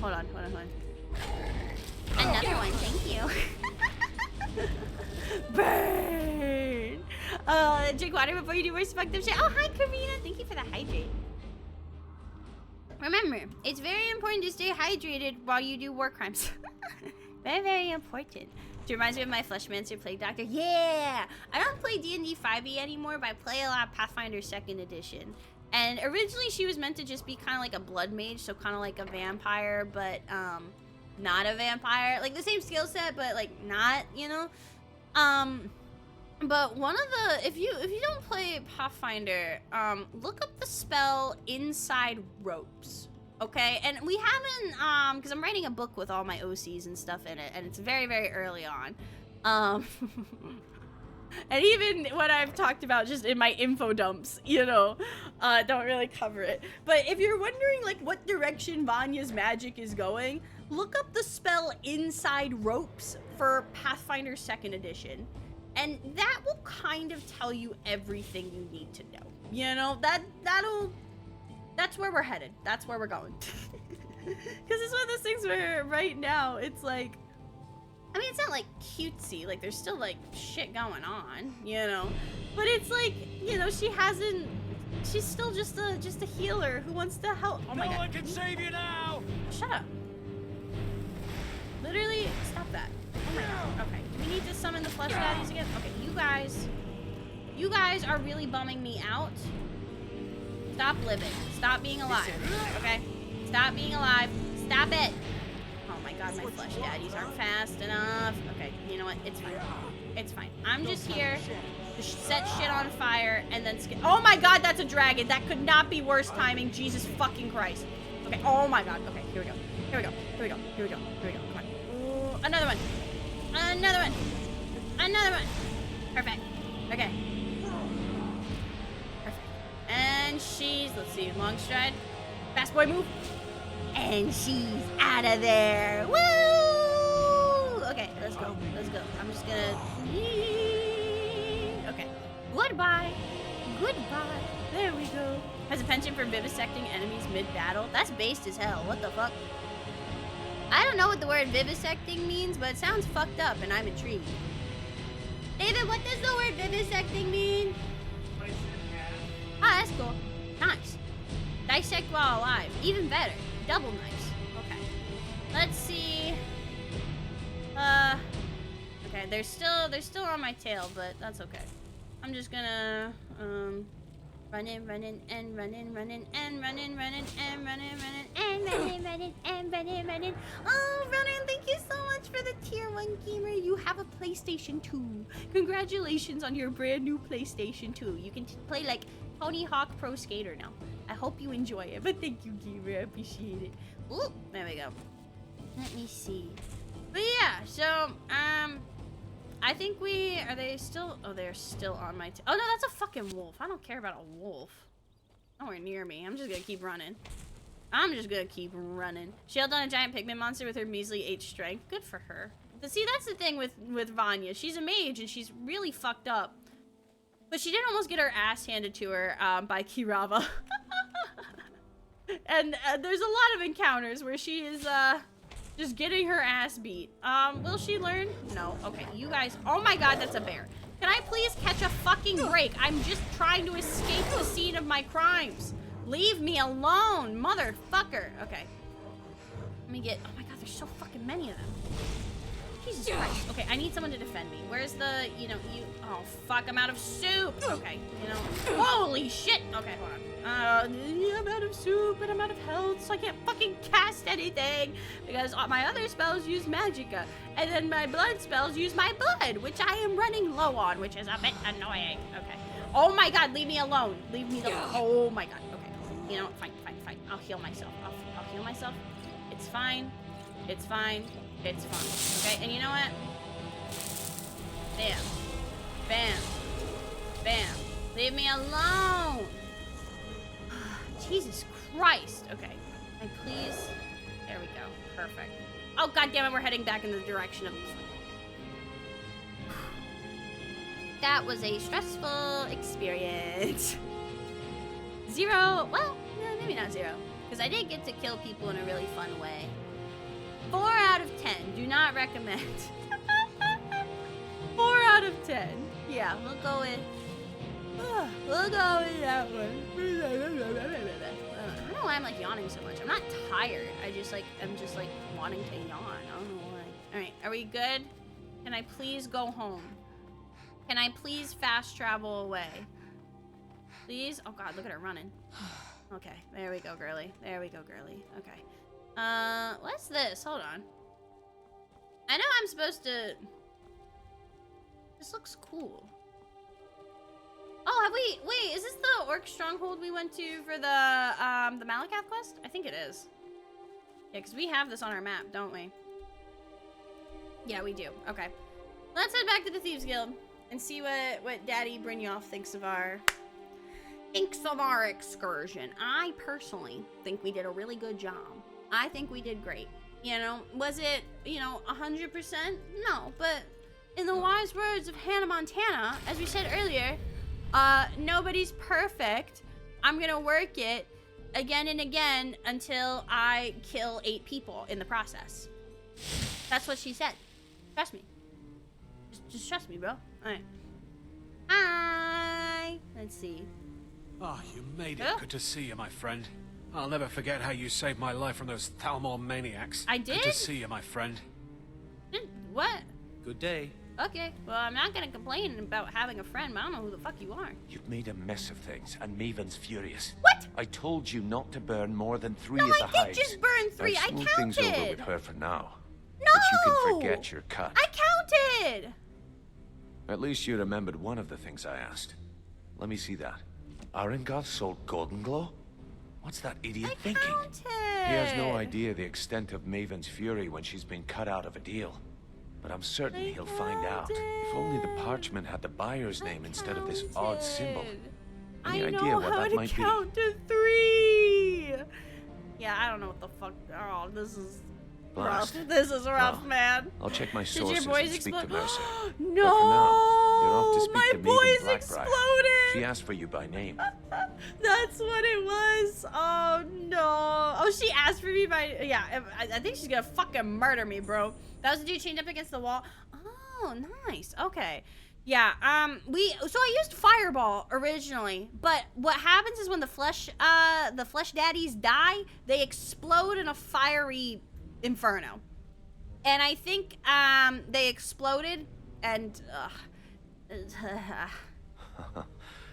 Hold on. Another one, thank you. Burn! Drink water before you do more fucked up shit. Oh, hi, Karina. Thank you for the hydrate. Remember, it's very important to stay hydrated while you do war crimes. Very, very important. It reminds me of my Fleshmancer Plague Doctor. Yeah! I don't play D&D 5e anymore, but I play a lot of Pathfinder 2nd Edition. And originally she was meant to just be kind of like a blood mage, so kind of like a vampire, but not a vampire. Like the same skill set, but like not, you know? But one of the, if you don't play Pathfinder, look up the spell Inside Ropes. Okay, and we haven't, because I'm writing a book with all my OCs and stuff in it, and it's very, very early on. And even what I've talked about just in my info dumps, you know, don't really cover it. But if you're wondering, like, what direction Vanya's magic is going, look up the spell Inside Ropes for Pathfinder 2nd Edition. And that will kind of tell you everything you need to know. You know, that's where we're headed. That's where we're going. Because it's one of those things where right now it's like, I mean, it's not like cutesy. Like there's still like shit going on, you know. But it's like, you know, she's still just a healer who wants to help. Oh my God. No one can save you now. Shut up. Literally, stop that. Oh my God. Okay. Do we need to summon the flesh daddies again? Okay, you guys are really bumming me out. Stop living. Stop being alive. Okay? Stop being alive. Stop it. Oh my God, my flesh daddies aren't fast enough. Okay, you know what? It's fine. It's fine. I'm just here to set shit on fire and then oh my God, that's a dragon. That could not be worse timing. Jesus fucking Christ. Okay, oh my God. Okay, here we go. Here we go. Here we go. Here we go. Here we go. Come on. Ooh, another one. Another one. Another one. Perfect. Okay. And she's, let's see, long stride. Fast boy move. And she's out of there. Woo! Okay, let's go. Let's go. I'm just gonna... Okay. Goodbye. Goodbye. There we go. Has a penchant for vivisecting enemies mid-battle. That's based as hell. What the fuck? I don't know what the word vivisecting means, but it sounds fucked up, and I'm intrigued. David, what does the word vivisecting mean? Ah, that's cool. Nice. Dissect while alive. Even better. Double nice. Okay. Let's see. Okay, they're still on my tail, but that's okay. I'm just gonna Running, running, and running, running, and running, running, and running, running, and running, running, and running, running. Oh, Running, thank you so much for the tier 1 gamer. You have a PlayStation 2. Congratulations on your brand new PlayStation 2. You can play like Tony Hawk Pro Skater now. I hope you enjoy it, but thank you, gamer. I appreciate it. Ooh, there we go. Let me see. But yeah, so, I think are they still, oh, they're still on my, oh no, that's a fucking wolf. I don't care about a wolf. Nowhere near me. I'm just gonna keep running. She held on a giant pigment monster with her measly 8 strength. Good for her. But see, that's the thing with Vanya. She's a mage and she's really fucked up. But she did almost get her ass handed to her by Kirava. And there's a lot of encounters where she is just getting her ass beat. Will she learn? No. Okay, you guys. Oh my god, that's a bear. Can I please catch a fucking break? I'm just trying to escape the scene of my crimes. Leave me alone, motherfucker. Okay. Let me get, oh my god, there's so fucking many of them. Jesus Christ. Okay, I need someone to defend me. Where's the, oh fuck, I'm out of soup. Okay, holy shit. Okay, hold on. I'm out of soup and I'm out of health, so I can't fucking cast anything because my other spells use magicka, and then my blood spells use my blood, which I am running low on, which is a bit annoying. Okay. Oh my god, leave me alone. Leave me alone. Oh my god. Okay. Fine. I'll heal myself. I'll heal myself. It's fine. It's fine. It's fine. Okay, and you know what? Bam. Bam. Bam. Leave me alone. Jesus Christ. Okay. And please. There we go. Perfect. Oh, god damn it, we're heading back in the direction of... That was a stressful experience. 0. Well, no, maybe not 0. Because I did get to kill people in a really fun way. 4 out of 10. Do not recommend. 4 out of 10. Yeah, we'll go with... we'll go with that one. I don't know why I'm like yawning so much. I'm not tired. I'm just like wanting to yawn. I don't know why. Alright, are we good? Can I please go home? Can I please fast travel away? Please? Oh god, look at her running. Okay, there we go, girly. There we go, girly. Okay. What's this? Hold on. I know I'm supposed to... This looks cool. Oh, have we... Wait, is this the orc stronghold we went to for the Malakath quest? I think it is. Yeah, because we have this on our map, don't we? Yeah, we do. Okay. Let's head back to the Thieves Guild and see what Daddy Brynjolf thinks of our excursion. I personally think we did a really good job. I think we did great. Was it, 100%? No, but in the wise words of Hannah Montana, as we said earlier, nobody's perfect. I'm gonna work it again and again until I kill 8 people in the process. That's what she said. Trust me. Just trust me, bro. Alright. Hi. Let's see. Oh, you made it. Good to see you, my friend. I'll never forget how you saved my life from those Thalmor maniacs. I did? Good to see you, my friend. What? Good day. Okay, well, I'm not gonna complain about having a friend, but I don't know who the fuck you are. You've made a mess of things, and Maven's furious. What? I told you not to burn more than 3 no, of the hives. I did just burn 3. I've smoothed things over with her for now. No! But you can forget your cut. I counted! At least you remembered one of the things I asked. Let me see that. Arengoth sold Golden Glow? What's that idiot thinking? He has no idea the extent of Maven's fury when she's been cut out of a deal. But I'm certain he'll find out. If only the parchment had the buyer's name instead of this odd symbol. Any idea what that might be? I know how to count to 3! Yeah, I don't know what the fuck. Oh, this is Blast. rough. This is rough, Well, man. I'll check my Did sources your boys and speak to explode? Mercer. No! But for now, you're off to speak my to Maven boys Blackbriar. exploded! She asked for you by name. That's what it was. Oh no. Oh, she asked for me by... Yeah, I think she's gonna fucking murder me, bro. That was the dude chained up against the wall. Oh, nice. Okay. Yeah, so I used Fireball originally, but what happens is when the flesh daddies die, they explode in a fiery inferno. And I think, they exploded and,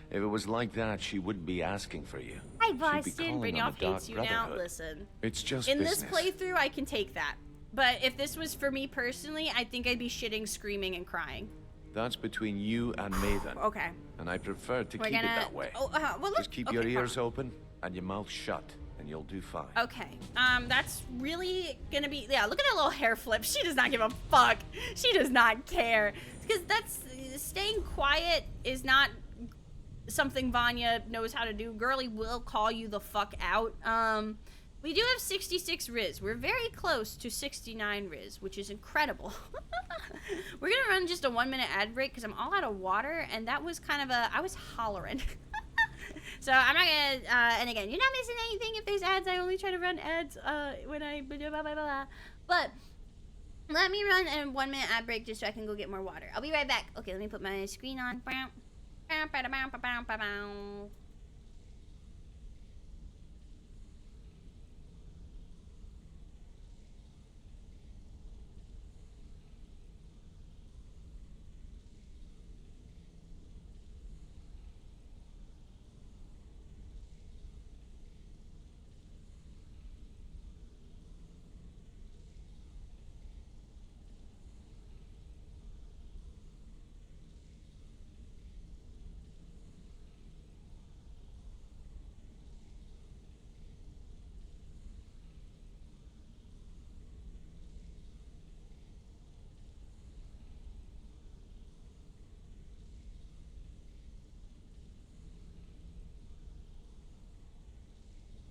If it was like that, she wouldn't be asking for you. Hi, She'd be Boston. calling on Brynjolf the Dark hates you now. Brotherhood. Listen. It's just In business. this playthrough, I can take that. But if this was for me personally, I think I'd be shitting, screaming, and crying. That's between you and Maven. Okay. And I prefer to We're keep gonna... it that way. Oh, well, Just keep your ears open and your mouth shut, and you'll do fine. Okay. That's really gonna be... Yeah, look at that little hair flip. She does not give a fuck. She does not care. Because that's... Staying quiet is not something Vanya knows how to do. Girly will call you the fuck out. We do have 66 Riz. We're very close to 69 Riz, which is incredible. We're gonna run just a 1-minute ad break because I'm all out of water, and that was kind of a... I was hollering. So I'm not gonna... and again, you're not missing anything if there's ads. I only try to run ads when I... Blah, blah, blah, blah. But let me run a 1-minute ad break just so I can go get more water. I'll be right back. Okay, let me put my screen on.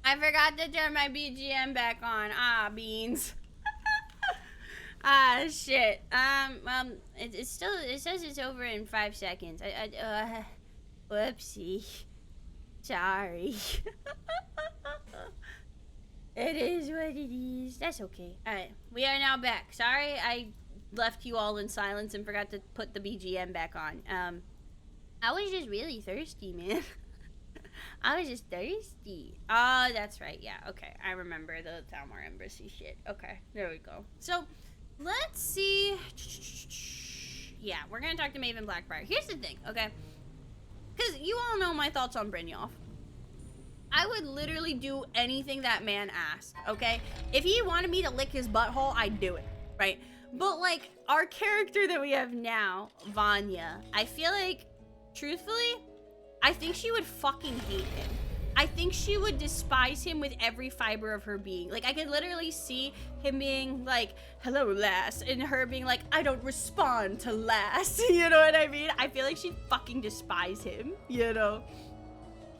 I forgot to turn my BGM back on. Ah, beans. Ah, shit. It's still, it says it's over in 5 seconds. Whoopsie. Sorry. It is what it is. That's okay. Alright, we are now back. Sorry, I left you all in silence and forgot to put the BGM back on. I was just really thirsty, man. I was just thirsty. Oh, that's right. Yeah, okay. I remember the Talmor Embassy shit. Okay, there we go. So, let's see. Yeah, we're gonna talk to Maven Blackbriar. Here's the thing, okay? Because you all know my thoughts on Brynjolf. I would literally do anything that man asked, okay? If he wanted me to lick his butthole, I'd do it, right? But, like, our character that we have now, Vanya, I feel like, truthfully, I think she would fucking hate him. I think she would despise him with every fiber of her being. Like, I could literally see him being like, hello, lass, and her being like, I don't respond to lass. You know what I mean? I feel like she'd fucking despise him, you know?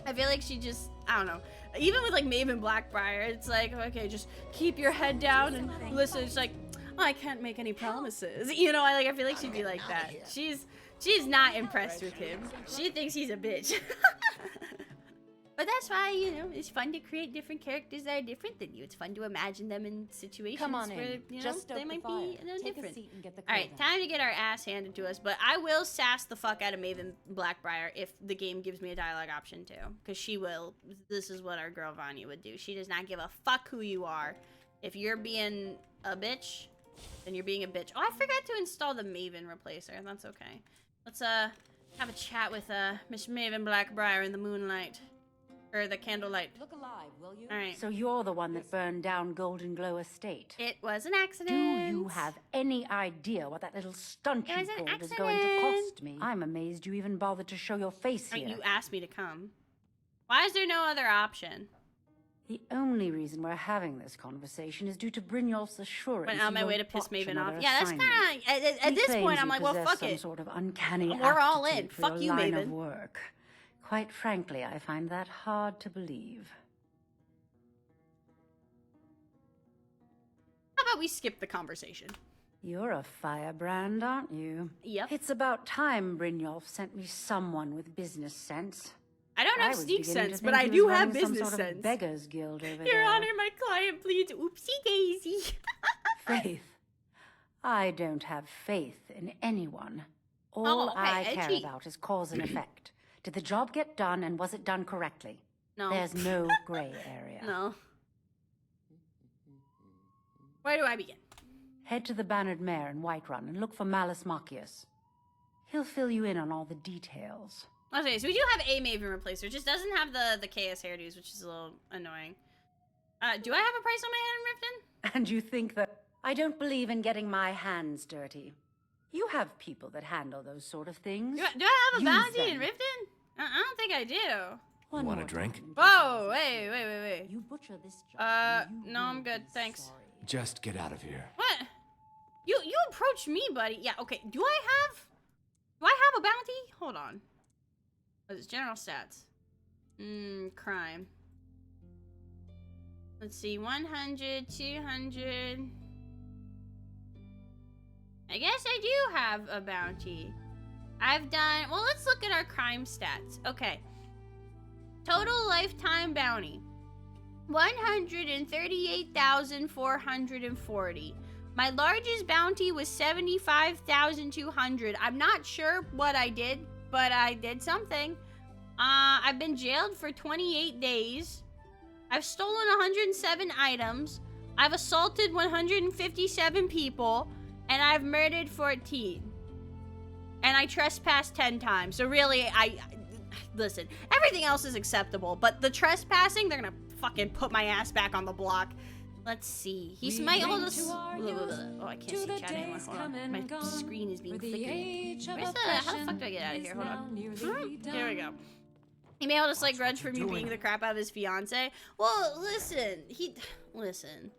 I feel like she just, I don't know. Even with, like, Maven Blackbriar, it's like, okay, just keep your head down and listen. It's like, oh, I can't make any promises. You know, I feel like she'd be like that. She's not impressed with him. She thinks he's a bitch. But that's why, you know, it's fun to create different characters that are different than you. It's fun to imagine them in situations where, you know, they might be different. Alright, time to get our ass handed to us. But I will sass the fuck out of Maven Blackbriar if the game gives me a dialogue option too. Because she will. This is what our girl Vanya would do. She does not give a fuck who you are. If you're being a bitch, then you're being a bitch. Oh, I forgot to install the Maven replacer. That's okay. Let's have a chat with Miss Maven Blackbriar in the moonlight. Or the candlelight. Look alive, will you? Alright. So you're the one that burned down Golden Glow Estate. It was an accident. Do you have any idea what that little stunt you pulled is going to cost me? I'm amazed you even bothered to show your face here. You asked me to come. Why is there no other option? The only reason we're having this conversation is due to Brynjolf's assurance. Went on my way to piss Maven off. Yeah, that's kind of... At this point, I'm like, well, fuck it. Some sort of uncanny We're all in. For Fuck you, line Maven. Of work. Quite frankly, I find that hard to believe. How about we skip the conversation? You're a firebrand, aren't you? Yep. It's about time Brynjolf sent me someone with business sense. I don't have sneak sense, but I do have business sense. sense. Beggars Guild over Your there. Honor, my client pleads. Oopsie daisy. Faith. I don't have faith in anyone. All I care about is cause and effect. Did the job get done, and was it done correctly? No. There's no gray area. No. Where do I begin? Head to the Bannered Mare in Whiterun and look for Malus Machius. He'll fill you in on all the details. Okay, so we do have a Maven replacer. It just doesn't have the KS hairdos, which is a little annoying. Do I have a price on my head in Riften? And you think that I don't believe in getting my hands dirty. You have people that handle those sort of things. Do I have a Use bounty in them. Riften? I don't think I do. Want a drink? Whoa, wait. You butcher this job. No, I'm good, thanks. Just get out of here. What? You approached me, buddy. Yeah, okay. Do I have a bounty? Hold on. What is it? General stats? Crime. Let's see, 100, 200. I guess I do have a bounty. I've done, well, let's look at our crime stats. Okay. Total lifetime bounty. 138,440. My largest bounty was 75,200. I'm not sure what I did, but I did something. I've been jailed for 28 days. I've stolen 107 items. I've assaulted 157 people. And I've murdered 14. And I trespassed 10 times. So really, listen, everything else is acceptable. But the trespassing, they're gonna fucking put my ass back on the block. Let's see. He might hold us. Oh, I can't see chat anymore. Hold on. My screen is being flickery. How the fuck do I get out of here? Hold on. Here we go. He may hold a slight grudge for me beating the crap out of his fiance. Well, listen. Listen.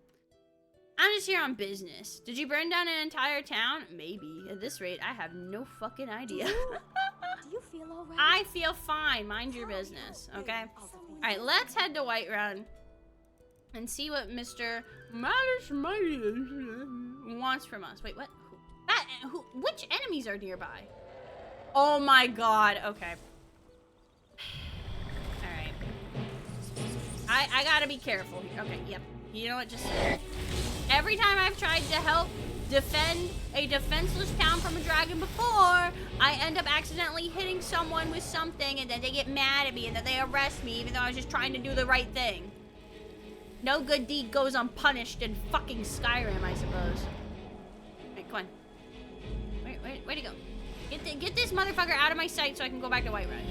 I'm just here on business. Did you burn down an entire town? Maybe. At this rate, I have no fucking idea. Do you feel alright? I feel fine. Mind your business, okay? Alright, let's head to Whiterun and see what Mr. Malice wants from us. Wait, what? Which enemies are nearby? Oh my god. Okay. Alright. I gotta be careful here. Okay, yep. You know what? Just... Every time I've tried to help defend a defenseless town from a dragon before, I end up accidentally hitting someone with something, and then they get mad at me, and then they arrest me, even though I was just trying to do the right thing. No good deed goes unpunished in fucking Skyrim, I suppose. Wait, come on. Where'd he go? Get this motherfucker out of my sight so I can go back to Whiterun.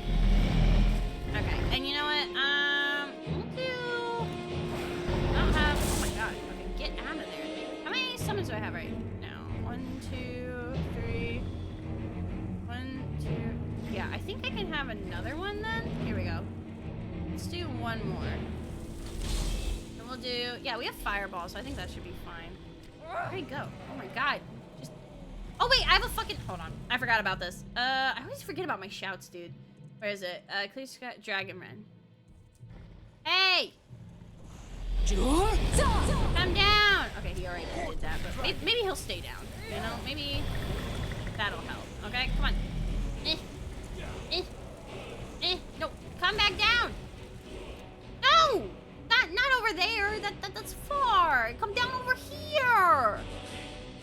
Okay, and you know what? We'll do... I don't have... Oh my god. Okay, get out of there. How many summons do I have right now? 1, 2, 3... 1, 2... Yeah, I think I can have another one then. Here we go. Let's do one more. And we'll do... Yeah, we have Fireball, so I think that should be fine. Where'd he go? Oh my god. Just... Oh wait, I have a fucking... Hold on. I forgot about this. I always forget about my shouts, dude. Where is it? Clear Sky... Dragon Ren. Hey! Come down! Okay, he already did that, but maybe he'll stay down. You know, maybe that'll help. Okay, come on. No, come back down! No! Not over there. That's far. Come down over here.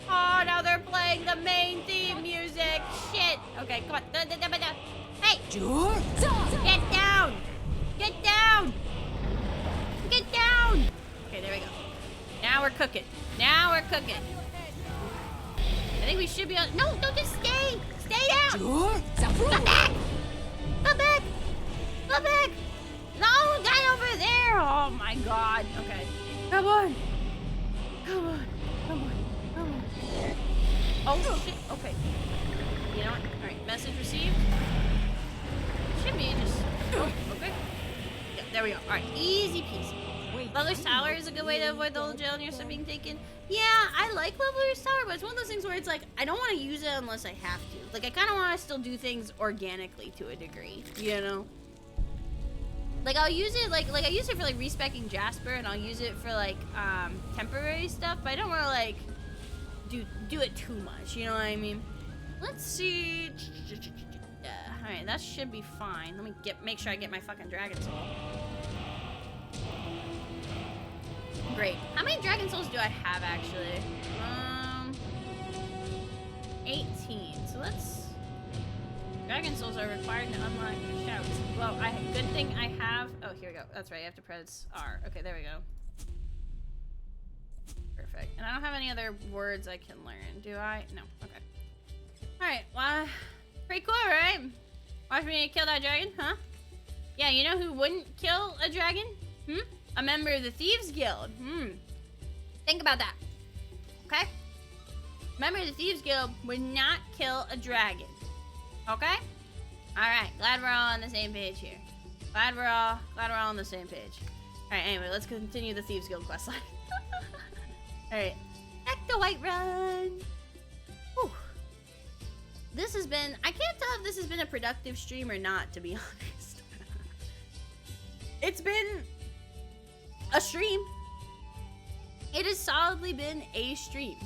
Oh, now they're playing the main theme music. Shit. Okay, come on. Hey! Get down! Get down! Get down! Okay, there we go. Now we're cooking. Now we're cooking. I think we should be on... No, just stay! Stay down! Come back! Come back! Come back! No, guy over there! Oh my god. Okay. Come on! Come on! Come on! Come on! Oh shit! Okay. You know what? Alright, message received. Should be just... Oh, okay. Yeah, there we go. Alright, easy peasy. Leveler's Tower is a good way to avoid the whole jail and your stuff being taken. Yeah, I like Leveler's Tower, but it's one of those things where it's like, I don't want to use it unless I have to. Like, I kind of want to still do things organically to a degree, you know? Like, I'll use it, like I use it for, like, respecking Jasper, and I'll use it for, like, temporary stuff, but I don't want to, like, do it too much, you know what I mean? Let's see. Alright, that should be fine. Let me make sure I get my fucking Dragon Soul. Great. How many Dragon Souls do I have, actually? 18. So let's... Dragon Souls are required to unlock the shouts. Well, good thing I have... Oh, here we go. That's right. I have to press R. Okay, there we go. Perfect. And I don't have any other words I can learn, do I? No. Okay. Alright, well... Pretty cool, right? Watch me kill that dragon, huh? Yeah, you know who wouldn't kill a dragon? A member of the Thieves Guild. Think about that. Okay? Member of the Thieves Guild would not kill a dragon. Okay? Alright, glad we're all on the same page here. Glad we're all on the same page. Alright, anyway, let's continue the Thieves Guild questline. Alright. Back to Whiterun. Whew. This has been, I can't tell if this has been a productive stream or not, to be honest. It's been a stream. It has solidly been a stream.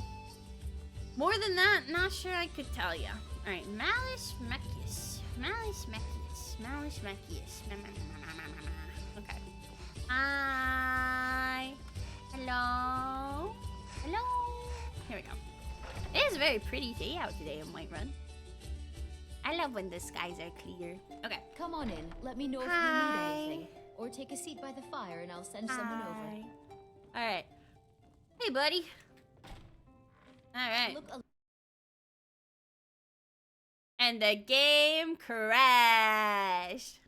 More than that, not sure I could tell you. Alright, Malus Mecius. Malus Mecius. Malus Mecius. Okay. Hi. Hello. Hello. Here we go. It is a very pretty day out today in Whiterun. I love when the skies are clear. Okay. Come on in. Let me know if you need anything. Or take a seat by the fire and I'll send someone over. Alright. Hey, buddy. Alright. And the game crashed.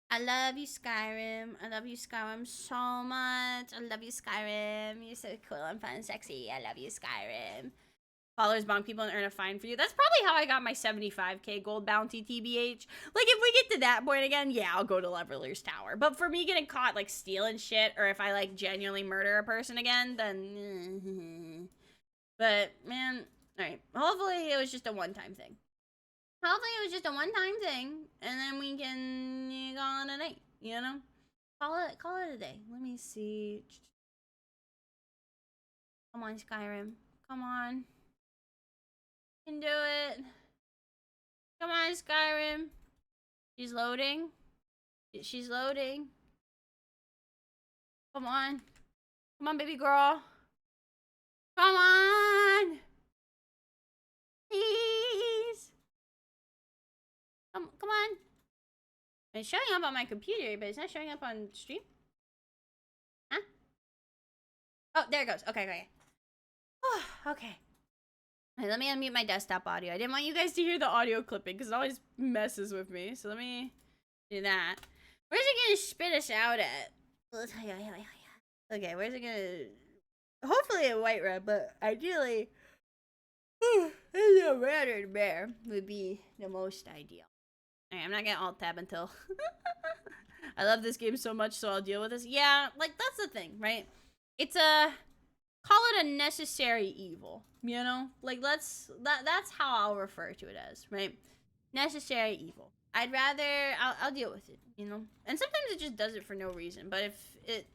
I love you, Skyrim. I love you, Skyrim, so much. I love you, Skyrim. You're so cool and fun and sexy. I love you, Skyrim. Followers bonk people and earn a fine for you. That's probably how I got my 75k gold bounty, TBH. Like, if we get to that point again, yeah, I'll go to Leveler's Tower. But for me getting caught, like, stealing shit, or if I, like, genuinely murder a person again, then... But, man, alright. Hopefully it was just a one-time thing. Hopefully it was just a one-time thing, and then we can call it a night, you know? Call it a day. Let me see. Come on, Skyrim. Come on. You can do it. Come on, Skyrim. She's loading. She's loading. Come on. Come on, baby girl. Come on. Please. Come on. It's showing up on my computer, but it's not showing up on stream. Huh? Oh, there it goes. Okay, okay. Oh, okay. Right, let me unmute my desktop audio. I didn't want you guys to hear the audio clipping because it always messes with me. So let me do that. Where's it gonna spit us out at? Okay, where's it gonna... Hopefully a Whiterun, but ideally... a rattled bear would be the most ideal. Alright, I'm not gonna alt-tab until... I love this game so much, so I'll deal with this. Yeah, like, that's the thing, right? It's a... Call it a necessary evil, you know? Like, that's how I'll refer to it as, right? Necessary evil. I'd rather... I'll deal with it, you know? And sometimes it just does it for no reason, but if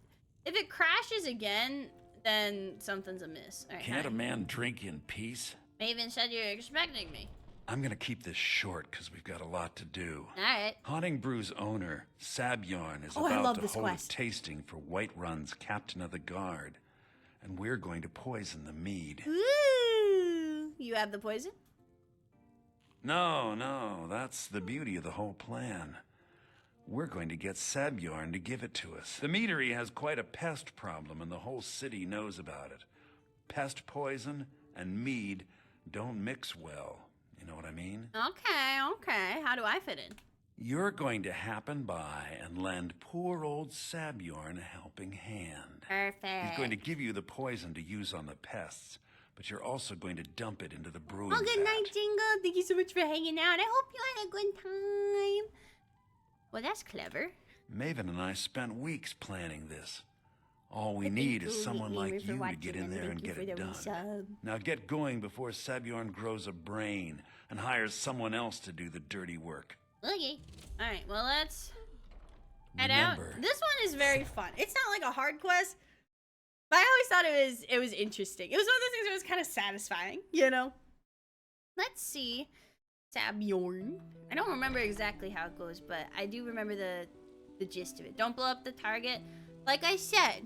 it crashes again, then something's amiss. All right, Can't a man drink in peace? Maven said you're expecting me. I'm gonna keep this short because we've got a lot to do. Alright. Haunting Brew's owner, Sabjorn, is about to hold a tasting for Whiterun's Captain of the Guard. And we're going to poison the mead. Ooh! You have the poison? No, that's the beauty of the whole plan. We're going to get Sabjorn to give it to us. The meadery has quite a pest problem and the whole city knows about it. Pest poison and mead don't mix well. You know what I mean? Okay. How do I fit in? You're going to happen by and lend poor old Sabjorn a helping hand. Perfect. He's going to give you the poison to use on the pests, but you're also going to dump it into the brewing Oh, good vat. night, Jingle. Thank you so much for hanging out. I hope you had a good time. Well, that's clever. Maven and I spent weeks planning this. All we need is someone like you to get in there and get it done. Now get going before Sabjorn grows a brain and hires someone else to do the dirty work. Okay. Alright, well, let's head out. This one is very fun. It's not like a hard quest, but I always thought it was interesting. It was one of those things that was kind of satisfying, you know? Let's see. Sabjorn. I don't remember exactly how it goes, but I do remember the gist of it. Don't blow up the target. Like I said,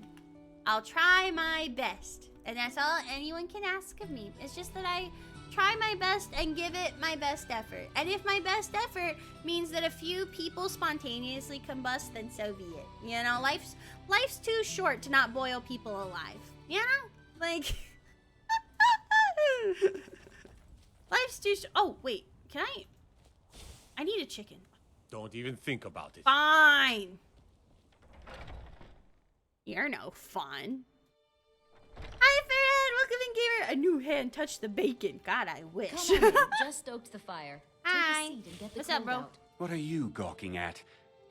I'll try my best. And that's all anyone can ask of me. It's just that I try my best and give it my best effort. And if my best effort means that a few people spontaneously combust, then so be it. You know, life's too short to not boil people alive. You know? Like... life's too short. Oh, wait. Can I need a chicken. Don't even think about it. Fine. You're no fun. Hi, Fairhead. Welcome in, gamer. A new hand touched the bacon. God, I wish. Come on in. Just stoked the fire. Hi. Take a seat and get the What's up, cold bro? out. What are you gawking at?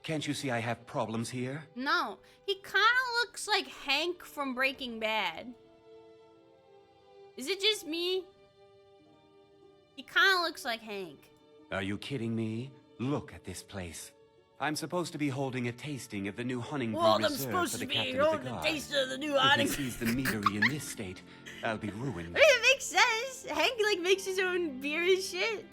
Can't you see I have problems here? No, he kind of looks like Hank from Breaking Bad. Is it just me? He kind of looks like Hank. Are you kidding me? Look at this place. I'm supposed to be holding a tasting of the new hunting brew reserved for the captain of the guard. Of the new If he sees the meadery in this state, I'll be ruined. I mean, it makes sense. Hank like makes his own beer and shit.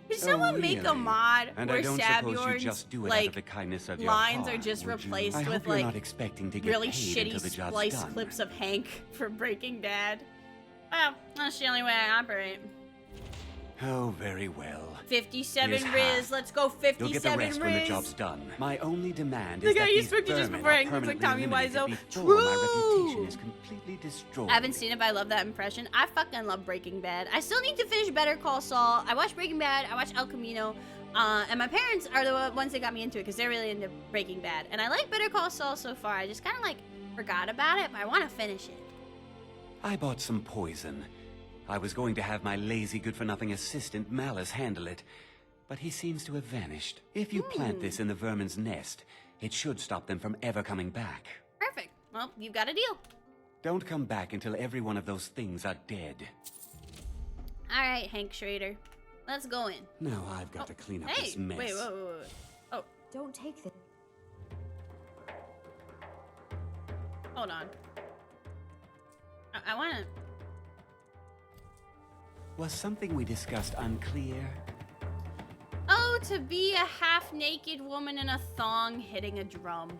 Could someone make a mod And where I don't suppose you Savior's just do it out like of the kindness of your lines heart, are just would you? replaced I hope with you're like not expecting to get really paid shitty until the job's splice done. clips of Hank from Breaking Bad? Well, that's the only way I operate. Oh, very well. 57 Here's Riz, half. let's go 57 You'll get the rest when the Riz. job's done. My only demand The is guy that you these spoke to just vermin before are Hank looks like permanently Tommy eliminated Wiseau. before my True. reputation is completely destroyed. I haven't seen it, but I love that impression. I fucking love Breaking Bad. I still need to finish Better Call Saul. I watched Breaking Bad. I watched El Camino. And my parents are the ones that got me into it because they're really into Breaking Bad. And I like Better Call Saul so far. I just kind of like forgot about it, but I want to finish it. I bought some poison. I was going to have my lazy, good-for-nothing assistant, Malice, handle it. But he seems to have vanished. If you plant this in the vermin's nest, it should stop them from ever coming back. Perfect. Well, you've got a deal. Don't come back until every one of those things are dead. All right, Hank Schrader. Let's go in. Now I've got to clean up Hey, this mess. wait. Oh, Don't take the... hold on. I want to... Was something we discussed unclear? Oh, to be a half-naked woman in a thong hitting a drum.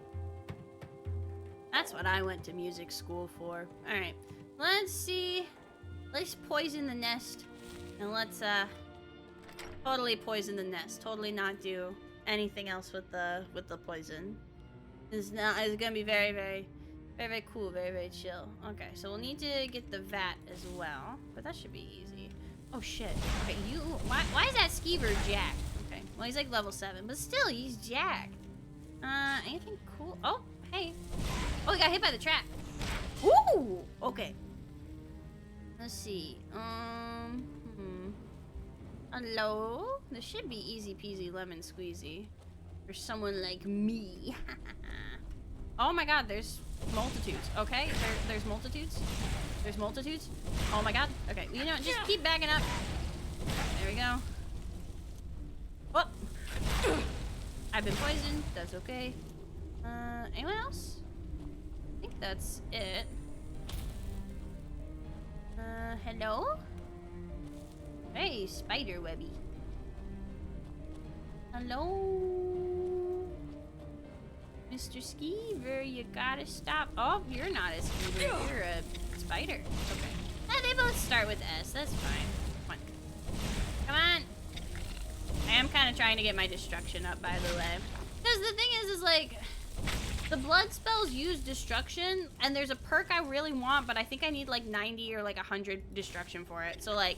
That's what I went to music school for. Alright, let's see. Let's poison the nest. And let's, totally poison the nest. Totally not do anything else with the poison. It's gonna be very, very, very, very cool. Very, very chill. Okay, so we'll need to get the vat as well. But that should be easy. Oh, shit. Okay, why is that skeever jacked? Okay, well, he's like level 7, but still, he's jacked. Anything cool? Oh, hey. Oh, he got hit by the trap. Ooh, okay. Let's see. Hello? This should be easy peasy lemon squeezy for someone like me. Oh my god, there's multitudes. Okay, there's multitudes. There's multitudes. Oh my god. Okay, you know, just keep backing up. There we go. Oh! I've been poisoned. That's okay. Anyone else? I think that's it. Hello? Hey, spider webby. Hello? Mr. Skeever, you gotta stop. Oh, you're not a skeever. You're a spider. Okay. They both start with S. That's fine. Come on. Come on. I am kind of trying to get my destruction up, by the way. Because the thing is like, the blood spells use destruction, and there's a perk I really want, but I think I need like 90 or like 100 destruction for it. So like,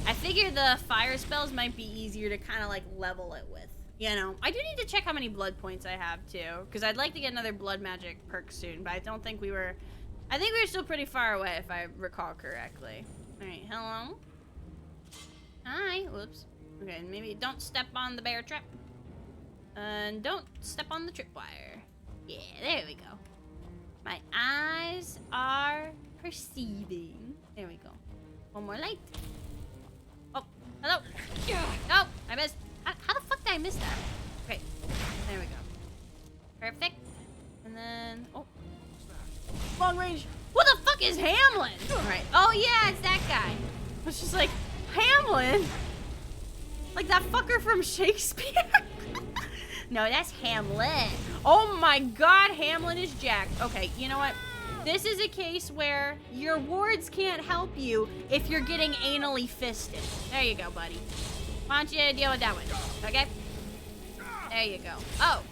I figure the fire spells might be easier to kind of like level it with. You know, I do need to check how many blood points I have too, because I'd like to get another blood magic perk soon, but I don't think we were, I think we were still pretty far away if I recall correctly. All right, hello? Hi, whoops. Okay, maybe don't step on the bear trap. And don't step on the tripwire. Yeah, there we go. My eyes are perceiving. There we go. One more light. Oh, hello. No, I missed. How the fuck did I miss that? Okay, there we go. Perfect. And then, oh. Long range. What the fuck is Hamlin? All right. Oh yeah, it's that guy. It's just like, Hamlin? Like that fucker from Shakespeare? No, that's Hamlet. Oh my god, Hamlin is jacked. Okay, you know what? This is a case where your wards can't help you if you're getting anally fisted. There you go, buddy. Why don't you deal with that one, okay? There you go. Oh.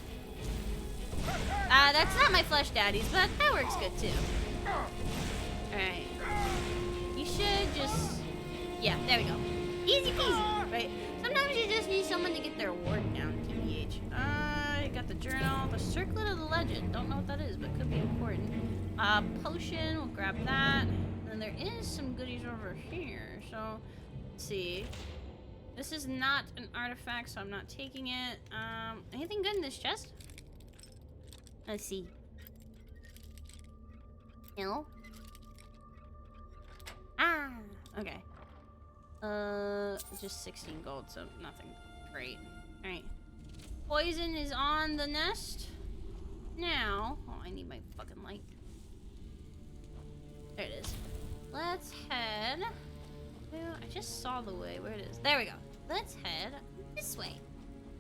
That's not my flesh daddies, but that works good too. Alright. You should just... Yeah, there we go. Easy peasy, right? Sometimes I just need someone to get their ward down, TBH. I got the journal, the circlet of the legend. Don't know what that is, but could be important. Potion, we'll grab that. And then there is some goodies over here, so let's see. This is not an artifact, so I'm not taking it. Anything good in this chest? Let's see. No? Ah, okay. Just 16 gold, so nothing great. Alright. Poison is on the nest. Now, oh, I need my fucking light. There it is. Let's head. Well, I just saw the way. Where it is. There we go. Let's head this way.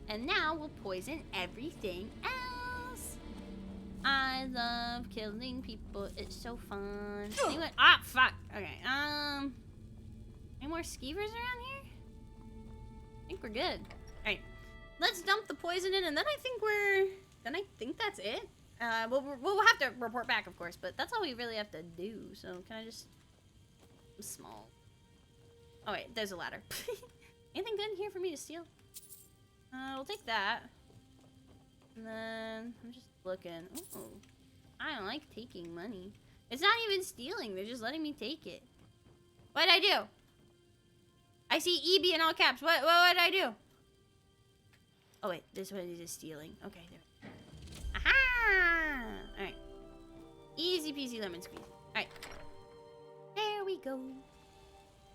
And now we'll poison everything else. I love killing people. It's so fun. Anyway, ah, fuck. Okay. Any more skeevers around here? I think we're good. All right. Let's dump the poison in, and then I think that's it. We'll have to report back, of course, but that's all we really have to do. So can I just? I'm small. Oh wait, there's a ladder. Anything good in here for me to steal? We'll take that. And then I'm just looking. Ooh, I don't like taking money. It's not even stealing. They're just letting me take it. What'd I do? I see EB in all caps. What did I do? Oh wait, this one is just stealing. Okay, there. Aha! All right. Easy peasy lemon squeeze. All right. There we go.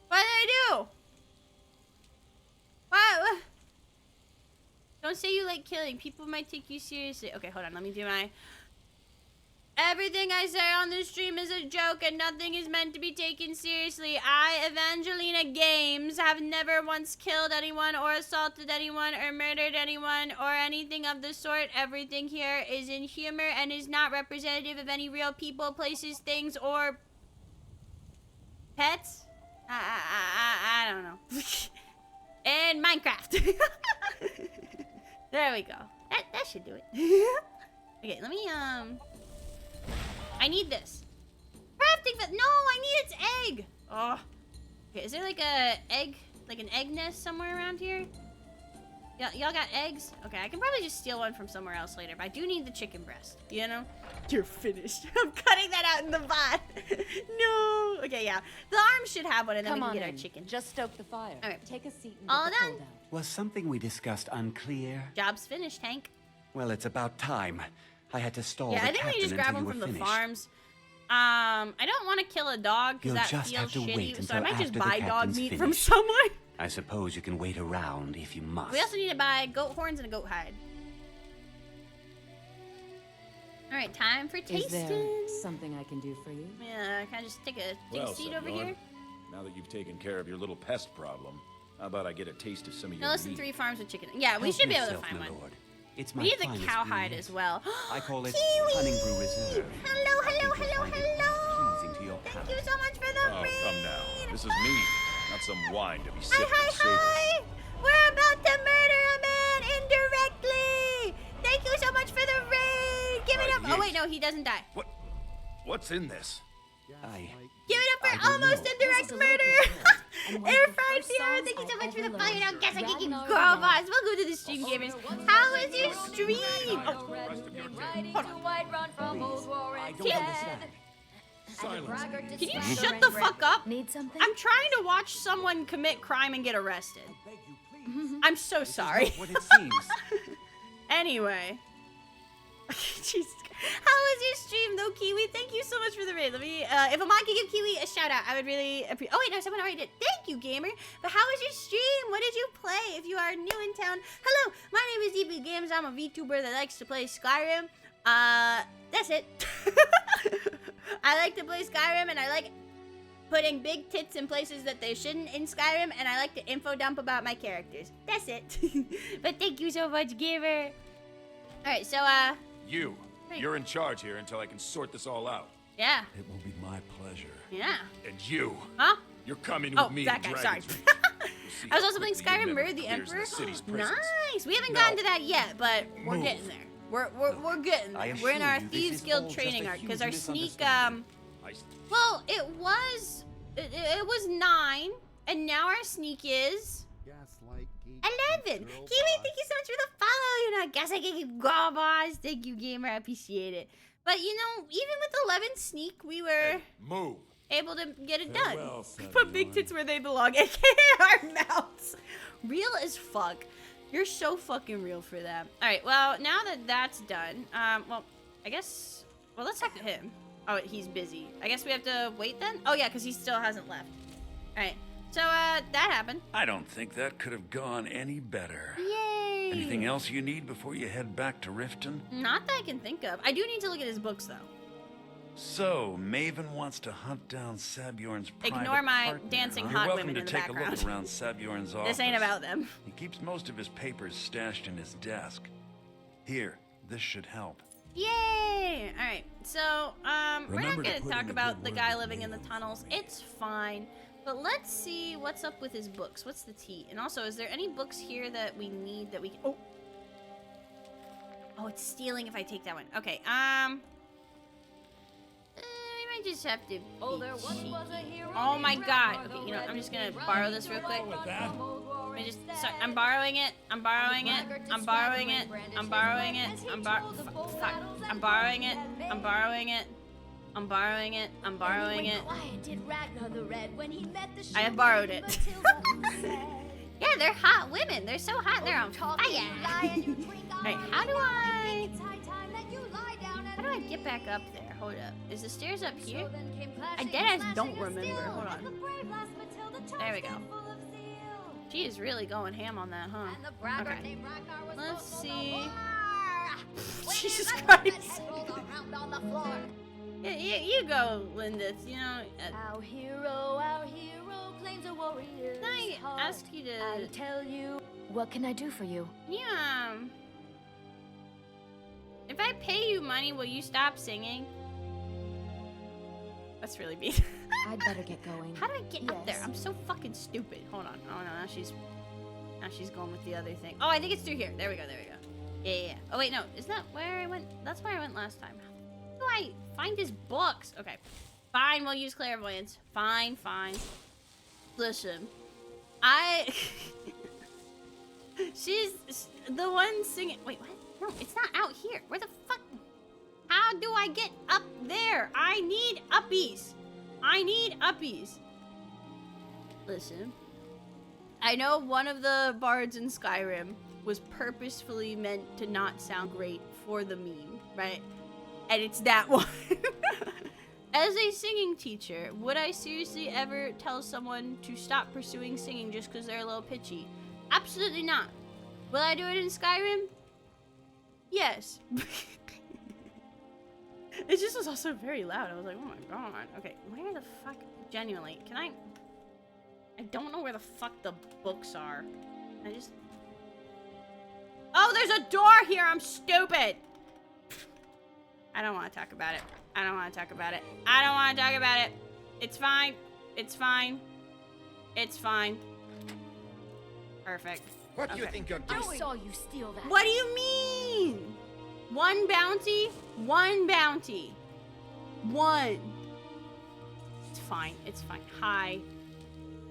What did I do? What? Don't say you like killing. People might take you seriously. Okay, hold on. Let me do my... Everything I say on this stream is a joke and nothing is meant to be taken seriously. I, Evangelina Games, have never once killed anyone or assaulted anyone or murdered anyone or anything of the sort. Everything here is in humor and is not representative of any real people, places, things, or pets. I don't know. And Minecraft. There we go. That should do it. Okay, let me, I need this. Crafting no, I need its egg. Oh. Okay, is there like an egg nest somewhere around here? Y'all got eggs? Okay, I can probably just steal one from somewhere else later, but I do need the chicken breast, you know? You're finished. I'm cutting that out in the bot. No. Okay, yeah. The arms should have one, and then we can get our chicken. Just stoke the fire. All right. Take a seat and all get the done. cold out. Was something we discussed unclear? Job's finished, Hank. Well, it's about time. I had to stall Yeah, the I think we captain just grab until them you from were the finished. farms. I don't want to kill a dog because You'll that just feels have to wait shitty, so I until might just after the buy dog captain's meat from finished. someone. I suppose you can wait around if you must. We also need to buy goat horns and a goat hide. All right, time for tasting. Is there something I can do for you? Yeah, can I just take a seat over Senor, here? now that you've taken care of your little pest problem, how about I get a taste of some of your No, less than meat? 3 farms with chicken. Yeah, we Help should be able to yourself, find my one. lord. It's my We need the finest cowhide breed. as well. I call it Kiwi! Cunning Brew Reserve. Hello, I think you'll find it hello. pleasing to your Thank palate. you so much for the Oh, raid. come now. This is meat, not some wine to be sipped and Hi. savored. We're about to murder a man indirectly. Thank you so much for the raid. Give it up. Oh, wait, no, he doesn't die. What's in this? Give it up for almost indirect murder. Air fried Sierra, thank you so much for the fire. Now, guess I can give girl vibes. Welcome to the stream, gamers. How was your stream? Oh, can you shut the fuck up? Need something? I'm trying to watch someone commit crime and get arrested. I'm so sorry. What it seems. Anyway. Jeez. How was your stream though, Kiwi? Thank you so much for the raid. Let me, if Amon could give Kiwi a shout out, I would really appreciate. Oh wait, no, someone already did. Thank you, gamer. But how was your stream? What did you play? If you are new in town, hello. My name is DB Games. I'm a VTuber that likes to play Skyrim. That's it. I like to play Skyrim, and I like putting big tits in places that they shouldn't in Skyrim, and I like to info dump about my characters. That's it. But thank you so much, gamer. All right, so You're in charge here until I can sort this all out. Yeah. It will be my pleasure. Yeah. And you. Huh? You're coming Oh, with me that to guy, sorry. Dragon's Reach. I was also playing quickly your Skyrim memory Murder the clears in Emperor. the city's prisons. Nice. We haven't Now, gotten to that yet, but we're move. getting there. We're getting I there. We're in assure our you, this Thieves is Guild all just training a arc because huge our sneak misunderstanding. well, it was 9, and now our sneak is Gaslight geek. 11. Kiwi, thank you so much for the follow. You know, Gaslight geek, go boss. Thank you, gamer. I appreciate it. But you know, even with 11 sneak, we were Move. able to get it done. Farewell, Put big tits where they belong, aka our mouths. Real as fuck. You're so fucking real for that. All right. Well, now that that's done, well, I guess. Well, let's talk to him. Oh, he's busy. I guess we have to wait then? Oh, yeah, because he still hasn't left. All right. So, that happened. I don't think that could have gone any better. Yay! Anything else you need before you head back to Riften? Not that I can think of. I do need to look at his books, though. So, Maven wants to hunt down Sabjorn's private Ignore my partner, dancing huh? hot You're women welcome in to the take a background. look around Sabjorn's office. This ain't about them. He keeps most of his papers stashed in his desk. Here, this should help. Yay! All right, so we're not Remember to gonna put talk in a about good the word guy with living in the tunnels. It's fine, but let's see what's up with his books. What's the tea? And also, is there any books here that we need that we? Oh, it's stealing if I take that one. Okay, we might just have to. Oh my god! Okay, you know, I'm just gonna borrow this real quick. Sorry, I'm borrowing it. I'm borrowing it. I'm borrowing it. I'm borrowing it. Fuck. I'm borrowing it. I'm borrowing it. I'm borrowing it. I'm borrowing it. I have borrowed it. Yeah, they're hot women. They're so hot. They're on fire. Alright, how do I get back up there? Hold up. Is the stairs up here? I deadass don't remember. Hold on. There we go. She is really going ham on that, huh? Okay. Let's see. Jesus Christ. Yeah, you go, Linda. You know. Our hero claims a warrior. Can I ask you to? I tell you. What can I do for you? Yeah. If I pay you money, will you stop singing? That's really mean. I'd better get going. How do I get up there? I'm so fucking stupid. Hold on. Oh no, now she's going with the other thing. Oh, I think it's through here. There we go. Yeah. Oh wait, no. Isn't that where I went? That's where I went last time. How do I find his books? Okay. Fine, we'll use clairvoyance. Fine. Listen. She's the one singing. Wait, what? No, it's not out here. Where the fuck? How do I get up there? I need uppies. Listen. I know one of the bards in Skyrim was purposefully meant to not sound great for the meme, right? And it's that one. As a singing teacher, would I seriously ever tell someone to stop pursuing singing just because they're a little pitchy? Absolutely not. Will I do it in Skyrim? Yes. It just was also very loud. I was like, oh my god. Okay, where the fuck? Genuinely, can I don't know where the fuck the books are. Oh, there's a door here. I'm stupid. I don't want to talk about it. It's fine. Perfect. What do you think you're doing? I saw you steal that. What do you mean? One bounty? One. It's fine. Hi.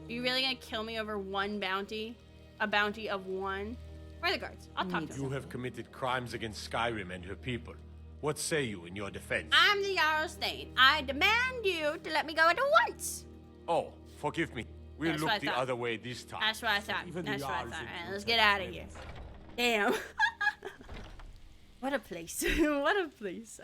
Are you really gonna kill me over one bounty? A bounty of one? Where are the guards? I'll talk to them. You have committed crimes against Skyrim and her people. What say you in your defense? I'm the Jarl Stain. I demand you to let me go at once. Oh, forgive me. We'll That's look what I the thought. other way this time. That's what I thought. Even the All right, let's get out of here. Damn. What a place.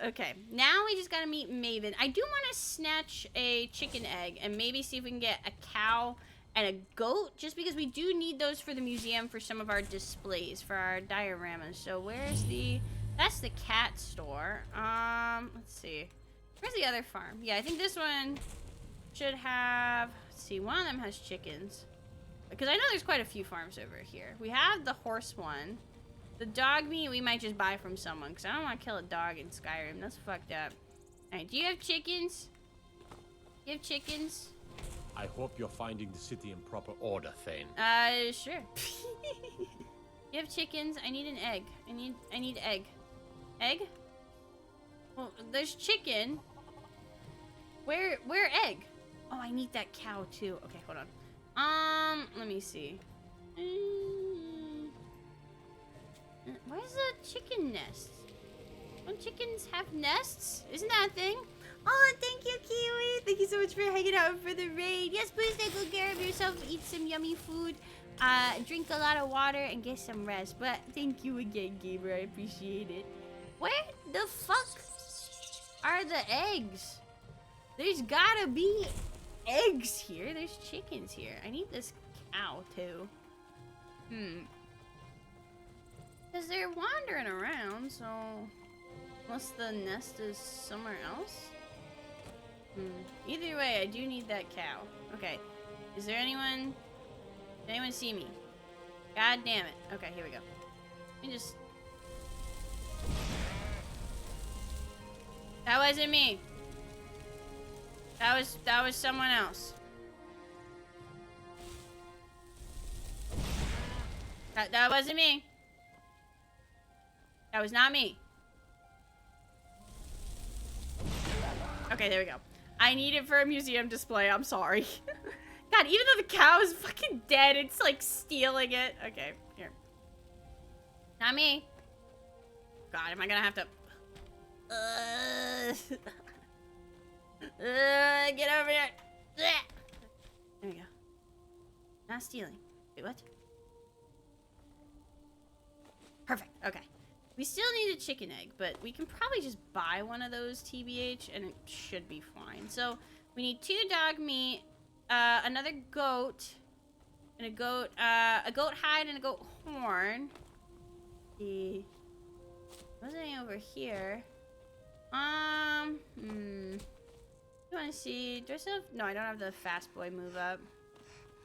Okay, now we just gotta meet Maven. I do want to snatch a chicken egg and maybe see if we can get a cow and a goat, just because we do need those for the museum for some of our displays, for our dioramas. So where's that's the cat store. Let's see. Where's the other farm? Yeah, I think this one should have, let's see, one of them has chickens. Because I know there's quite a few farms over here. We have the horse one. The dog meat we might just buy from someone, because I don't want to kill a dog in Skyrim. That's fucked up. Alright, do you have chickens? I hope you're finding the city in proper order, Thane. Sure. You have chickens. I need an egg. I need egg. Egg? Well, there's chicken. Where egg? Oh, I need that cow too. Okay, hold on. Let me see. Where's the chicken nest? Don't chickens have nests? Isn't that a thing? Oh, thank you, Kiwi. Thank you so much for hanging out for the raid. Yes, please take good care of yourself. Eat some yummy food. Drink a lot of water and get some rest. But thank you again, Gamer. I appreciate it. Where the fuck are the eggs? There's gotta be eggs here. There's chickens here. I need this cow, too. Because they're wandering around, so... Unless the nest is somewhere else? Either way, I do need that cow. Okay. Is there anyone... Did anyone see me? God damn it. Okay, here we go. Let me just... That wasn't me. That was someone else. That wasn't me. That was not me. Okay, there we go. I need it for a museum display. I'm sorry. God, even though the cow is fucking dead, it's like stealing it. Okay, here. Not me. God, am I gonna have to... get over here. There we go. Not stealing. Wait, what? Perfect. Okay. We still need a chicken egg, but we can probably just buy one of those TBH and it should be fine. So we need 2 dog meat, another goat, and a goat hide and a goat horn. See, what's any over here? You want to see? Do I still have, no, I don't have the fast boy move up.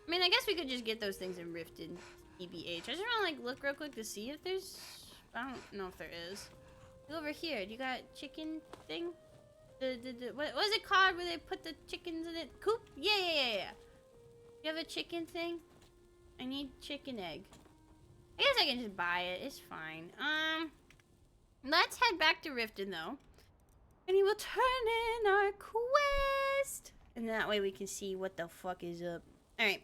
I mean, I guess we could just get those things in Rifted TBH. I just want to like look real quick to see if there's. I don't know if there is. Look over here. Do you got chicken thing? What is it called where they put the chickens in it? Coop? Yeah. You have a chicken thing? I need chicken egg. I guess I can just buy it. It's fine. Let's head back to Riften though. And we will turn in our quest. And that way we can see what the fuck is up. Alright.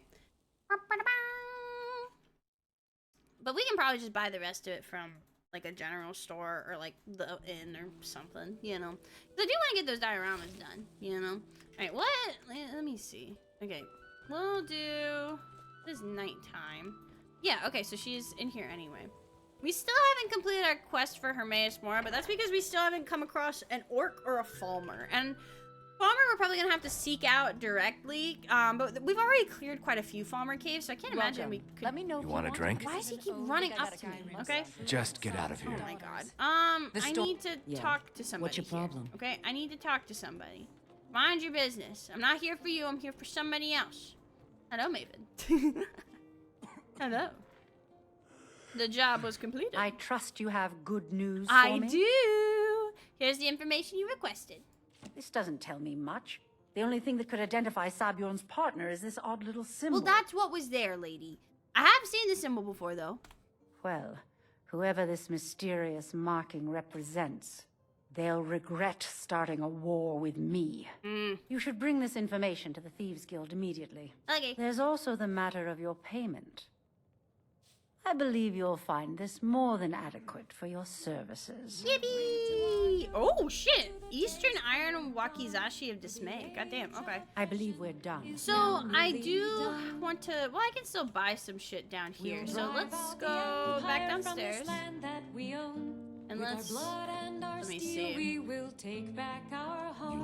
But we can probably just buy the rest of it from like a general store or like the inn or something, you know. Because I do want to get those dioramas done, you know. Alright, what? Let me see. Okay, we'll do... This is nighttime. Yeah, okay, so she's in here anyway. We still haven't completed our quest for Hermaeus Mora, but that's because we still haven't come across an orc or a Falmer. And Falmer we're probably gonna have to seek out directly, but we've already cleared quite a few Falmer caves, so I can't imagine we could... Let me know. You want a drink? Why does he keep running up to me? Okay. Just get out of here. Oh my god. I need to talk to somebody. What's your problem? Here, okay, I need to talk to somebody. Mind your business. I'm not here for you. I'm here for somebody else. Hello, Maven. Hello. The job was completed. I trust you have good news for me. I do. Here's the information you requested. This doesn't tell me much. The only thing that could identify Sabjorn's partner is this odd little symbol. Well, that's what was there, lady. I have seen the symbol before, though. Well, whoever this mysterious marking represents, they'll regret starting a war with me. You should bring this information to the Thieves Guild immediately. Okay. There's also the matter of your payment. I believe you'll find this more than adequate for your services. Yippee! Oh, shit! Eastern Iron Wakizashi of Dismay. Goddamn, okay. I believe we're done. So, I do want to... Well, I can still buy some shit down here. So, let's go back downstairs. And let's... Let me see. You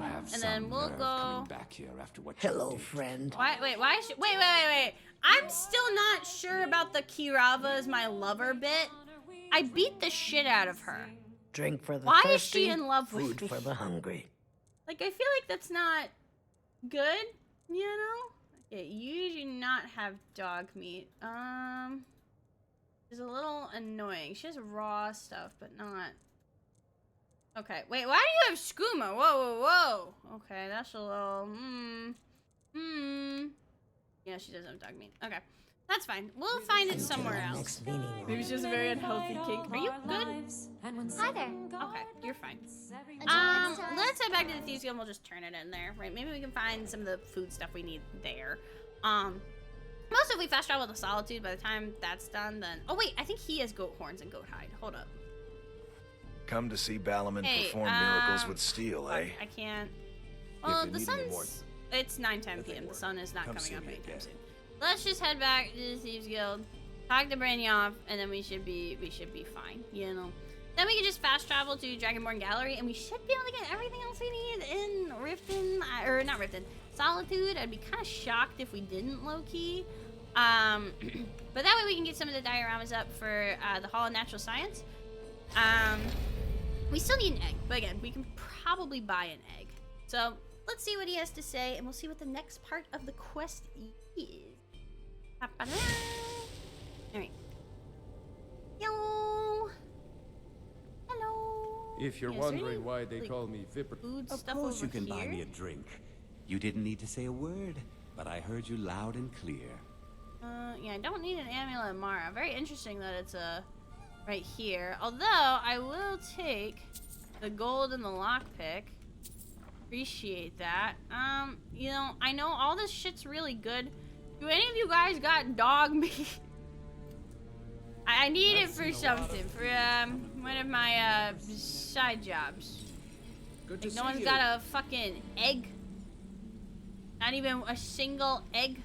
have and then we'll go... back here after what Hello, friend. Wait, wait. I'm still not sure about the Kirava is my lover bit. I beat the shit out of her. Drink for the Why thirsty, is she in love with food me? for the hungry. Like, I feel like that's not good, you know? Okay, you do not have dog meat. It's a little annoying. She has raw stuff, but not... Okay, wait, why do you have skooma? Whoa. Okay, that's a little... Yeah, she doesn't have dog meat. Okay, that's fine. We'll find it somewhere else. Maybe it's just a very unhealthy kink. Are you good? Hi there. Okay, you're fine. Let's head back to the Thieves Guild and we'll just turn it in there, right? Maybe we can find some of the food stuff we need there. Also, if we fast travel to Solitude, by the time that's done, then... Oh, wait, I think he has goat horns and goat hide. Hold up. Come to see Balaman Hey, perform miracles with steel, eh? I can't... Well, you the need any more- sun's... It's 9:10 p.m. The sun is not Come coming see up me anytime again. soon. Let's just head back to the Thieves Guild, talk to Brynjolf, and then we should be fine, you know. Then we can just fast travel to Dragonborn Gallery, and we should be able to get everything else we need in Riften, or not Riften, Solitude. I'd be kind of shocked if we didn't low-key. But that way we can get some of the dioramas up for the Hall of Natural Science. We still need an egg, but again, we can probably buy an egg. So let's see what he has to say, and we'll see what the next part of the quest is. Alright. Hello. Hello. If you're Yeah, is there wondering any, why they like, call me Vipper... food Of stuff course over you can buy here? me a drink. You didn't need to say a word, but I heard you loud and clear. Yeah, I don't need an amulet of Mara. Very interesting that it's right here. Although I will take the gold and the lockpick. Appreciate that. You know, I know all this shit's really good. Do any of you guys got dog meat? I need it for something. For one of my side jobs. Good Like to no see one's you. got a fucking egg. Not even a single egg.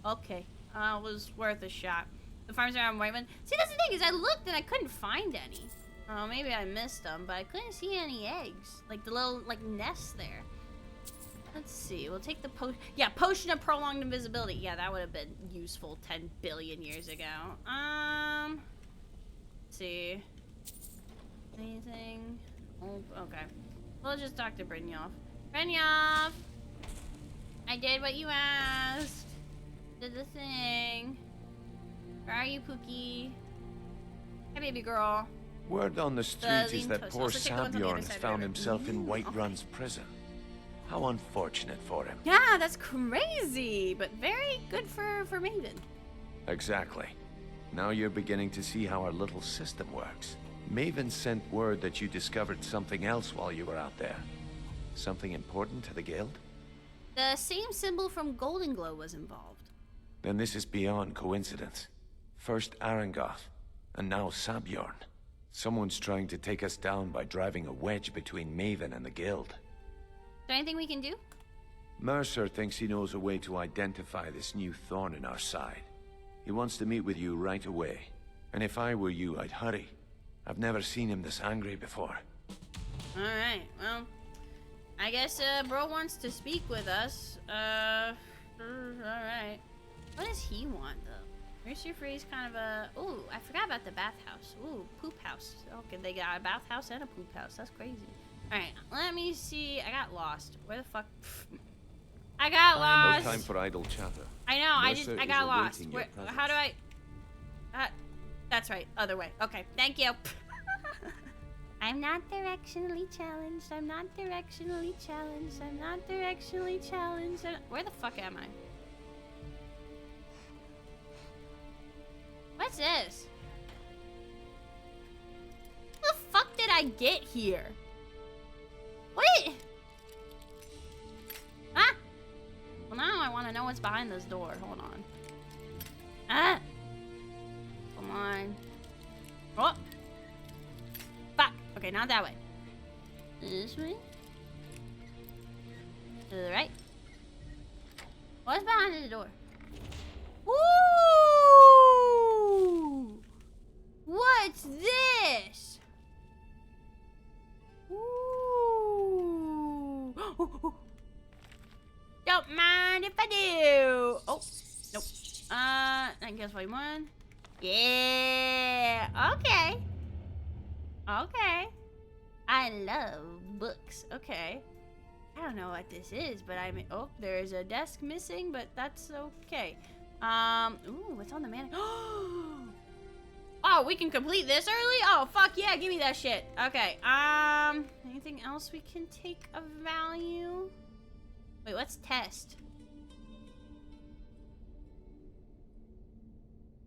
Okay, it was worth a shot. The farms around Whiteman. See, that's the thing is I looked and I couldn't find any. Oh, maybe I missed them, but I couldn't see any eggs. Like the little nests there. Let's see. We'll take the potion. Yeah, potion of prolonged invisibility. Yeah, that would have been useful 10 billion years ago. Let's see. Anything? Oh, okay. We'll just talk to Brynjolf. Brynjolf! I did what you asked. Did the thing. Where are you, Pookie? Hi, baby girl. Word on the streets is that toast. poor Also take the ones on the Sabjorn other has side of found the river. himself in Whiterun's prison. How unfortunate for him. Yeah, that's crazy, but very good for Maven. Exactly. Now you're beginning to see how our little system works. Maven sent word that you discovered something else while you were out there. Something important to the guild? The same symbol from Golden Glow was involved. Then this is beyond coincidence. First Arangoth, and now Sabjorn. Someone's trying to take us down by driving a wedge between Maven and the guild. Is there anything we can do? Mercer thinks he knows a way to identify this new thorn in our side. He wants to meet with you right away. And if I were you, I'd hurry. I've never seen him this angry before. Alright, well, I guess, bro wants to speak with us. Alright. What does he want, though? Mercer Free's kind of a... Ooh, I forgot about the bathhouse. Ooh, poop house. Okay, they got a bathhouse and a poop house. That's crazy. Alright, let me see. I got lost. Where the fuck... I got lost! No time for idle chatter. I know, Mercer I is got lost. awaiting your Where, presence. how do I... that's right, other way. Okay, thank you. I'm not directionally challenged. I'm not directionally challenged. I'm not directionally challenged. Where the fuck am I? What's this? How the fuck did I get here? What? Ah! Well, now I want to know what's behind this door. Hold on. Ah! Come on. Oh! Fuck! Okay, not that way. This way? To the right? What's behind the door? Ooh! What's this? Ooh! Don't mind if I do. Oh, nope. I guess what you want. Yeah. Okay. Okay. I love books. Okay. I don't know what this is, but I mean, oh, there's a desk missing, but that's okay. Ooh, what's on the man? Oh, we can complete this early? Oh, fuck yeah, give me that shit. Okay, anything else we can take of value? Wait, what's test?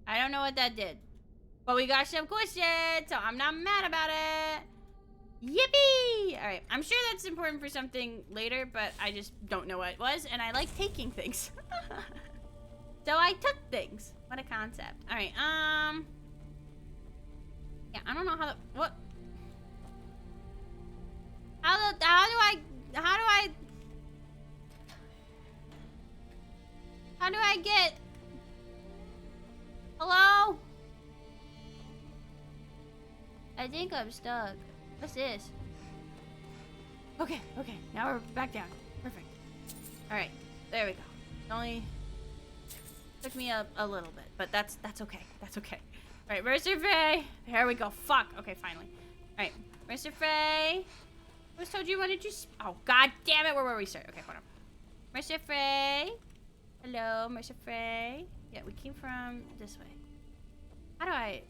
I don't know what that did. But we got some questions, so I'm not mad about it. Yippee! Alright, I'm sure that's important for something later, but I just don't know what it was, and I like taking things. So I took things. What a concept. All right. Yeah, I don't know how to. What? How do I get? Hello? I think I'm stuck. What's this? Okay, now we're back down. Perfect. Alright, there we go. It only took me a little bit, but that's okay. That's okay. Alright, Mercer Frey. Here we go. Fuck. Okay, finally. Alright, Mercer Frey. I was told you wanted to. Oh, god damn it. Where were we? Sorry. Okay, hold on. Mercer Frey. Hello, Mercer Frey. Yeah, we came from this way. How do I.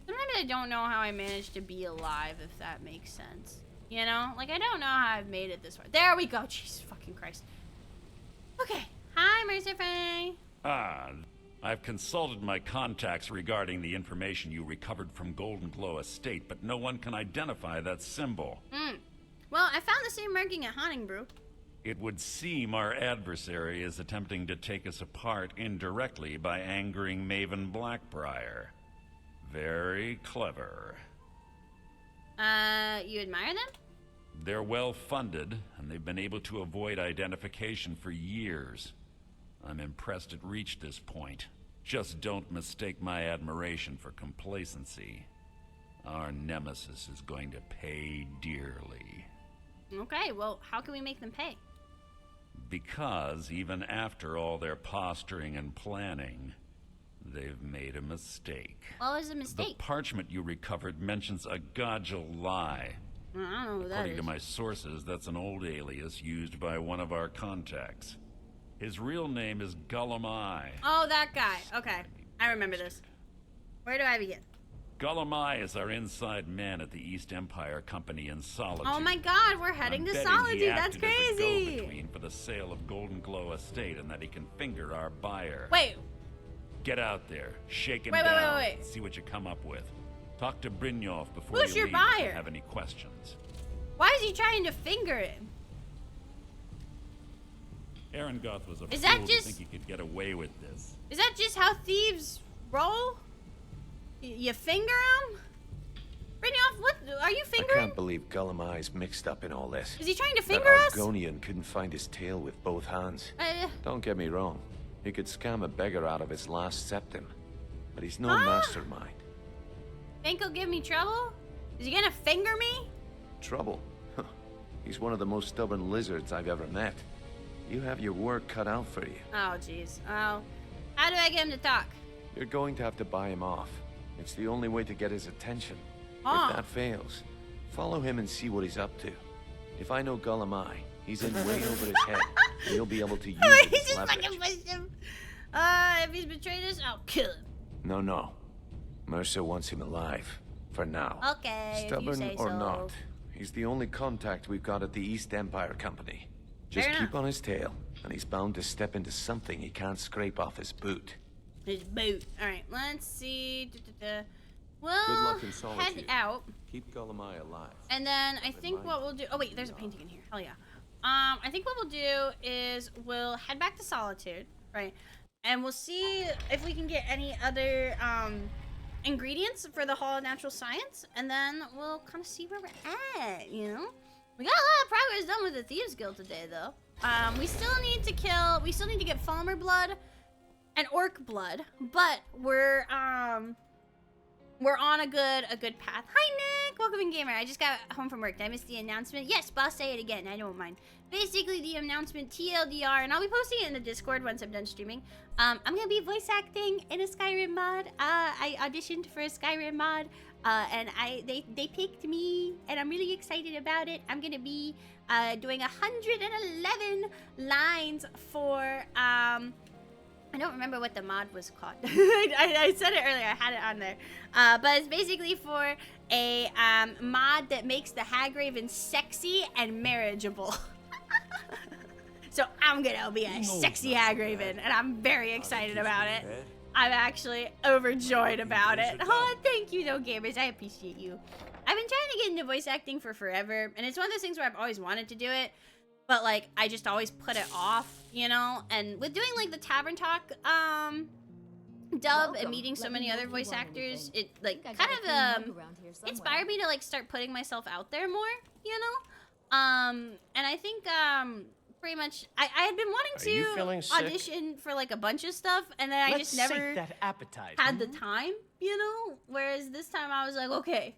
Sometimes I don't know how I managed to be alive, if that makes sense. You know? Like, I don't know how I've made it this far. There we go. Jesus fucking Christ. Okay. Hi, Mercer Frey. I've consulted my contacts regarding the information you recovered from Golden Glow Estate, but no one can identify that symbol. Well, I found the same marking at Haunting Brew. It would seem our adversary is attempting to take us apart indirectly by angering Maven Blackbriar. Very clever. You admire them? They're well funded, and they've been able to avoid identification for years. I'm impressed it reached this point. Just don't mistake my admiration for complacency. Our nemesis is going to pay dearly. Okay, well, how can we make them pay? Because even after all their posturing and planning, they've made a mistake. What was the mistake? The parchment you recovered mentions a Godgel lie. I don't know who that According is. to my sources, that's an old alias used by one of our contacts. His real name is Gullum Eye. Oh, that guy. Okay, I remember this. Where do I begin? Gullum Eye is our inside man at the East Empire Company in Solitude. Oh my god, we're heading to Solitude. That's As a crazy. go-between for the sale of Golden Glow Estate, and that he can finger our buyer. Wait. Get out there, shake him Wait, down, wait. see what you come up with. Talk to Brynjolf before Who's you your leave if you buyer? have any questions. Why is he trying to finger him? Arengoth was a Is fool that to just- think he could get away with this. Is that just how thieves roll? You finger him? Brynjolf, what? Are you I fingering? can't believe Gullum Eye's mixed up in all this. Is he trying to That finger us? Argonian couldn't find his tail with both hands. Uh, Don't get me wrong. He could scam a beggar out of his last septim. But he's no Huh? mastermind. think he'll give me trouble? Is he gonna finger me? Trouble? Huh. He's one of the most stubborn lizards I've ever met. You have your work cut out for you. Oh, jeez. Oh. How do I get him to talk? You're going to have to buy him off. It's the only way to get his attention. Oh. If that fails, follow him and see what he's up to. If I know Gullum Eye, he's in way over his head. And he'll be able to use it He's as just leverage. fucking pushed him. If he's betrayed us, I'll kill him. No. Mercer wants him alive. For now. Okay, if you Stubborn say or so. not, he's the only contact we've got at the East Empire Company. Just Fair keep enough. on his tail, and he's bound to step into something he can't scrape off his boot. His boot. Alright, let's see. Well, Good luck in Solitude. head out. Keep Gullum Eye alive. And then I think what we'll do... Oh, wait, there's a painting in here. Hell yeah. I think what we'll do is we'll head back to Solitude, right? And we'll see if we can get any other ingredients for the Hall of Natural Science. And then we'll kind of see where we're at, you know? We got a lot of progress done with the Thieves Guild today, though. We still need to kill... We still need to get Falmer blood and Orc blood. But we're on a good path. Hi, Nick! Welcome in, Gamer. I just got home from work. Did I miss the announcement? Yes, but I'll say it again. I don't mind. Basically, the announcement, TLDR, and I'll be posting it in the Discord once I'm done streaming. I'm going to be voice acting in a Skyrim mod. I auditioned for a Skyrim mod, and they picked me, and I'm really excited about it. I'm going to be doing 111 lines for... I don't remember what the mod was called. I said it earlier. I had it on there. But it's basically for a mod that makes the Hagraven sexy and marriageable. So I'm gonna be a sexy Hagraven, and I'm very excited about it. I'm actually overjoyed about it. Oh, thank you, though, gamers. I appreciate you. I've been trying to get into voice acting for forever, and it's one of those things where I've always wanted to do it. but like I just always put it off, you know. And with doing like the Tavern Talk dub and meeting so many other voice actors, it like kind of inspired me to like start putting myself out there more, you know. And I think pretty much I had been wanting to audition for like a bunch of stuff, and then I just never had the time, you know. Whereas this time I was like, okay,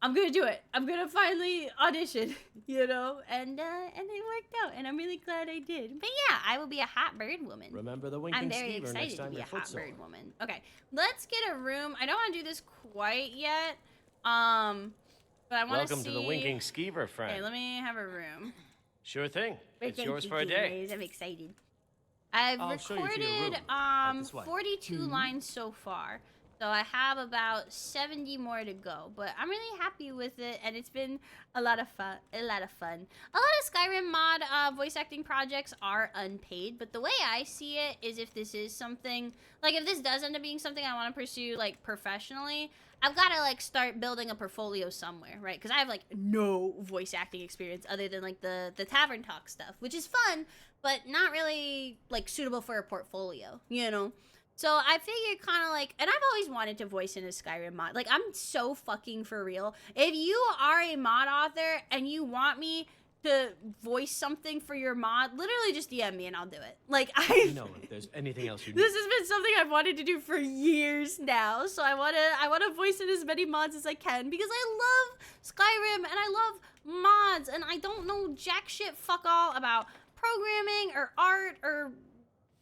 I'm gonna do it. I'm gonna finally audition, you know, and it worked out, and I'm really glad I did. But yeah, I will be a hot bird woman. Remember the winking I'm very excited to be a hot bird woman. Okay, let's get a room. I don't want to do this quite yet, but I want to see. Welcome to the winking skeever, friend. Okay, let me have a room. Sure thing. It's yours for a day. I'm excited. I've recorded 42 lines so far. So I have about 70 more to go, but I'm really happy with it, and it's been a lot of fun. A lot of Skyrim mod voice acting projects are unpaid, but the way I see it is if this is something, like if this does end up being something I want to pursue like professionally, I've got to like start building a portfolio somewhere, right? Because I have like no voice acting experience other than like the Tavern Talk stuff, which is fun, but not really like suitable for a portfolio, you know? So I figured kind of like, and I've always wanted to voice in a Skyrim mod. Like, I'm so fucking for real. If you are a mod author and you want me to voice something for your mod, literally just DM me and I'll do it. Like, You know, if there's anything else you need. This has been something I've wanted to do for years now. So I wanna voice in as many mods as I can because I love Skyrim and I love mods, and I don't know jack shit fuck all about programming or art or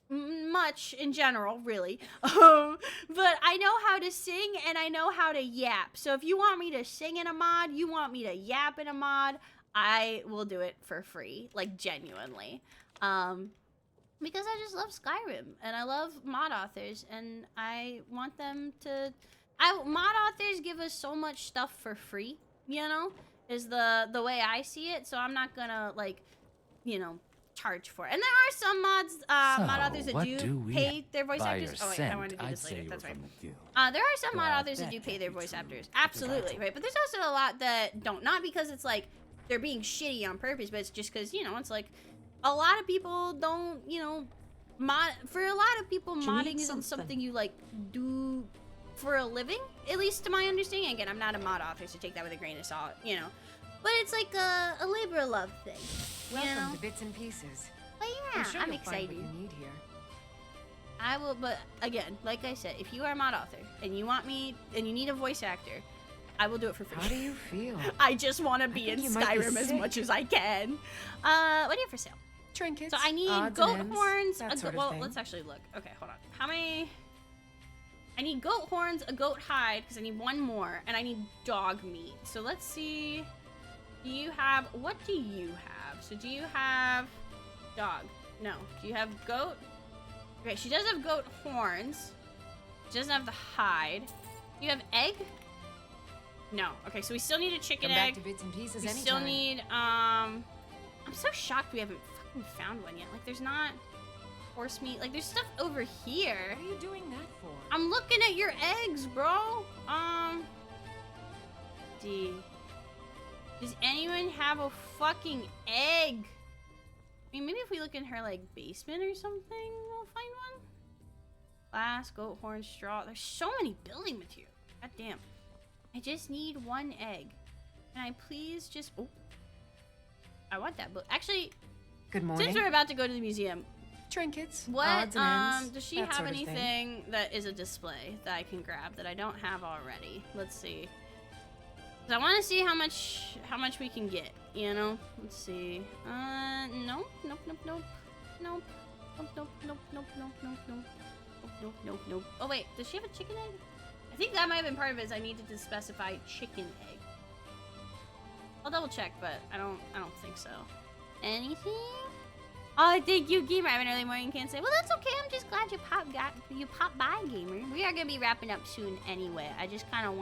much in general, really. But I know how to sing and I know how to yap. So if you want me to sing in a mod, you want me to yap in a mod, I will do it for free, like genuinely. Because I just love Skyrim and I love mod authors, and I want them to. Mod authors give us so much stuff for free, you know, is the way I see it. So I'm not gonna like, you know, charge for it. And there are some mod authors that do pay their voice actors. Oh wait, I want to do this later. That's right. There are some mod authors that do pay their voice actors. Absolutely, right? But there's also a lot that don't. Not because it's like they're being shitty on purpose, but it's just because, you know, it's like a lot of people don't, you know, for a lot of people, modding isn't something you like do for a living, at least to my understanding. Again, I'm not a mod author, so take that with a grain of salt, you know. But it's like a labor of love thing. Welcome to Bits and Pieces. But yeah, sure I'm you'll find excited. what you need here. I will, but again, like I said, if you are a mod author and you want me and you need a voice actor, I will do it for free. How do you feel? I just want to be in Skyrim as much as I can. What do you have for sale? Trinkets. So I need odds goat and ends, horns. that sort of Well, thing. let's actually look. Okay, hold on. How many? I need goat horns, a goat hide, because I need one more, and I need dog meat. So let's see. Do you have? What do you have? So do you have dog? No. Do you have goat? Okay, she does have goat horns. She doesn't have the hide. Do you have egg? No. Okay, so we still need a chicken Come egg. back to Bits and Pieces We anytime. still need I'm so shocked we haven't fucking found one yet. Like, there's not horse meat. Like, there's stuff over here. What are you doing that for? I'm looking at your eggs, bro. Does anyone have a fucking egg? I mean, maybe if we look in her, like, basement or something, we'll find one. Glass, goat horn, straw. There's so many building materials. God damn. I just need one egg. Can I please just... Oh. I want that book. Actually, Good morning. since we're about to go to the museum, Trinkets. what, odds and ends, does she that have sort of thing. anything that is a display that I can grab that I don't have already? Let's see. 'Cause I want to see how much we can get, you know? Let's see. Nope, nope, nope, nope. Nope. Nope, nope, nope, nope, nope, nope, nope. Nope, nope, nope, nope. Oh, wait. Does she have a chicken egg? I think that might have been part of it, is I needed to specify chicken egg. I'll double check, but I don't think so. Anything? Oh, thank you, Gamer. I have an early morning, can't say. Well, that's okay. I'm just glad you popped by, Gamer. We are gonna be wrapping up soon anyway. I just kind of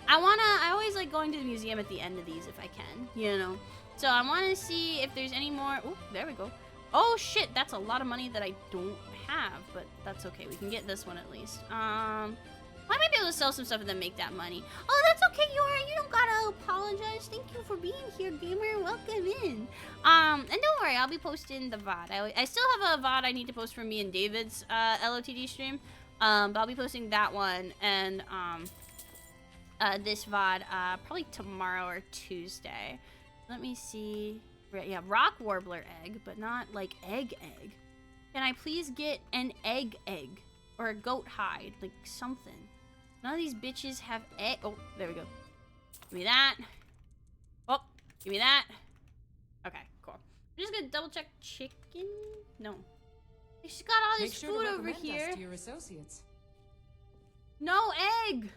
I always like going to the museum at the end of these if I can, you know. So I want to see if there's any more. Oh, there we go. Oh shit, that's a lot of money that I don't have, but that's okay. We can get this one at least. I might be able to sell some stuff and then make that money. Oh, that's okay, Yora. You don't gotta apologize. Thank you for being here, gamer. Welcome in. And don't worry, I'll be posting the VOD. I still have a VOD I need to post for me and David's LOTD stream. But I'll be posting that one and this VOD probably tomorrow or Tuesday. Let me see. Yeah, rock warbler egg, but not like egg. Can I please get an egg? Or a goat hide, like something. None of these bitches have egg. Oh, there we go. Give me that. Oh, give me that. Okay, cool. I'm just gonna double check chicken. No. She's got all this food over here. To your associates. No egg.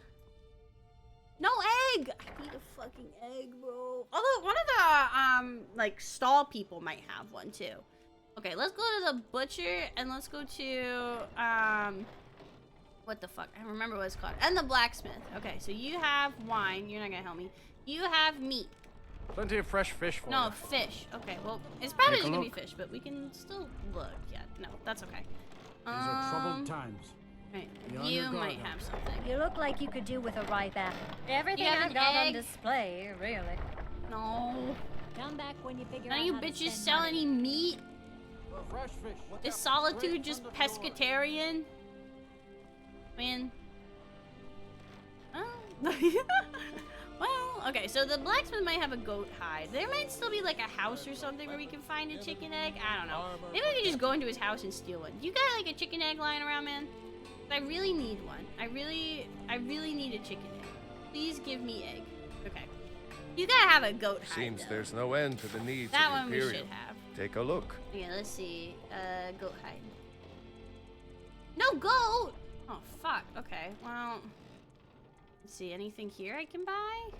No egg. I need a fucking egg, bro. Although one of the like stall people might have one too. Okay, let's go to the butcher and let's go to what the fuck? I don't remember what it's called. And the blacksmith. Okay, so you have wine. You're not gonna help me. You have meat. Plenty of fresh fish for you. No, fish. Okay, well, it's probably just gonna be fish, but we can still look. Yeah, no, that's okay. These are troubled times. Right, you might have something. You look like you could do with a ripe apple. Everything I've got on display, really. No. Come back when you figure None out of you how to bitches spend sell money. any meat. Fresh fish. Is Solitude just pescatarian? Man. Oh. Well, okay, so the blacksmith might have a goat hide. There might still be like a house or something where we can find a chicken egg. I don't know. Maybe we can just go into his house and steal one. You got like a chicken egg lying around, man? I really need one. I really need a chicken egg. Please give me egg. Okay. You gotta have a goat hide. Seems though. there's no end to the needs That of one we Imperium. should have. Take a look. Yeah, let's see. Goat hide. No goat! Oh, fuck. Okay, well... Let's see, anything here I can buy?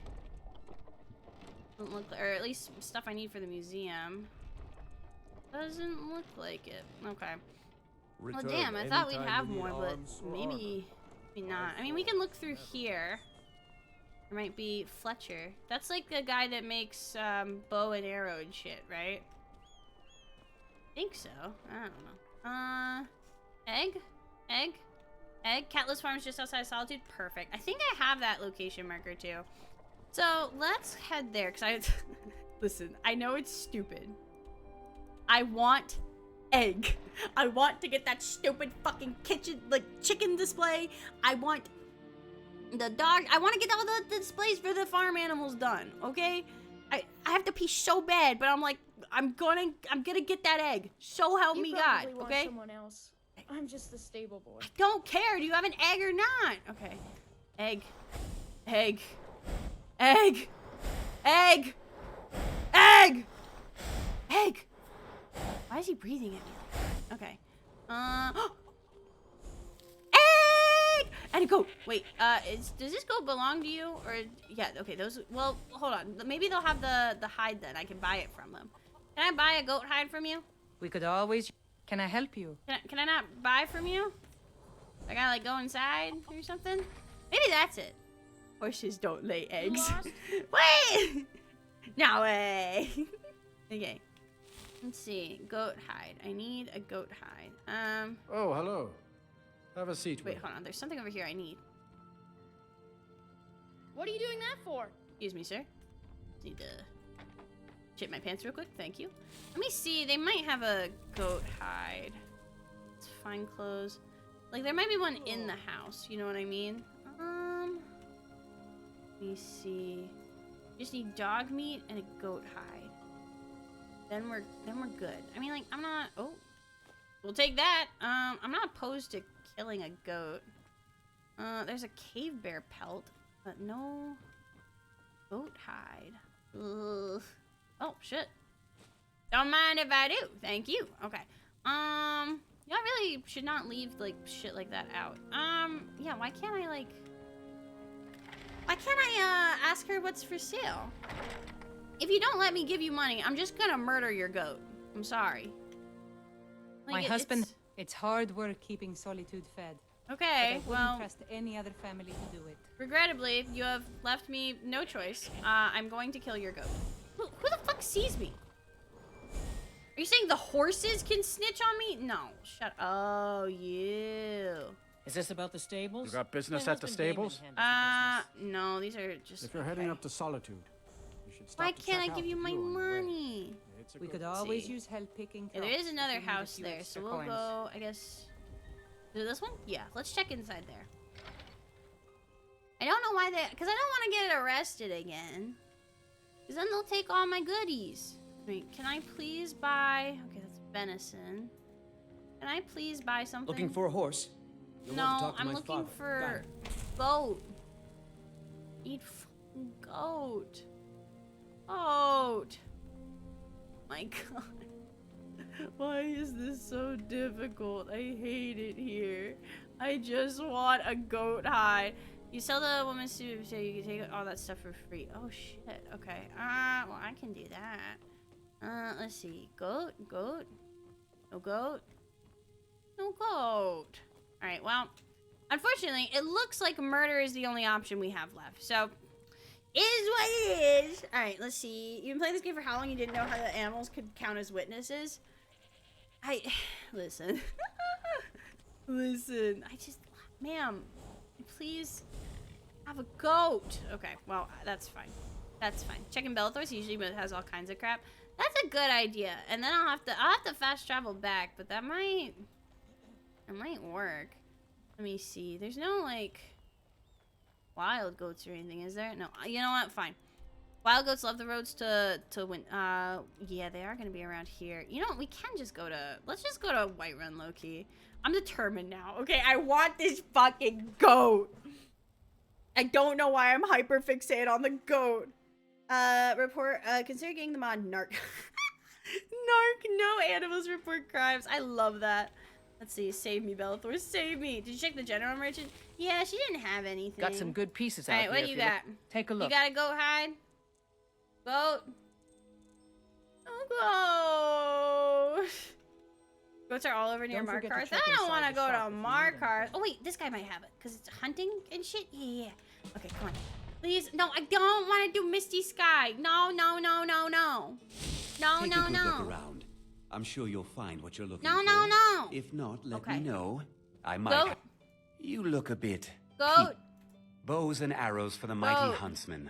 Doesn't look like, or at least stuff I need for the museum. Doesn't look like it. Okay. Well, damn, I thought we'd have more, but maybe not. I mean, we can look through here. There might be Fletcher. That's like the guy that makes bow and arrow and shit, right? I think so. I don't know. Egg? Catless Farm's just outside Solitude. Perfect. I think I have that location marker too. So let's head there, because listen, I know it's stupid. I want egg. I want to get that stupid fucking chicken display. I want the dog. I want to get all the displays for the farm animals done, okay? I have to pee so bad, but I'm like, I'm gonna get that egg. So help me God, want okay? Someone else. I'm just the stable boy. I don't care. Do you have an egg or not? Okay. Egg. Why is he breathing at me? Okay. Egg! And a goat. Wait, does this goat belong to you? Or, yeah, okay, those, well, hold on. Maybe they'll have the hide then. I can buy it from them. Can I buy a goat hide from you? We could always... Can I help you? Can I not buy from you? I gotta, like, go inside or something? Maybe that's it. Horses don't lay eggs. Wait! No way. Okay. Let's see. Goat hide. I need a goat hide. Oh, hello. Have a seat. Wait, hold on. There's something over here I need. What are you doing that for? Excuse me, sir. Need to shit my pants real quick. Thank you. Let me see. They might have a goat hide. Let's find clothes. Like, there might be one in the house. You know what I mean? Let me see. Just need dog meat and a goat hide. Then we're good. I mean, like, I'm not. Oh, we'll take that. I'm not opposed to killing a goat. There's a cave bear pelt, but no goat hide. Ugh. Oh shit. Don't mind if I do. Thank you. Okay. Y'all really should not leave like shit like that out. Yeah. Why can't I like? Why can't I ask her what's for sale? If you don't let me give you money, I'm just gonna murder your goat. I'm sorry. Like, My husband, it's hard work keeping Solitude fed. Okay, but I well, wouldn't trust any other family to do it. Regrettably, you have left me no choice. I'm going to kill your goat. Who the fuck sees me? Are you saying the horses can snitch on me? No, shut. Oh, you. Is this about the stables? You got business at the stables? No, these are just. If you're heading up to Solitude, you should stop. Why to can't I check give out you the my view on your way. money? We could always use help picking Yeah, there crops is another if we need a house few there, extra so we'll coins. go, I guess. Is it this one? Yeah, let's check inside there. I don't know why because I don't want to get arrested again. Because then they'll take all my goodies. Wait, can I please buy, okay, that's venison. Can I please buy something? Looking for a horse? You'll No, want to talk to I'm my looking father. for goat. Eat fucking goat. Goat. My god. Why is this so difficult? I hate it here. I just want a goat hide. You sell the woman's suit so you can take all that stuff for free. Oh shit. Okay. Well I can do that. Let's see. Goat? Goat? No goat? No goat. Alright, well, unfortunately, it looks like murder is the only option we have left. So, is what it is. Alright, let's see. You've been playing this game for how long? You didn't know how the animals could count as witnesses? Listen. Listen. Ma'am, please have a goat. Okay, well, that's fine. That's fine. Checking Bellathor's usually has all kinds of crap. That's a good idea. And then I'll have to fast travel back, but that might work. Let me see. There's no like wild goats or anything, is there? No. You know what? Fine. Wild goats love the roads to win. Yeah, they are gonna be around here. You know what? We can just go to. Let's just go to Whiterun, low-key. I'm determined now. Okay, I want this fucking goat. I don't know why I'm hyper fixated on the goat. Consider getting the mod Narc. Narc, no animals report crimes. I love that. Let's see, save me, Bellathor, save me. Did you check the general merchant? Yeah, she didn't have anything. Got some good pieces out Alright, here. what do you got? Take a look. You got a goat hide? Goat? Oh, goat. Goats are all over near Markarth. I don't want to go to Markarth. Oh wait, this guy might have it, because it's hunting and shit. Yeah. Okay, come on. Please, no, I don't want to do Misty Sky. No, no, no, no, no. No, Take no, a good no. look around. I'm sure you'll find what you're looking No, for. no, no. If not, let Okay. me know. I might. Goat. You look a bit. Goat. Bows and arrows for the mighty Goat. huntsman.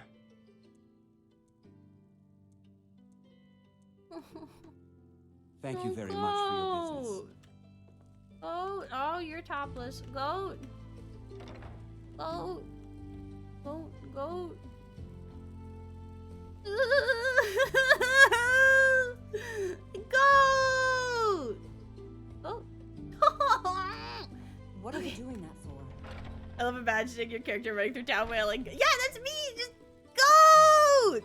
Thank you very much for your business. Goat. Oh, you're topless. Goat. Goat. Goat. Goat. Goat. Goat. What are you doing that for? I love imagining your character running through town wailing. Yeah, that's me. Just goat.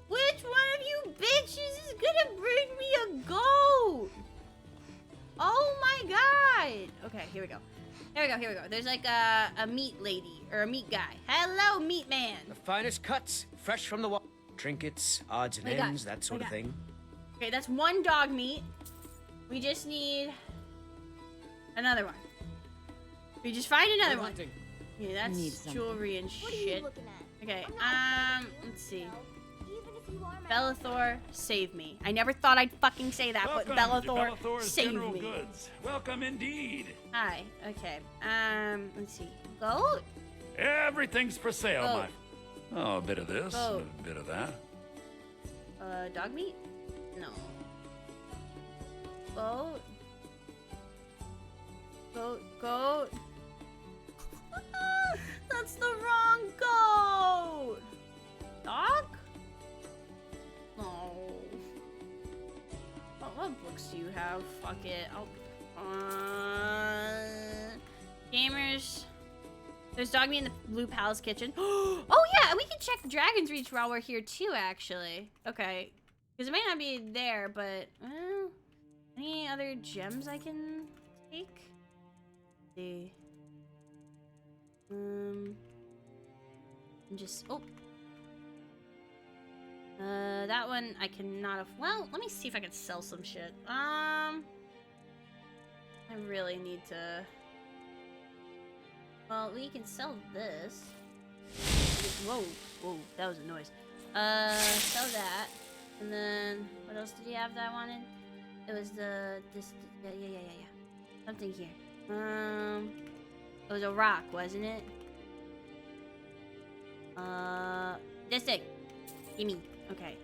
Which one of you bitches is gonna bring me a goat? Oh my god. Okay, here we go. Here we go, here we go. There's like a meat lady, or a meat guy. Hello, meat man. The finest cuts, fresh from the wall. Trinkets, odds and What do you got? ends, that sort What of do you thing. Okay, that's one dog meat. We just need another one. We just find another one. Yeah, that's jewelry and shit. Okay, let's see. Bellathor, save me. I never thought I'd fucking say that, but Bellathor, save me. Goods. Welcome indeed. Hi. Okay. Let's see. Goat? Everything's for sale, Goat. my. Oh, a bit of this, Goat. a bit of that. Dog meat? No. Goat? Goat, goat. That's the wrong goat. Dog? No. What books do you have? Fuck it. Gamers. There's dog meat in the Blue Palace kitchen. Oh yeah, and we can check Dragon's Reach while we're here too, actually. Okay. Because it might not be there, but well, any other gems I can take? Let's see. Just that one I cannot have. Well, let me see if I can sell some shit. I really need to. Well, we can sell this. Whoa, whoa, that was a noise. Sell that, and then what else did you have that I wanted? It was yeah. Something here. It was a rock, wasn't it? This thing. Gimme. Okay.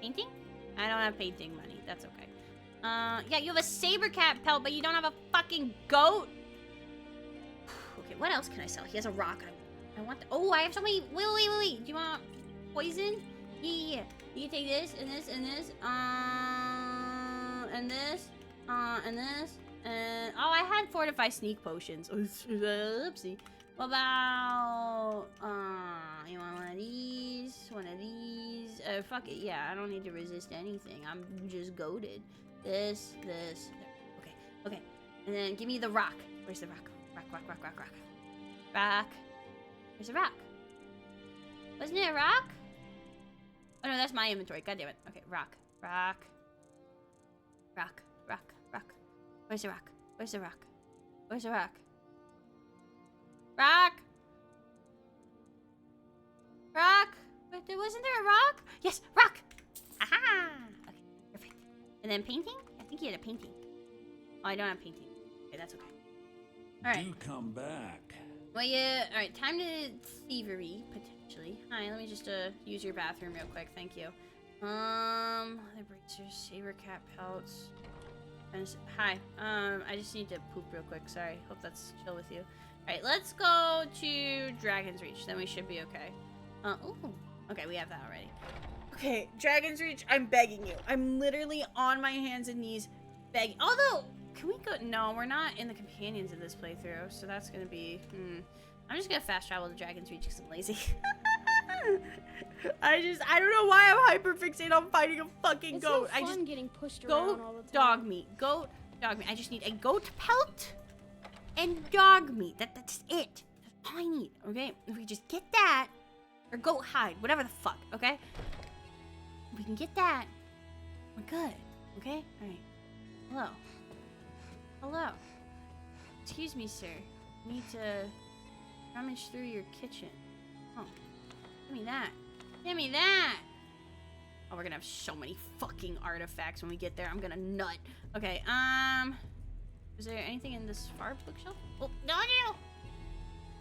Painting? I don't have painting money. That's okay. Yeah, you have a saber cat pelt, but you don't have a fucking goat. Okay, what else can I sell? He has a rock. I want the, oh, I have so many. Wait. Do you want poison? Yeah. You can take this, and this, and this. And this. And this. And, oh, I had fortify sneak potions. Oopsie. What about, you want one of these? One of these? Fuck it, yeah, I don't need to resist anything. I'm just goated. This. Okay. And then give me the rock. Where's the rock? Rock. Where's the rock? Wasn't it a rock? Oh no, that's my inventory. God damn it. Okay, rock. Where's the rock? Rock! Wasn't there a rock? Yes, rock! Aha! Okay, perfect. And then painting? I think he had a painting. Oh, I don't have painting. Okay, that's okay. Alright. Do come back. Well, yeah, alright, time to thievery, potentially. Hi, let me just use your bathroom real quick, thank you. Leather bracers, saber cat pelts. Hi, I just need to poop real quick, sorry. Hope that's chill with you. Alright, let's go to Dragon's Reach, then we should be okay. Ooh. Okay, we have that already. Okay, Dragon's Reach, I'm begging you. I'm literally on my hands and knees begging. Although, can we go? No, we're not in the companions of this playthrough, so that's gonna be, I'm just gonna fast travel to Dragon's Reach because I'm lazy. I don't know why I'm hyper fixated on fighting a fucking goat. No fun getting pushed around all the time. Dog meat. Goat, dog meat. I just need a goat pelt and dog meat. That's it. That's all I need, okay? If we just get that, or goat hide, whatever the fuck, okay? If we can get that, we're good, okay? Alright. Hello. Excuse me, sir. I need to rummage through your kitchen. Oh. Give me that! Oh, we're gonna have so many fucking artifacts when we get there. I'm gonna nut. Okay, is there anything in this far bookshelf? Oh, no!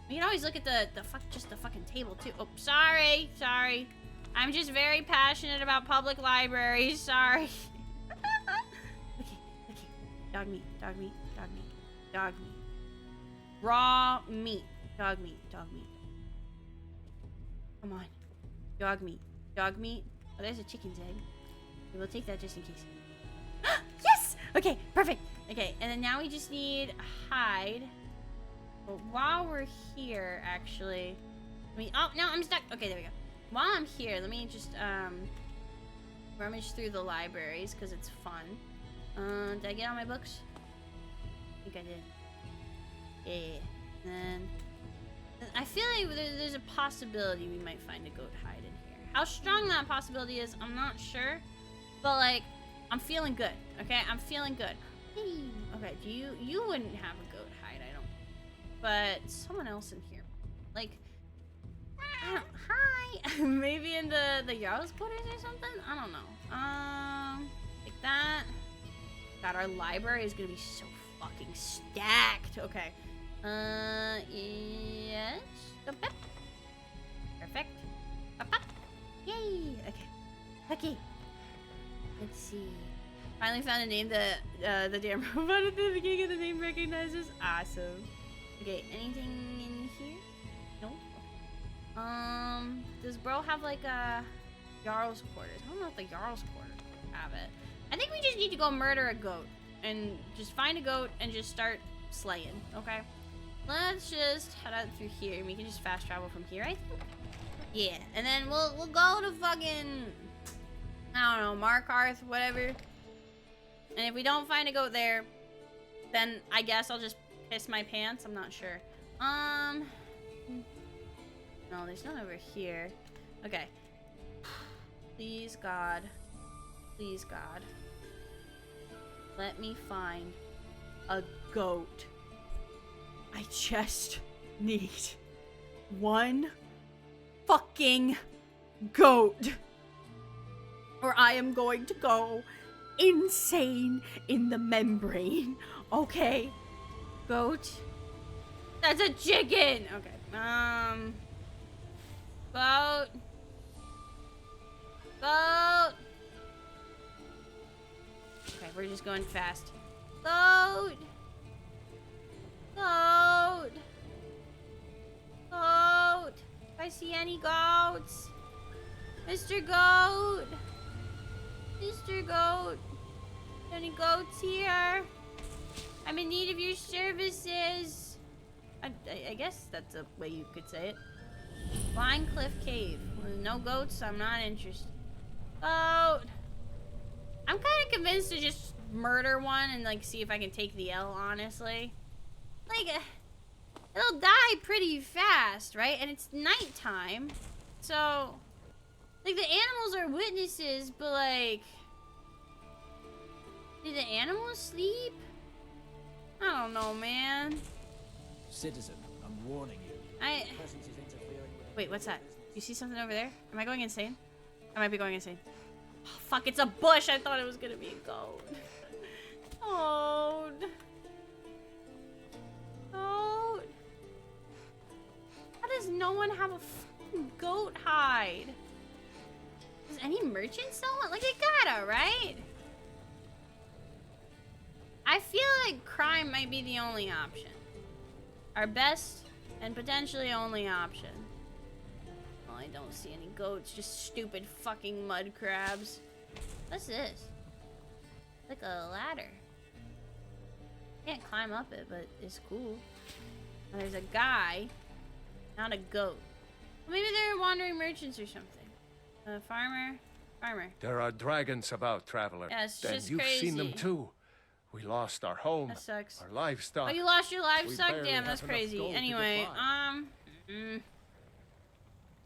We can always look at the fucking table, too. Oh, sorry. I'm just very passionate about public libraries. Sorry. Okay. Dog meat. Raw meat. Dog meat. Come on. Dog meat. Oh, there's a chicken's egg. We'll take that just in case. Yes! Okay, perfect. Okay, and then now we just need a hide. But while we're here, actually... oh, no, I'm stuck. Okay, there we go. While I'm here, let me just, rummage through the libraries, because it's fun. Did I get all my books? I think I did. Yeah. And then... I feel like there's a possibility we might find a goat hide in here. How strong that possibility is, I'm not sure. But, like, I'm feeling good, okay? I'm feeling good. Okay, you wouldn't have a goat hide, I don't. But someone else in here. Like, hi! Maybe in the Jarl's quarters or something? I don't know. Like that. God, our library is gonna be so fucking stacked. Okay. Yes. Perfect. Yay. Okay. Let's see. Finally found a name that the damn robot at the beginning of the name recognizes. Awesome. Okay, anything in here? Nope. Does bro have like a Jarl's quarters? I don't know if the Jarl's quarters have it. I think we just need to go murder a goat and just find a goat and just start slaying. Okay. Let's just head out through here. We can just fast travel from here, I think. Yeah, and then we'll go to fucking, I don't know, Markarth, whatever. And if we don't find a goat there, then I guess I'll just piss my pants. I'm not sure. No, there's none over here. Okay. Please, God. Let me find a goat. I just need one fucking goat. Or I am going to go insane in the membrane. Okay. Goat. That's a chicken. Okay. Goat. Goat. Okay, we're just going fast. Goat. Goat. Goat. If I see any goats. Mr. Goat. Mr. Goat. Any goats here? I'm in need of your services. I guess that's a way you could say it. Blind Cliff Cave. With no goats, I'm not interested. Goat. I'm kind of convinced to just murder one and like see if I can take the L, honestly. Like, it'll die pretty fast, right? And it's nighttime. So, like, the animals are witnesses, but like, did the animals sleep? I don't know, man. Citizen, I'm warning you. Wait, what's that? You see something over there? Am I going insane? I might be going insane. Oh, fuck, it's a bush. I thought it was gonna be a goat. Oh. Goat. How does no one have a fucking goat hide? Does any merchant sell it? Like, they gotta, right? I feel like crime might be the only option. Our best and potentially only option. Well, I don't see any goats, just stupid fucking mud crabs. What's this? Like a ladder. Can't climb up it, but it's cool. And there's a guy, not a goat. Well, maybe they're wandering merchants or something. A farmer. There are dragons about, traveler. Yeah, it's and just you've crazy. seen them too. We lost our home. That sucks. Our livestock. Oh, you lost your livestock? barely Damn, that's have enough crazy. gold to Anyway, get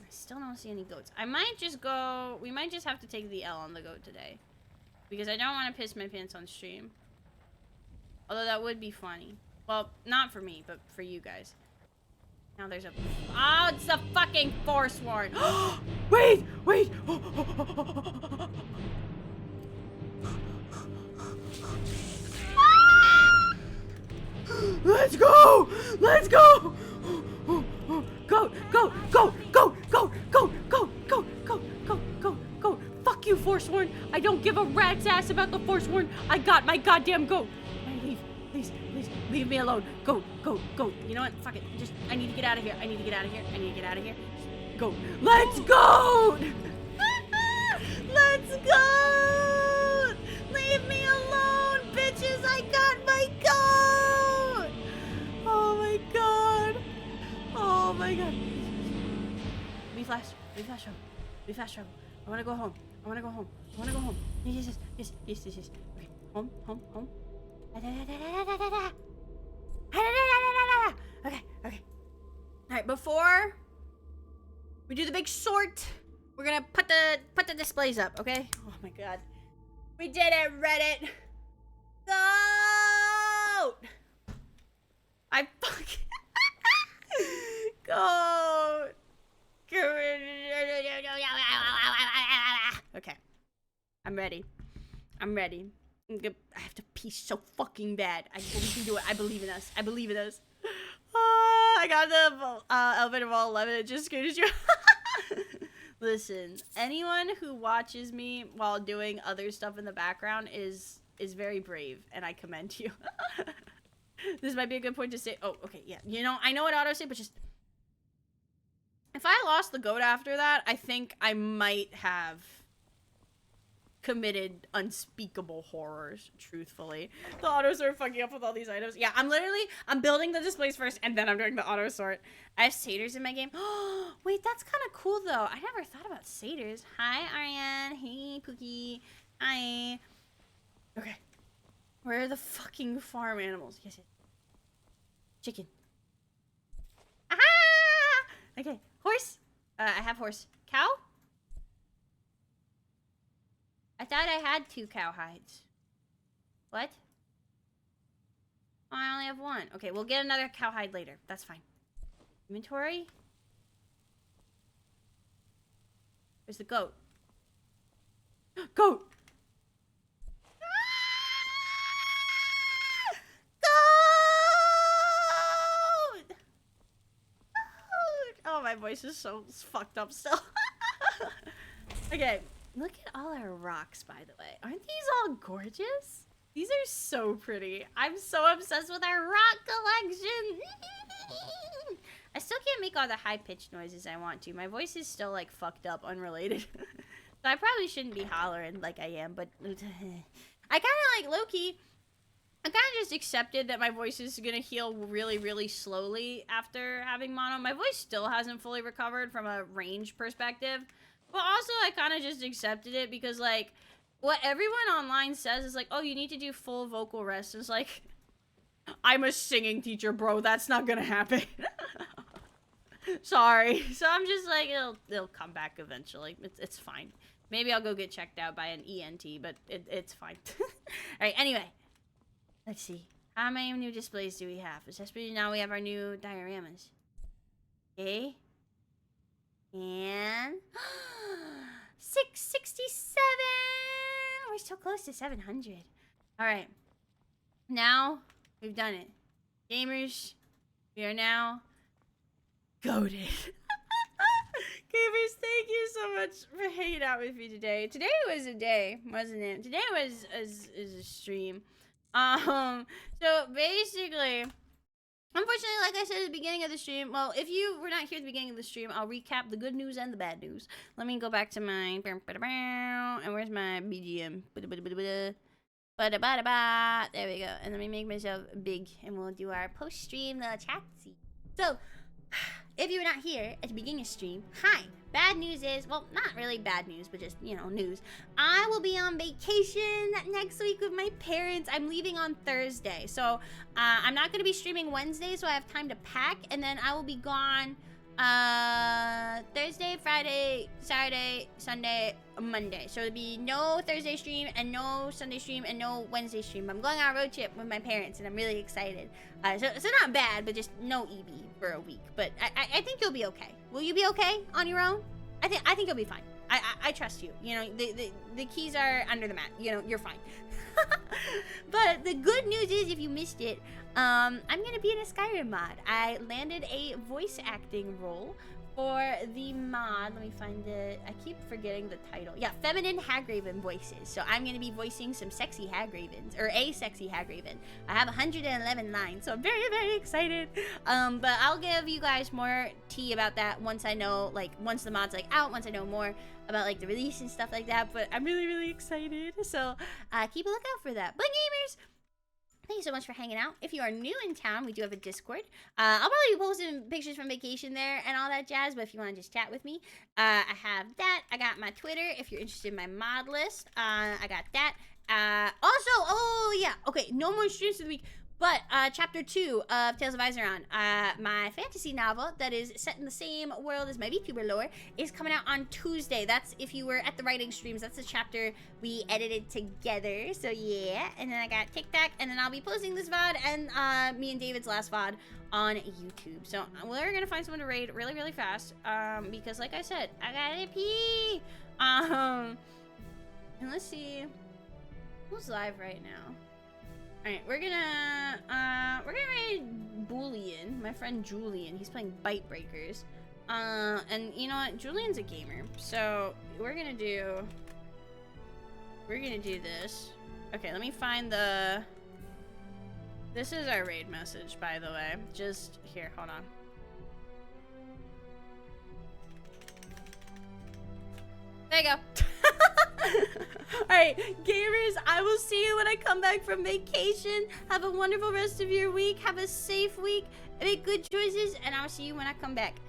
I still don't see any goats. I might just go. We might just have to take the L on the goat today, because I don't want to piss my pants on stream. Although that would be funny. Well, not for me, but for you guys. Now there's a. Oh, it's the fucking Forsworn. Wait, wait. Let's go! Let's go! Go, go, go, go, go, go, go, go, go, go, go, go. Fuck you, Forsworn. I don't give a rat's ass about the Forsworn. I got my goddamn goat. Leave. Please, please, leave me alone. Go, go, go. You know what? Fuck it. Just, I need to get out of here. I need to get out of here. I need to get out of here. Go. Let's go! Let's go! Leave me alone, bitches. I got my goat! Oh my god. Oh my god. Be fast. Be fast travel. Be fast travel. I wanna go home. I wanna go home. I wanna go home. Yes, yes, yes, yes, yes, yes. Okay. Home, home, home. Okay, okay. Alright, before we do the big sort, we're gonna put the displays up, okay? Oh my god. We did it, Reddit! Goat! I fucking goat! Okay. I'm ready. I'm ready. I have to pee so fucking bad. We can do it. I believe in us. I believe in us. I got the Elevator Ball 11. It just scared you. Listen, anyone who watches me while doing other stuff in the background is very brave, and I commend you. This might be a good point to say. Oh, okay, yeah. You know, I know what auto say, but just if I lost the goat after that, I think I might have committed unspeakable horrors, truthfully. The auto sort fucking up with all these items. Yeah, I'm building the displays first, and then I'm doing the auto sort. I have satyrs in my game. Oh, wait, that's kind of cool, though. I never thought about satyrs. Hi, Ariane. Hey, Pookie. Hi. Okay. Where are the fucking farm animals? Yes, yes. Chicken. Aha! Okay. Horse. I have horse. Cow? I thought I had 2 cow hides. What? Oh, I only have 1. Okay, we'll get another cow hide later. That's fine. Inventory? Where's the goat? Goat! voice is so fucked up still. Okay, look at all our rocks, by the way. Aren't these all gorgeous? These are so pretty. I'm so obsessed with our rock collection. I still can't make all the high-pitched noises I want to. My voice is still, like, fucked up, unrelated. So I probably shouldn't be hollering like I am, but I kind of, like, low-key, I kind of just accepted that my voice is going to heal really, really slowly after having mono. My voice still hasn't fully recovered from a range perspective, but also I kind of just accepted it because, like, what everyone online says is like, oh, you need to do full vocal rest. It's like, I'm a singing teacher, bro. That's not gonna happen. Sorry. So I'm just like, it'll come back eventually. It's fine. Maybe I'll go get checked out by an ENT, but it's fine. Alright, anyway. Let's see. How many new displays do we have? Especially now we have our new dioramas. Okay. And 667! We're so close to 700. Alright. Now, we've done it. Gamers, we are now goated. Gamers, thank you so much for hanging out with me today. Today was a day, wasn't it? Today was a stream. So basically, unfortunately, like I said at the beginning of the stream, well, if you were not here at the beginning of the stream, I'll recap the good news and the bad news. Let me go back to my... And where's my BGM? There we go. And let me make myself big, and we'll do our post-stream little chatsy. So, if you were not here at the beginning of stream, hi. Bad news is, well, not really bad news, but just, you know, news. I will be on vacation next week with my parents. I'm leaving on Thursday. So, I'm not going to be streaming Wednesday, so I have time to pack. And then I will be gone Thursday, Friday, Saturday, Sunday, Monday. So it'll be no Thursday stream and no Sunday stream and no Wednesday stream. I'm going on a road trip with my parents, and I'm really excited. So not bad, but just no EB for a week. But I think you'll be okay. Will you be okay on your own? I think you'll be fine. I trust you. You know, the keys are under the mat. You know, you're fine. But the good news is, if you missed it, I'm gonna be in a Skyrim mod. I landed a voice acting role for the mod. Let me find it. I keep forgetting the title. Yeah, feminine Hagraven voices. So I'm gonna be voicing some sexy Hagravens, or a sexy Hagraven. I have 111 lines, so I'm very, very excited. But I'll give you guys more tea about that once I know, like, once the mod's like out, once I know more about like the release and stuff like that. But I'm really, really excited. So keep a lookout for that. But gamers, thank you so much for hanging out. If you are new in town, we do have a Discord. I'll probably be posting pictures from vacation there and all that jazz, but if you want to just chat with me, I have that. I got my Twitter if you're interested in my mod list. I got that. Also, oh yeah, okay, no more streams for the week, but chapter 2 of Tales of Izeron, my fantasy novel that is set in the same world as my VTuber lore, is coming out on Tuesday. That's, if you were at the writing streams, that's the chapter we edited together. So yeah, and then I got TikTok, and then I'll be posting this VOD and me and David's last VOD on YouTube. So we're gonna find someone to raid really, really fast, because like I said, I gotta pee. And let's see who's live right now. Alright, we're gonna raid Boolean, my friend Julian. He's playing Bite Breakers. And you know what? Julian's a gamer. So we're gonna do this. Okay, let me find the... This is our raid message, by the way. Just here, hold on. There you go. Alright, gamers, I will see you when I come back from vacation. Have a wonderful rest of your week. Have a safe week. Make good choices, and I'll see you when I come back.